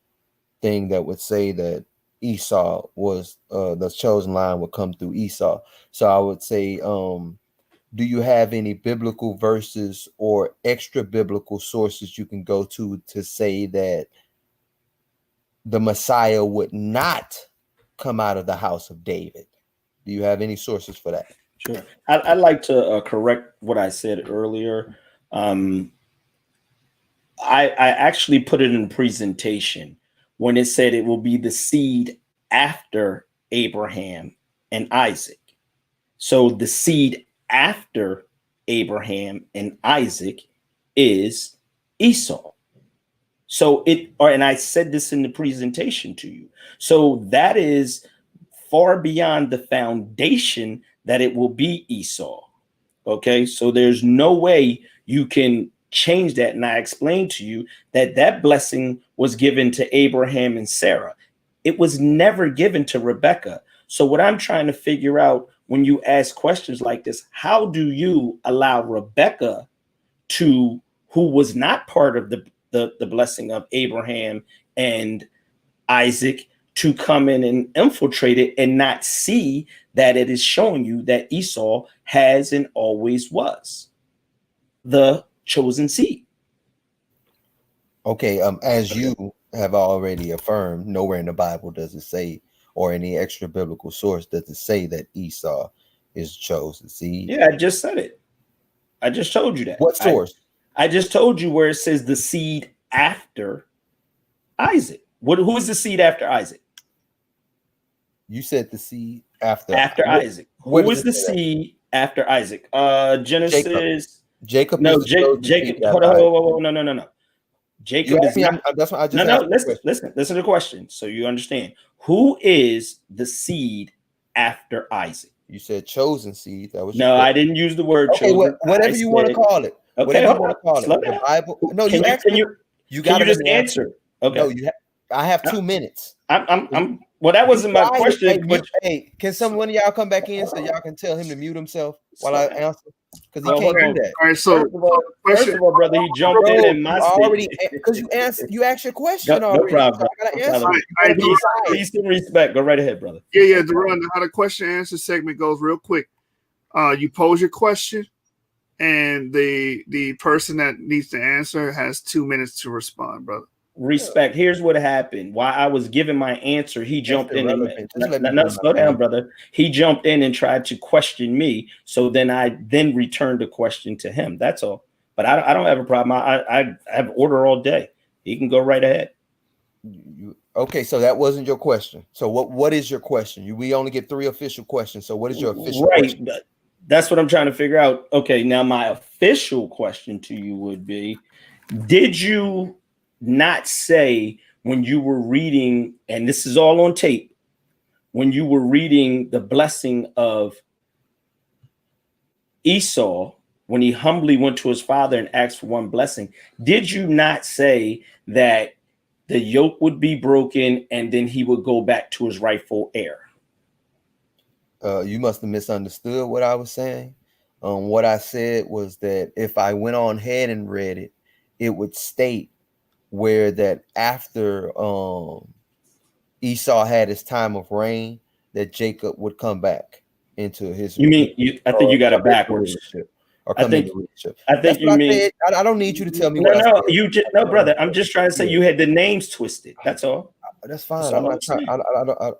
thing that would say that Esau was the chosen line would come through Esau. So I would say, do you have any biblical verses or extra biblical sources you can go to say that the Messiah would not come out of the house of David? Do you have any sources for that? Sure. I'd like to correct what I said earlier. I actually put it in presentation when it said it will be the seed after Abraham and Isaac. So the seed after Abraham and Isaac is Esau. So and I said this in the presentation to you. So that is far beyond the foundation that it will be Esau. Okay, so there's no way you can change that. And I explained to you that that blessing was given to Abraham and Sarah. It was never given to Rebekah. So what I'm trying to figure out when you ask questions like this, how do you allow Rebekah who was not part of the blessing of Abraham and Isaac, to come in and infiltrate it and not see that it is showing you that Esau has and always was the chosen seed? Okay, as you have already affirmed, nowhere in the Bible does it say, or any extra biblical source does it say that Esau is chosen seed. Yeah, I just said it. I just told you that. What source? I just told you where it says the seed after Isaac. Who is the seed after Isaac? You said the seed after Isaac. Who is the seed after Isaac? Genesis. Jacob. No, Jacob. Hold on. No. Jacob is not. That's what I just asked. Listen to the question so you understand. Who is the seed after Isaac? You said chosen seed. That was no. I didn't use the word chosen. Whatever you want to call it. Okay, whatever you want to call it. The Bible. No, you got to just answer. Okay. No, I have 2 minutes. Well, that wasn't my question. Hey, can one of y'all come back in so y'all can tell him to mute himself while I answer? Because he can't do that. All right, so first of all, brother, he jumped in my because you asked your question already. No problem. So I gotta answer. Peace and respect. Go right ahead, brother. Yeah, Daron, how the question and answer segment goes real quick. You pose your question, and the person that needs to answer has 2 minutes to respond, brother. Respect. Here's what happened. While I was giving my answer, he jumped in and slow down, brother. He jumped in and tried to question me. So then I returned the question to him. That's all. But I don't have a problem. I have order all day. He can go right ahead. Okay, so that wasn't your question. So what is your question? We only get 3 official questions. So what is your official question? That's what I'm trying to figure out. Okay, now my official question to you would be, did you not say when you were reading, and this is all on tape, when you were reading the blessing of Esau, when he humbly went to his father and asked for one blessing, did you not say that the yoke would be broken and then he would go back to his rightful heir? You must have misunderstood what I was saying. What I said was that if I went on ahead and read it, it would state where that after Esau had his time of reign, that Jacob would come back into his. You mean I think you got it backwards. Or come into leadership. I think you mean. I don't need you to tell me. No, brother. I'm just trying to say you had the names twisted. That's all. That's fine. I'm not trying.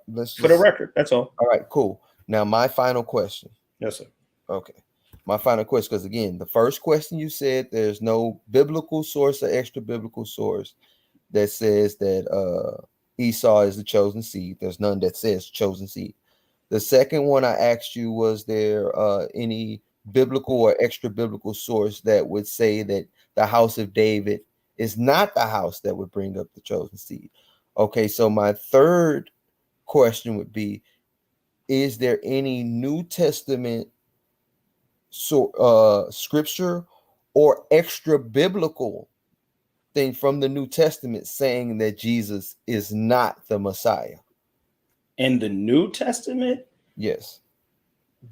Let's just, for the record. That's all. All right. Cool. Now my final question. Yes, sir. Okay. My final question, because again, the first question you said there's no biblical source or extra biblical source that says that Esau is the chosen seed. There's none that says chosen seed. The second one I asked you, was there any biblical or extra biblical source that would say that the house of David is not the house that would bring up the chosen seed? Okay, so my third question would be, is there any New Testament scripture or extra biblical thing from the New Testament saying that Jesus is not the Messiah? In the New Testament? Yes.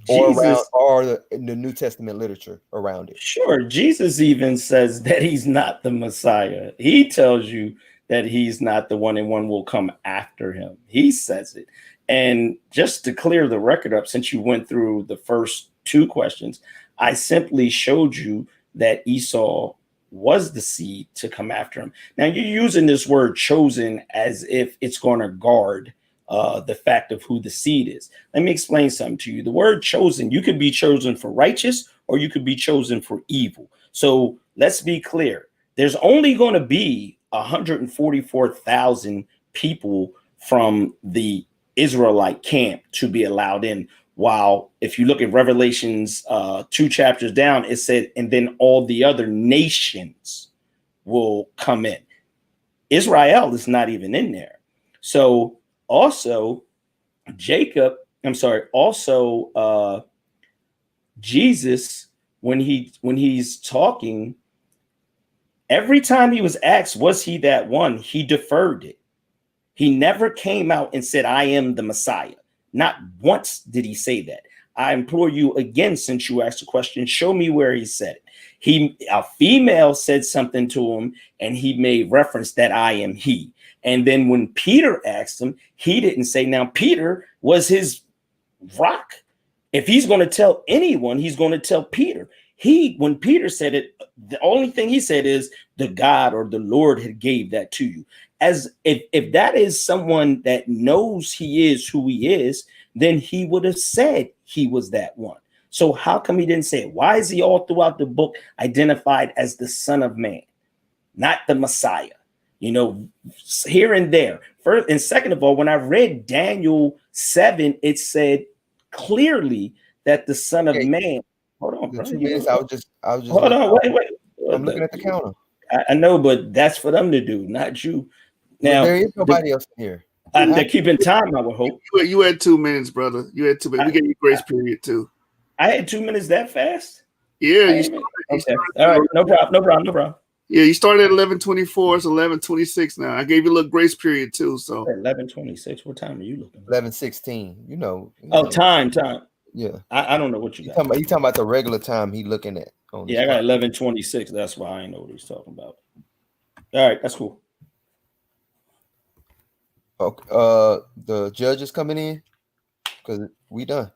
Jesus, or the New Testament literature around it. Sure. Jesus even says that he's not the Messiah. He tells you that he's not the one, and one will come after him. He says it. And just to clear the record up, since you went through the first 2 questions, I simply showed you that Esau was the seed to come after him. Now you're using this word chosen as if it's going to guard the fact of who the seed is. Let me explain something to you. The word chosen, you could be chosen for righteous or you could be chosen for evil. So let's be clear. There's only going to be 144,000 people from the Israelite camp to be allowed in. While if you look at Revelations 2 chapters down, it said, and then all the other nations will come in. Israel is not even in there. So also Jesus, when he's talking, every time he was asked, was he that one? He deferred it. He never came out and said, I am the Messiah. Not once did he say that. I implore you again, since you asked the question, show me where he said it. A female said something to him and he made reference that I am he. And then when Peter asked him, he didn't say, now Peter was his rock. If he's going to tell anyone, he's going to tell Peter. When Peter said it, the only thing he said is the God or the Lord had gave that to you. As if that is someone that knows he is who he is, then he would have said he was that one. So how come he didn't say it? Why is he all throughout the book identified as the Son of Man, not the Messiah? You know, here and there. First and second of all, when I read Daniel 7, it said clearly that the Son of Man. Hold on, bro. 2 minutes. I was just. Hold on, wait. I'm looking at the counter. I know, but that's for them to do, not you. Now there is nobody else in here. They're keeping time, I would hope. You had 2 minutes, brother. You had 2 minutes. We gave you grace period too. I had 2 minutes that fast? Yeah. You started, all right, no problem. Yeah, you started at 11:24. It's 11:26 now. I gave you a little grace period too. So 11:26. What time are you looking at? 11:16. You know. Time. Yeah. I don't know what you got. He talking about the regular time he looking at. Yeah, I got 11:26. That's why I ain't know what he's talking about. All right, that's cool. Okay. The judge is coming in because we done.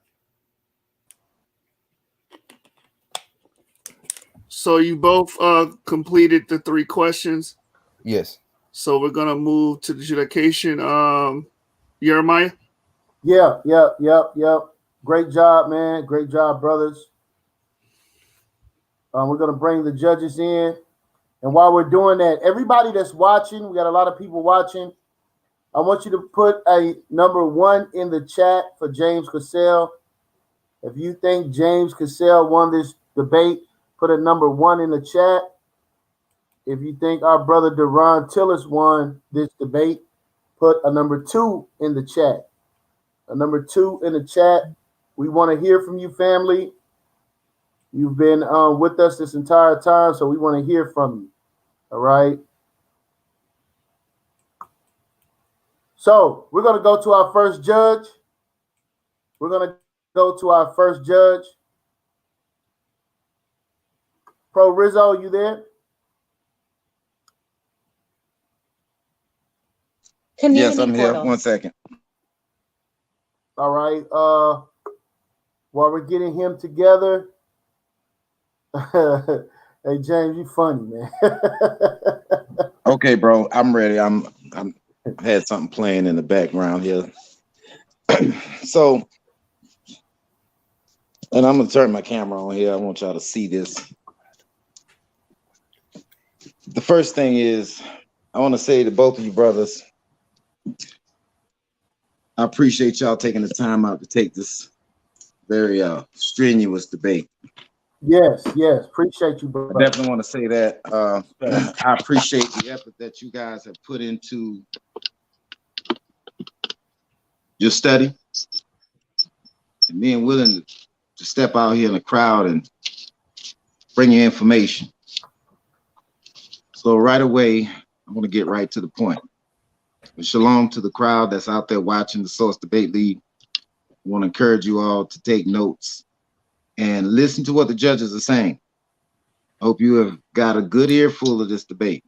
So you both completed the 3 questions? Yes. So we're gonna move to the adjudication. Jeremiah? Yep. Great job, man. Great job, brothers. We're gonna bring the judges in. And while we're doing that, everybody that's watching, we got a lot of people watching. I want you to put a number 1 in the chat for James Cassel. If you think James Cassel won this debate, put a number 1 in the chat. If you think our brother Daron Tillius won this debate, put a number 2 in the chat. A number 2 in the chat. We want to hear from you, family. You've been with us this entire time, so we want to hear from you. All right. So we're going to go to our first judge. Pro Rizzo, you there? Yes, I'm here. 1 second. All right. While we're getting him together. Hey James, you funny, man. Okay, bro. I'm ready. I'm had something playing in the background here. So, and I'm gonna turn my camera on here. I want y'all to see this. The first thing is, I want to say to both of you brothers, I appreciate y'all taking the time out to take this very strenuous debate. Yes. Appreciate you, brother. I definitely want to say that. I appreciate the effort that you guys have put into your study and being willing to step out here in the crowd and bring your information. So right away, I'm going to get right to the point. Shalom to the crowd that's out there watching the Source Debate League. I want to encourage you all to take notes and listen to what the judges are saying. Hope you have got a good earful of this debate.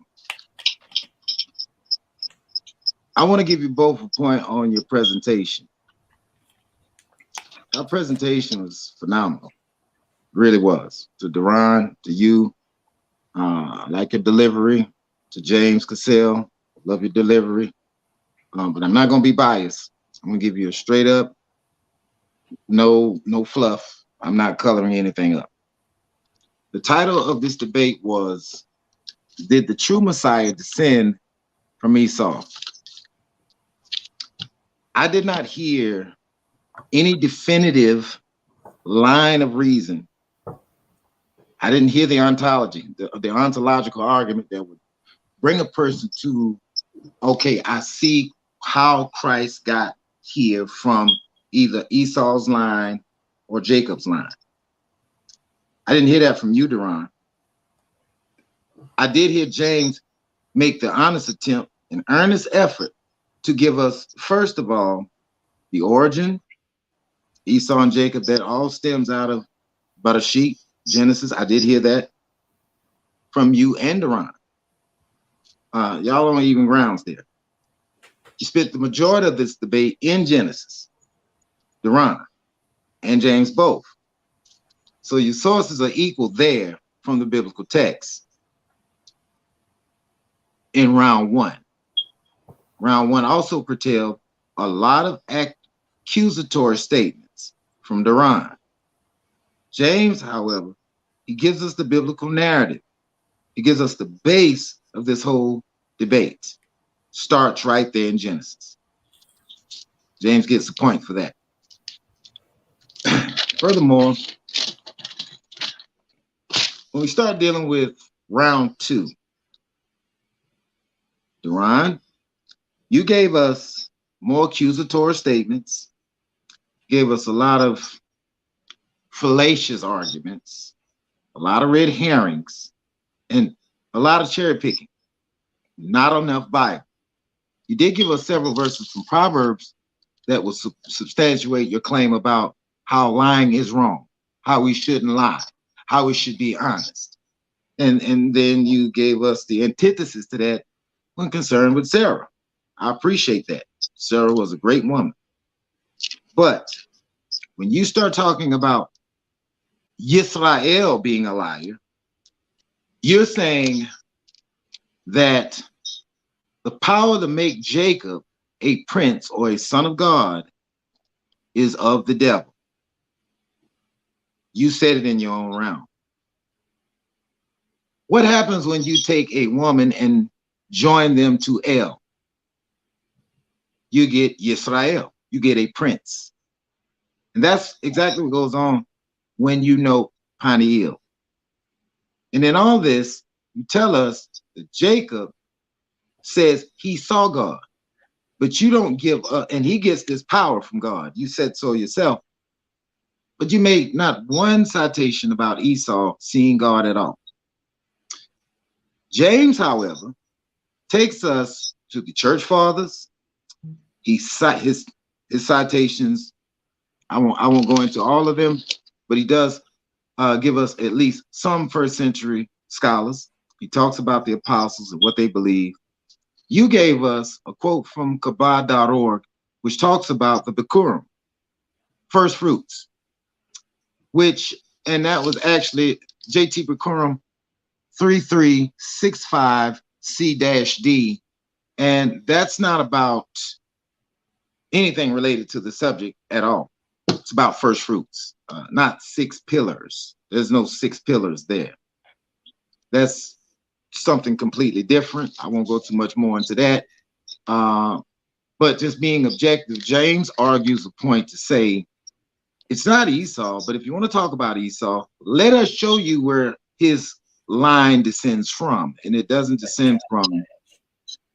I want to give you both a point on your presentation. Our presentation was phenomenal. It really was. To Daron, to you, I like your delivery. To James Cassel, love your delivery. But I'm not going to be biased. I'm gonna give you a straight up, no fluff. I'm not coloring anything up. The title of this debate was, did the true Messiah descend from Esau? I did not hear any definitive line of reason. I didn't hear the ontology, the ontological argument that would bring a person to, okay, I see how Christ got here from either Esau's line or Jacob's line. I didn't hear that from you, Daron. I did hear James make the honest attempt, an earnest effort to give us, first of all, the origin, Esau and Jacob, that all stems out of Bereshit, Genesis. I did hear that from you and Daron. Y'all on even grounds there. You spent the majority of this debate in Genesis, Daron and James both. So your sources are equal there from the biblical text in round one. Round one also curtailed a lot of accusatory statements from Daron. James, however, he gives us the biblical narrative. He gives us the base of this whole debate. Starts right there in Genesis. James gets a point for that. Furthermore, when we start dealing with round two, Daron, you gave us more accusatory statements, gave us a lot of fallacious arguments, a lot of red herrings, and a lot of cherry picking. Not enough Bible. You did give us several verses from Proverbs that will substantiate your claim about how lying is wrong, how we shouldn't lie, how we should be honest. And then you gave us the antithesis to that when concerned with Sarah. I appreciate that. Sarah was a great woman. But when you start talking about Yisrael being a liar, you're saying that the power to make Jacob a prince or a son of God is of the devil. You said it in your own round. What happens when you take a woman and join them to El? You get Yisrael. You get a prince. And that's exactly what goes on when you know Paniel. And in all this, you tell us that Jacob says he saw God, but you don't give up, and he gets this power from God. You said so yourself, but you made not one citation about Esau seeing God at all. James, however, takes us to the church fathers. He cite his citations. I won't go into all of them, but he does give us at least some first century scholars. He talks about the apostles and what they believe. You gave us a quote from Kabbalah.org, which talks about the Bikurim, first fruits, and that was actually JT Bikurim 3365 C-D, and that's not about anything related to the subject at all. It's about first fruits, not six pillars. There's no six pillars there. That's something completely different. I won't go too much more into that. But just being objective, James argues a point to say it's not Esau, but if you want to talk about Esau, let us show you where his line descends from. And it doesn't descend from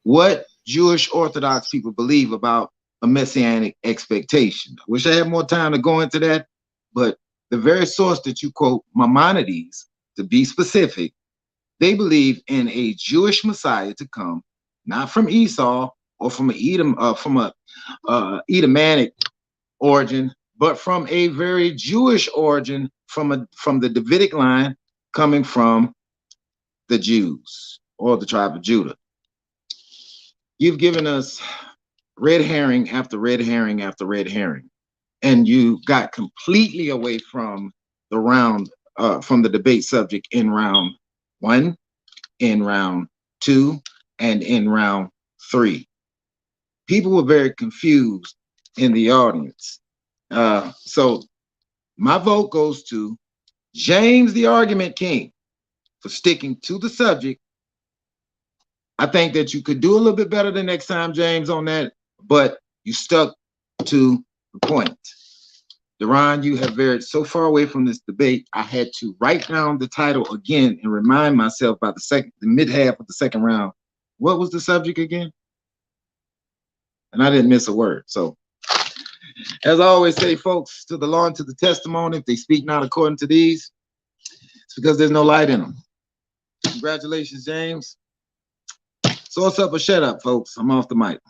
what Jewish Orthodox people believe about a messianic expectation. I wish I had more time to go into that, but the very source that you quote, Maimonides, to be specific, they believe in a Jewish Messiah to come, not from Esau or from a Edomitic origin, but from a very Jewish origin, from the Davidic line, coming from the Jews or the tribe of Judah. You've given us red herring after red herring after red herring, and you got completely away from the round, from the debate subject in round one, in round two, and in round three. People were very confused in the audience. So my vote goes to James, the argument king, for sticking to the subject. I think that you could do a little bit better the next time, James, on that, but you stuck to the point. Daron, you have veered so far away from this debate, I had to write down the title again and remind myself by the mid half of the second round, what was the subject again? And I didn't miss a word. So, as I always say, folks, to the law and to the testimony, if they speak not according to these, it's because there's no light in them. Congratulations, James. So what's up or shut up, folks? I'm off the mic.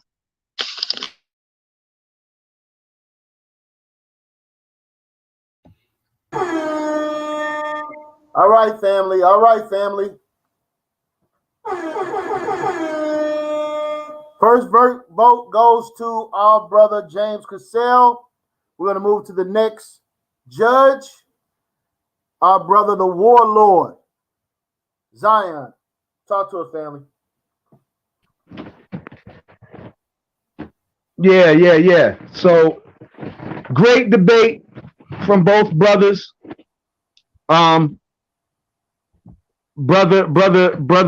All right, family. All right, family. First vote goes to our brother James Cassel. We're going to move to the next judge, our brother, the warlord, Zion. Talk to us, family. Yeah. So great debate from both brothers. Brother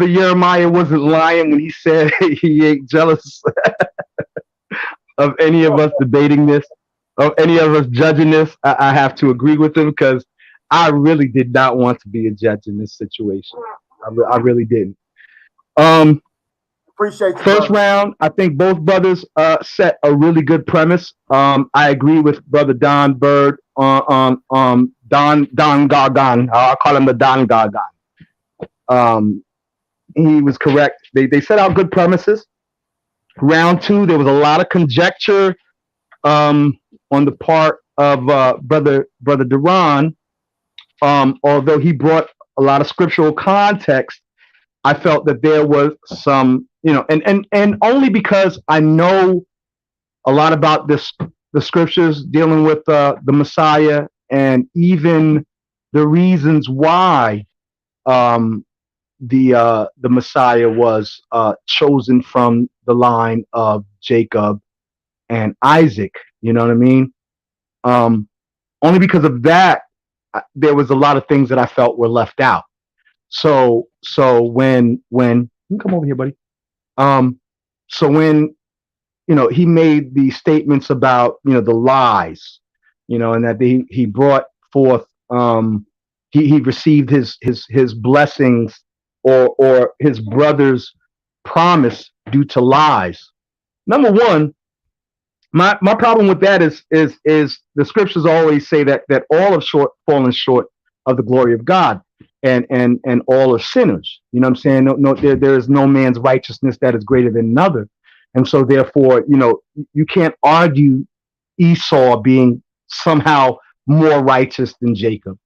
Jeremiah wasn't lying when he said he ain't jealous of any of us debating this, of any of us judging this. I have to agree with him because I really did not want to be a judge in this situation. I really didn't. Appreciate you, first brother. round, I think both brothers set a really good premise. I agree with Brother Don Bird on Don Gargan. I'll call him the Don Gargan. He was correct. They set out good premises. Round two, there was a lot of conjecture on the part of Brother Daron. Although he brought a lot of scriptural context, I felt that there was some, and only because I know a lot about the scriptures dealing with the Messiah and even the reasons why the Messiah was chosen from the line of Jacob and Isaac. You know what I mean? Only because of that, there was a lot of things that I felt were left out. So when you can come over here, buddy. So when he made these statements about the lies, and that he brought forth he received his blessings or his brother's promise due to lies. Number one, my problem with that is the scriptures always say that all have fallen short of the glory of God, and all are sinners. You know what I'm saying? No, there is no man's righteousness that is greater than another, and so therefore, you can't argue Esau being somehow more righteous than Jacob.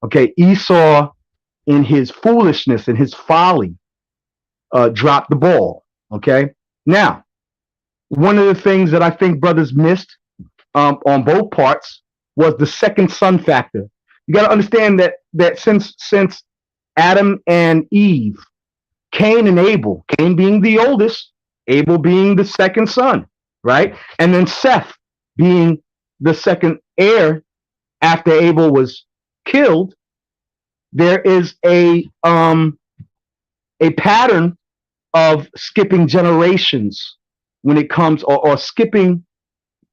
Okay, Esau, in his foolishness and his folly, dropped the ball. Okay, now, one of the things that I think brothers missed on both parts was the second son factor. You got to understand that since Adam and Eve, Cain and Abel, Cain being the oldest, Abel being the second son, right? And then Seth being the second heir after Abel was killed, there is a pattern of skipping generations when it comes, or skipping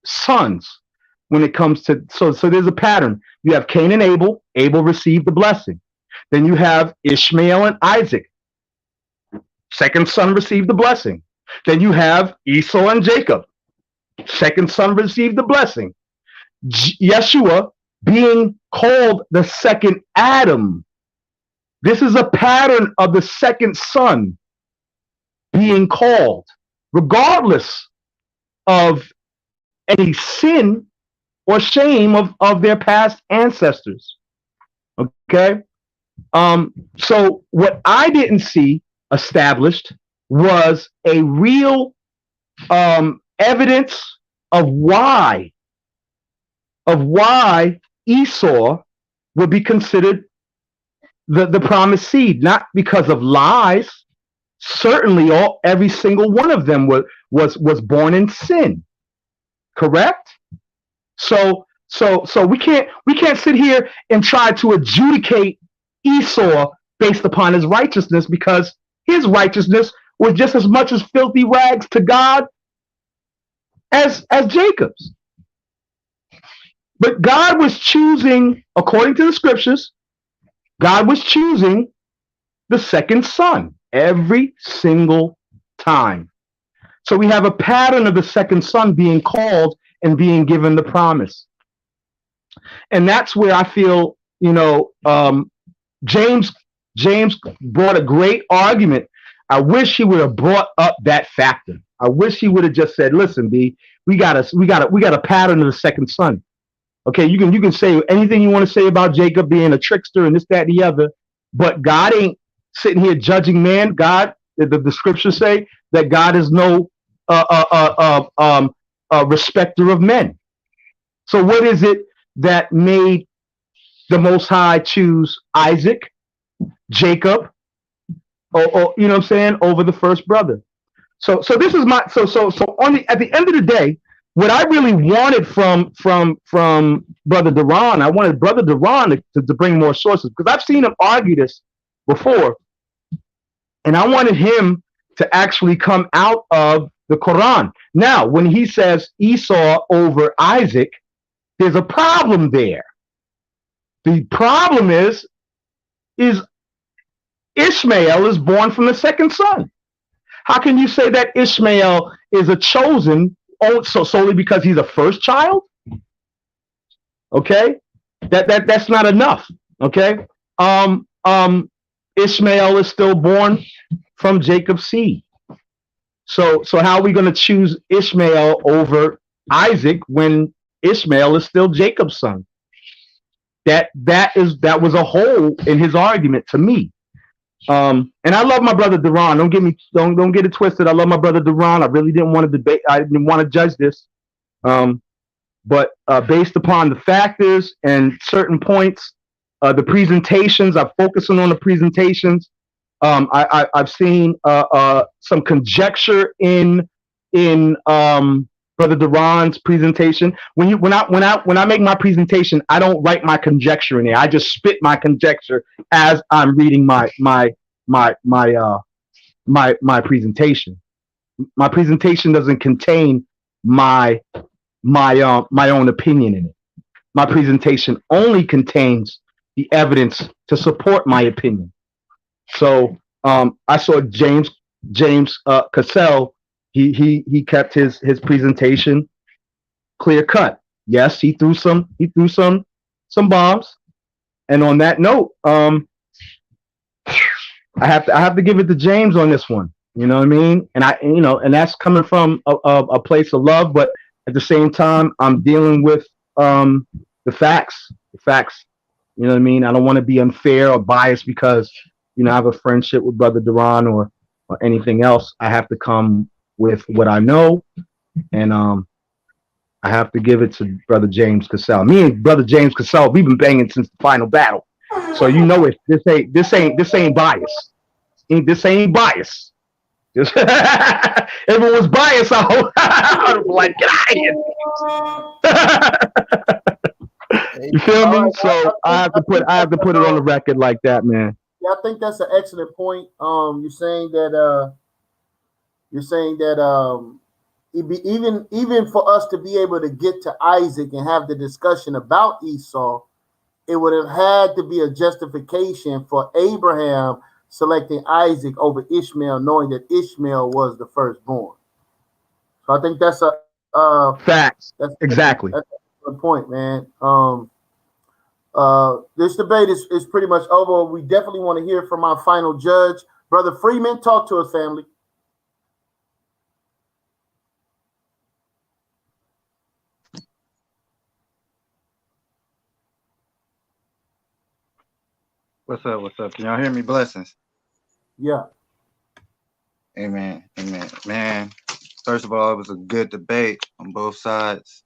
sons when it comes to, so there's a pattern. You have Cain and Abel. Abel received the blessing. Then you have Ishmael and Isaac. Second son received the blessing. Then you have Esau and Jacob. Second son received the blessing. Yeshua being called the second Adam. This is a pattern of the second son being called, regardless of any sin or shame of their past ancestors. Okay? So what I didn't see established was a real evidence of why Esau would be considered the promised seed, not because of lies. Certainly every single one of them was born in sin. Correct? So we can't sit here and try to adjudicate Esau based upon his righteousness, because his righteousness was just as much as filthy rags to God as Jacob's. But God was choosing, according to the scriptures, God was choosing the second son every single time. So we have a pattern of the second son being called and being given the promise. And that's where I feel, James brought a great argument. I wish he would have brought up that factor. I wish he would have just said, listen, B, we got a pattern of the second son. Okay, you can say anything you want to say about Jacob being a trickster and this, that, and the other, but God ain't sitting here judging man. God, the scriptures say that God is no respecter of men. So what is it that made the Most High choose Isaac, Jacob, or you know what I'm saying, over the first brother? So this is my at the end of the day, what I really wanted from Brother Daron, I wanted Brother Daron to bring more sources, because I've seen him argue this before, and I wanted him to actually come out of the Quran. Now, when he says Esau over Isaac, there's a problem there. The problem is Ishmael is born from the second son. How can you say that Ishmael is a chosen solely because he's a first child? Okay, that's not enough. Okay, Ishmael is still born from Jacob's seed. So how are we going to choose Ishmael over Isaac when Ishmael is still Jacob's son? That was a hole in his argument to me. And I love my brother Daron. Don't get it twisted. I love my brother Daron. I really didn't want to debate. I didn't want to judge this. But based upon the factors and certain points, the presentations, I'm focusing on the presentations. I've seen some conjecture in Brother Daron's presentation. When I make my presentation, I don't write my conjecture in there. I just spit my conjecture as I'm reading my presentation. My presentation doesn't contain my own opinion in it. My presentation only contains the evidence to support my opinion. So I saw James Cassel. He kept his presentation clear cut. Yes, he threw some bombs. And on that note, I have to give it to James on this one. You know what I mean? And that's coming from a place of love, but at the same time, I'm dealing with the facts. The facts. You know what I mean? I don't want to be unfair or biased because I have a friendship with Brother Daron or anything else. I have to come with what I know, and I have to give it to Brother James Cassel. Me and Brother James Cassel, we've been banging since the final battle, so this ain't bias. This ain't bias. If it was bias, I would be like, get out of here. You feel me? So I have to put it on the record like that, man. Yeah, I think that's an excellent point. You're saying that even for us to be able to get to Isaac and have the discussion about Esau, it would have had to be a justification for Abraham selecting Isaac over Ishmael, knowing that Ishmael was the firstborn. So I think that's a facts. Exactly. That's a good point, man. This debate is pretty much over. We definitely want to hear from our final judge, Brother Freeman. Talk to us, family. What's up? Can y'all hear me? Blessings. Yeah. Amen. Man, first of all, it was a good debate on both sides.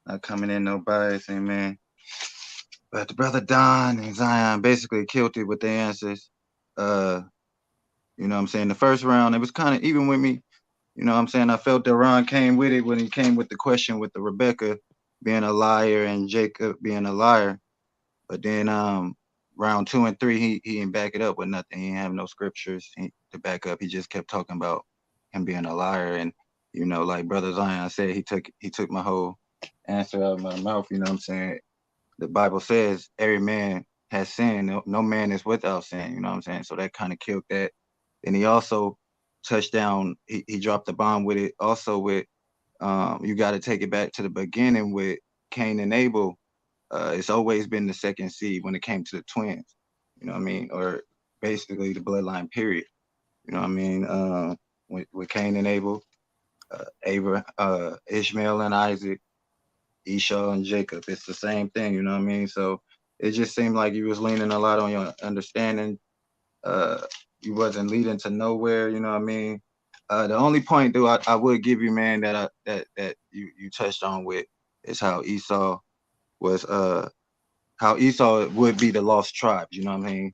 Not coming in no bias. Amen. But the brother Don and Zion basically killed it with the answers. You know what I'm saying? The first round, it was kind of even with me. You know what I'm saying? I felt that Ron came with it when he came with the question with the Rebecca. being a liar and Jacob being a liar. But then round 2 and 3, he didn't back it up with nothing. He didn't have no scriptures to back up. He just kept talking about him being a liar. And like Brother Zion said, he took my whole answer out of my mouth. You know what I'm saying? The Bible says every man has sinned. No man is without sin. You know what I'm saying? So that kind of killed that. And he also touched down. He dropped the bomb with it. Also with you got to take it back to the beginning with Cain and Abel. It's always been the second seed when it came to the twins. You know what I mean? Or basically the bloodline period. You know what I mean? With Cain and Abel, Ishmael and Isaac, Esau and Jacob. It's the same thing, you know what I mean? So it just seemed like you was leaning a lot on your understanding. You wasn't leading to nowhere, you know what I mean? The only point though I would give you, man, that you touched on with is how Esau would be the lost tribes, you know what I mean?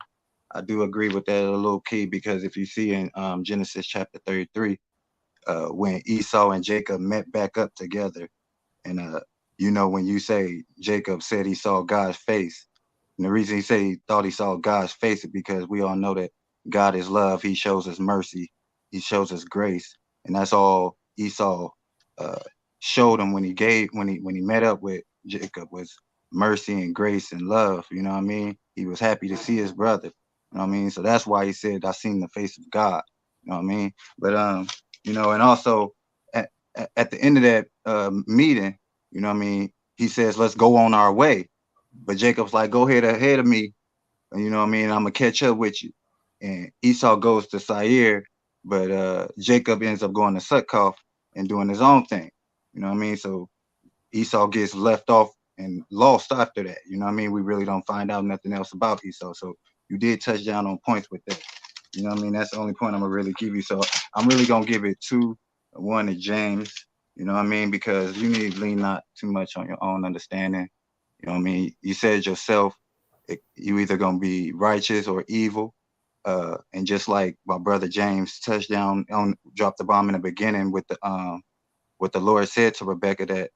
I do agree with that a little key, because if you see in Genesis chapter 33, when Esau and Jacob met back up together, and when you say Jacob said he saw God's face, and the reason he said he thought he saw God's face is because we all know that God is love. He shows us mercy. He shows us grace, and that's all Esau showed him when he met up with Jacob, was mercy and grace and love. You know what I mean? He was happy to see his brother. You know what I mean? So that's why he said, "I seen the face of God." You know what I mean? But and also at the end of that meeting, you know what I mean, he says, "Let's go on our way." But Jacob's like, "Go ahead of me, and you know what I mean, I'm gonna catch up with you." And Esau goes to Seir, but Jacob ends up going to Sukkoth and doing his own thing. You know what I mean? So Esau gets left off and lost after that. You know what I mean? We really don't find out nothing else about Esau. So you did touch down on points with that. You know what I mean? That's the only point I'm gonna really give you. So I'm really gonna give it 2-1 to James. You know what I mean? Because you need to lean not too much on your own understanding. You know what I mean? You said yourself, you either gonna be righteous or evil. And just like my brother James touched down on, dropped the bomb in the beginning with what the Lord said to Rebecca, that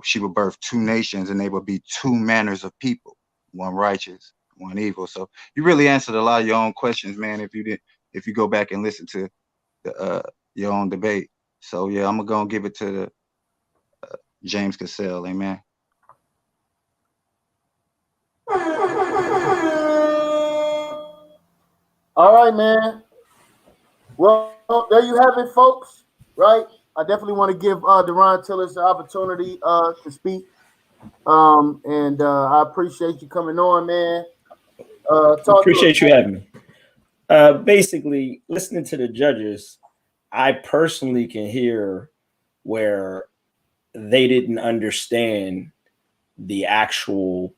she would birth 2 nations and they would be 2 manners of people, one righteous, one evil. So you really answered a lot of your own questions, man. If you go back and listen to your own debate. So yeah, I'm gonna give it to the James Cassel, amen. All right, man. Well, there you have it, folks. Right? I definitely want to give Daron Tillius the opportunity to speak. And I appreciate you coming on, man. Appreciate you having me. Basically, listening to the judges, I personally can hear where they didn't understand the actual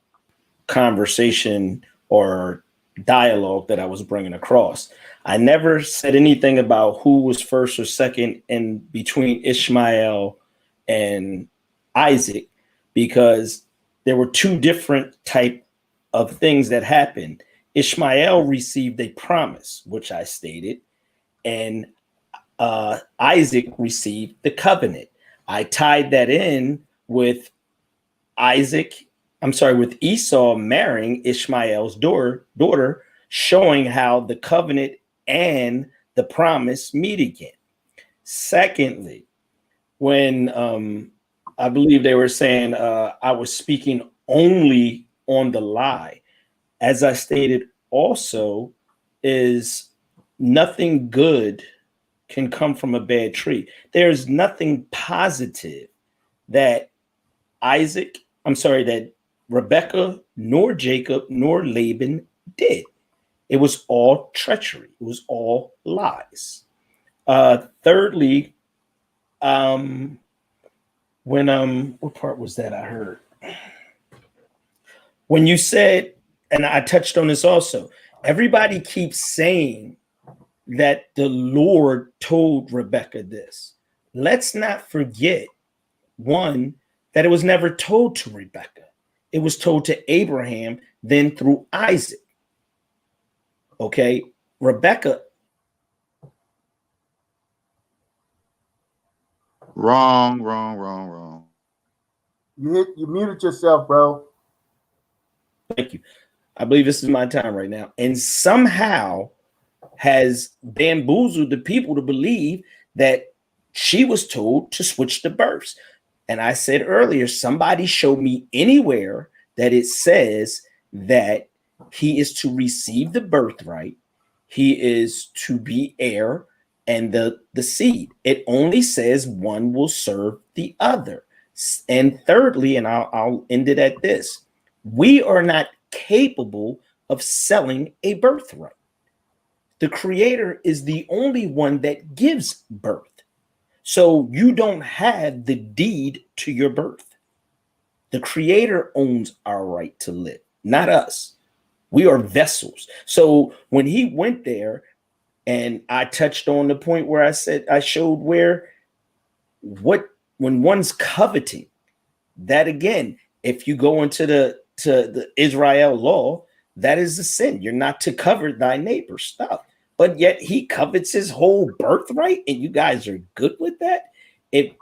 conversation or dialogue that I was bringing across. I never said anything about who was first or second in between Ishmael and Isaac, because there were 2 different type of things that happened. Ishmael received a promise, which I stated, and Isaac received the covenant. I tied that in with with Esau marrying Ishmael's daughter, showing how the covenant and the promise meet again. Secondly, when I believe they were saying I was speaking only on the lie, as I stated also, is nothing good can come from a bad tree. There's nothing positive that that Rebecca, nor Jacob, nor Laban did. It was all treachery. It was all lies. Thirdly, when what part was that I heard? When you said, and I touched on this also, everybody keeps saying that the Lord told Rebecca this. Let's not forget, one, that it was never told to Rebecca. It was told to Abraham, then through Isaac. Okay, Rebecca. Wrong. You muted yourself, bro. Thank you. I believe this is my time right now. And somehow has bamboozled the people to believe that she was told to switch the births. And I said earlier, somebody show me anywhere that it says that he is to receive the birthright, he is to be heir, and the seed. It only says one will serve the other. And thirdly, and I'll end it at this, we are not capable of selling a birthright. The creator is the only one that gives birth. So you don't have the deed to your birth. The creator owns our right to live, not us. We are vessels. So when he went there, and I touched on the point where I said, I showed where when one's coveting, that again, if you go into the Israel law, that is a sin. You're not to covet thy neighbor's stuff. But yet he covets his whole birthright, and you guys are good with that. It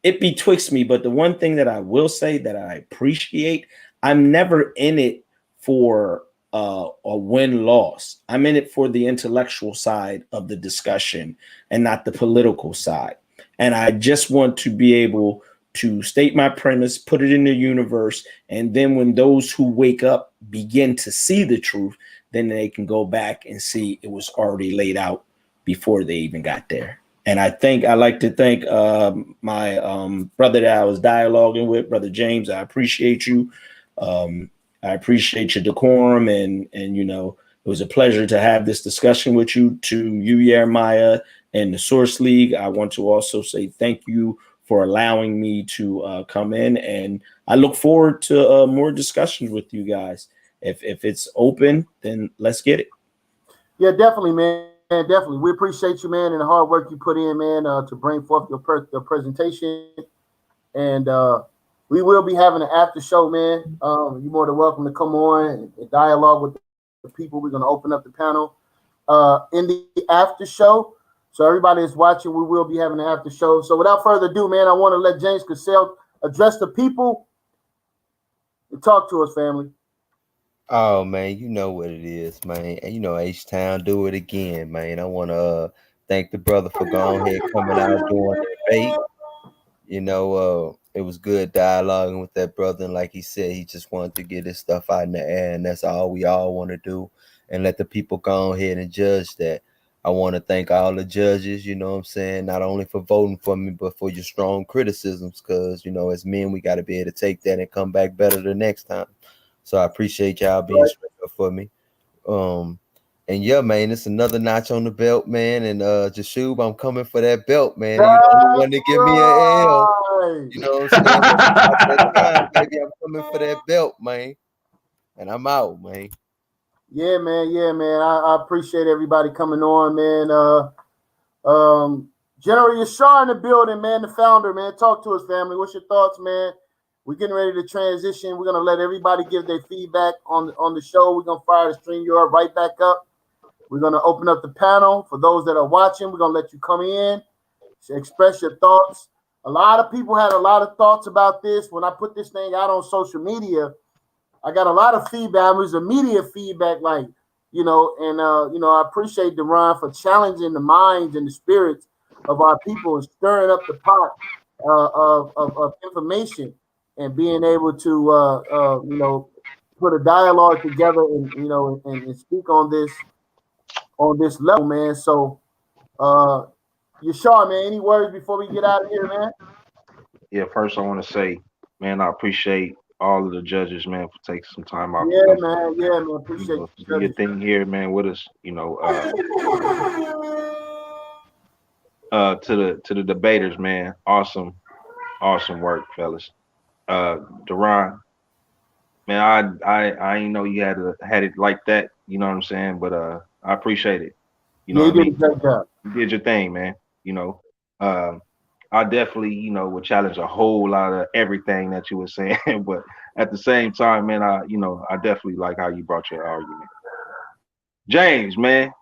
betwixt me. But the one thing that I will say that I appreciate, I'm never in it for a win-loss. I'm in it for the intellectual side of the discussion and not the political side. And I just want to be able to state my premise, put it in the universe, and then when those who wake up begin to see the truth, then they can go back and see it was already laid out before they even got there. And I like to thank my brother that I was dialoguing with, Brother James. I appreciate you. I appreciate your decorum, and it was a pleasure to have this discussion with you. To you, Jeremiah, and the Source League, I want to also say thank you for allowing me to come in, and I look forward to more discussions with you guys. If it's open, then let's get it. Yeah, definitely, man. Definitely. We appreciate you, man, and the hard work you put in, man, to bring forth your presentation. And we will be having an after show, man. You're more than welcome to come on and dialogue with the people. We're going to open up the panel in the after show. So everybody is watching, we will be having an after show. So without further ado, man, I want to let James Cassel address the people and talk to us, family. Oh man, you know what it is, man. And H-Town do it again, man. I want to thank the brother for going ahead coming out doing the debate. It was good dialoguing with that brother, and like he said, he just wanted to get his stuff out in the air, and that's all we all want to do, and let the people go ahead and judge that. I want to thank all the judges, you know what I'm saying, not only for voting for me, but for your strong criticisms, because, as men, we got to be able to take that and come back better the next time. So I appreciate y'all being straight up for me. And yeah, man, it's another notch on the belt, man. And Jashub, I'm coming for that belt, man. You don't want to give me an L. You know what I'm saying? About that time, baby, I'm coming for that belt, man. And I'm out, man. Yeah, man. I appreciate everybody coming on, man. General Yashar in the building, man, the founder, man. Talk to us, family. What's your thoughts, man? We're getting ready to transition. We're gonna let everybody give their feedback on the show. We're gonna fire the StreamYard right back up. We're gonna open up the panel for those that are watching. We're gonna let you come in, express your thoughts. A lot of people had a lot of thoughts about this. When I put this thing out on social media, I got a lot of feedback. It was immediate feedback, I appreciate Daron for challenging the minds and the spirits of our people and stirring up the pot of information and being able to put a dialogue together and speak on this level, man. So Yashar, man, any words before we get out of here, man? Yeah, first I want to say, man, I appreciate all of the judges, man, for taking some time out. Yeah, man. Appreciate do your thing here, man, with us. To the debaters, man, awesome work, fellas. Daron, man, I ain't know you had it like that. You know what I'm saying? But I appreciate it. You know what I mean? You did your thing, man. I definitely, would challenge a whole lot of everything that you were saying, but at the same time, man, I definitely like how you brought your argument. James, man,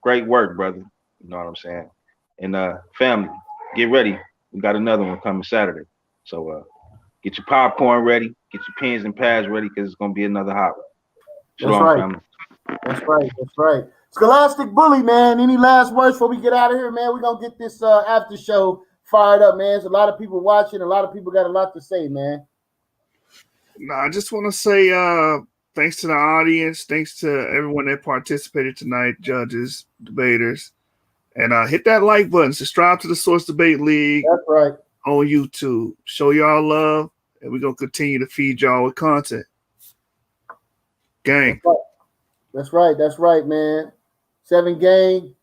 great work, brother. You know what I'm saying? And family, get ready. We got another one coming Saturday. So Get your popcorn ready. Get your pens and pads ready because it's gonna be another hot one. That's Shalom, right. family. That's right. That's right. Scholastic Bully, man. Any last words before we get out of here, man? We're gonna get this after show fired up, man. There's a lot of people watching. A lot of people got a lot to say, man. No, I just want to say thanks to the audience, thanks to everyone that participated tonight, judges, debaters, and hit that like button. Subscribe to the Source Debate League. That's right. On YouTube. Show y'all love, and we're gonna continue to feed y'all with content. Gang. That's right. That's right, man. 7 gang,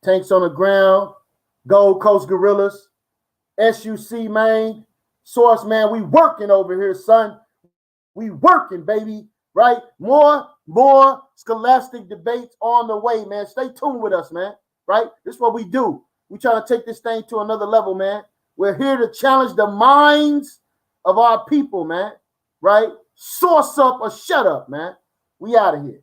tanks on the ground, Gold Coast Gorillas, SUC, man. Source, man, we working over here, son. We working, baby. Right? More scholastic debates on the way, man. Stay tuned with us, man. Right? This is what we do. We trying to take this thing to another level, man. We're here to challenge the minds of our people, man. Right? Source up or shut up, man. We out of here.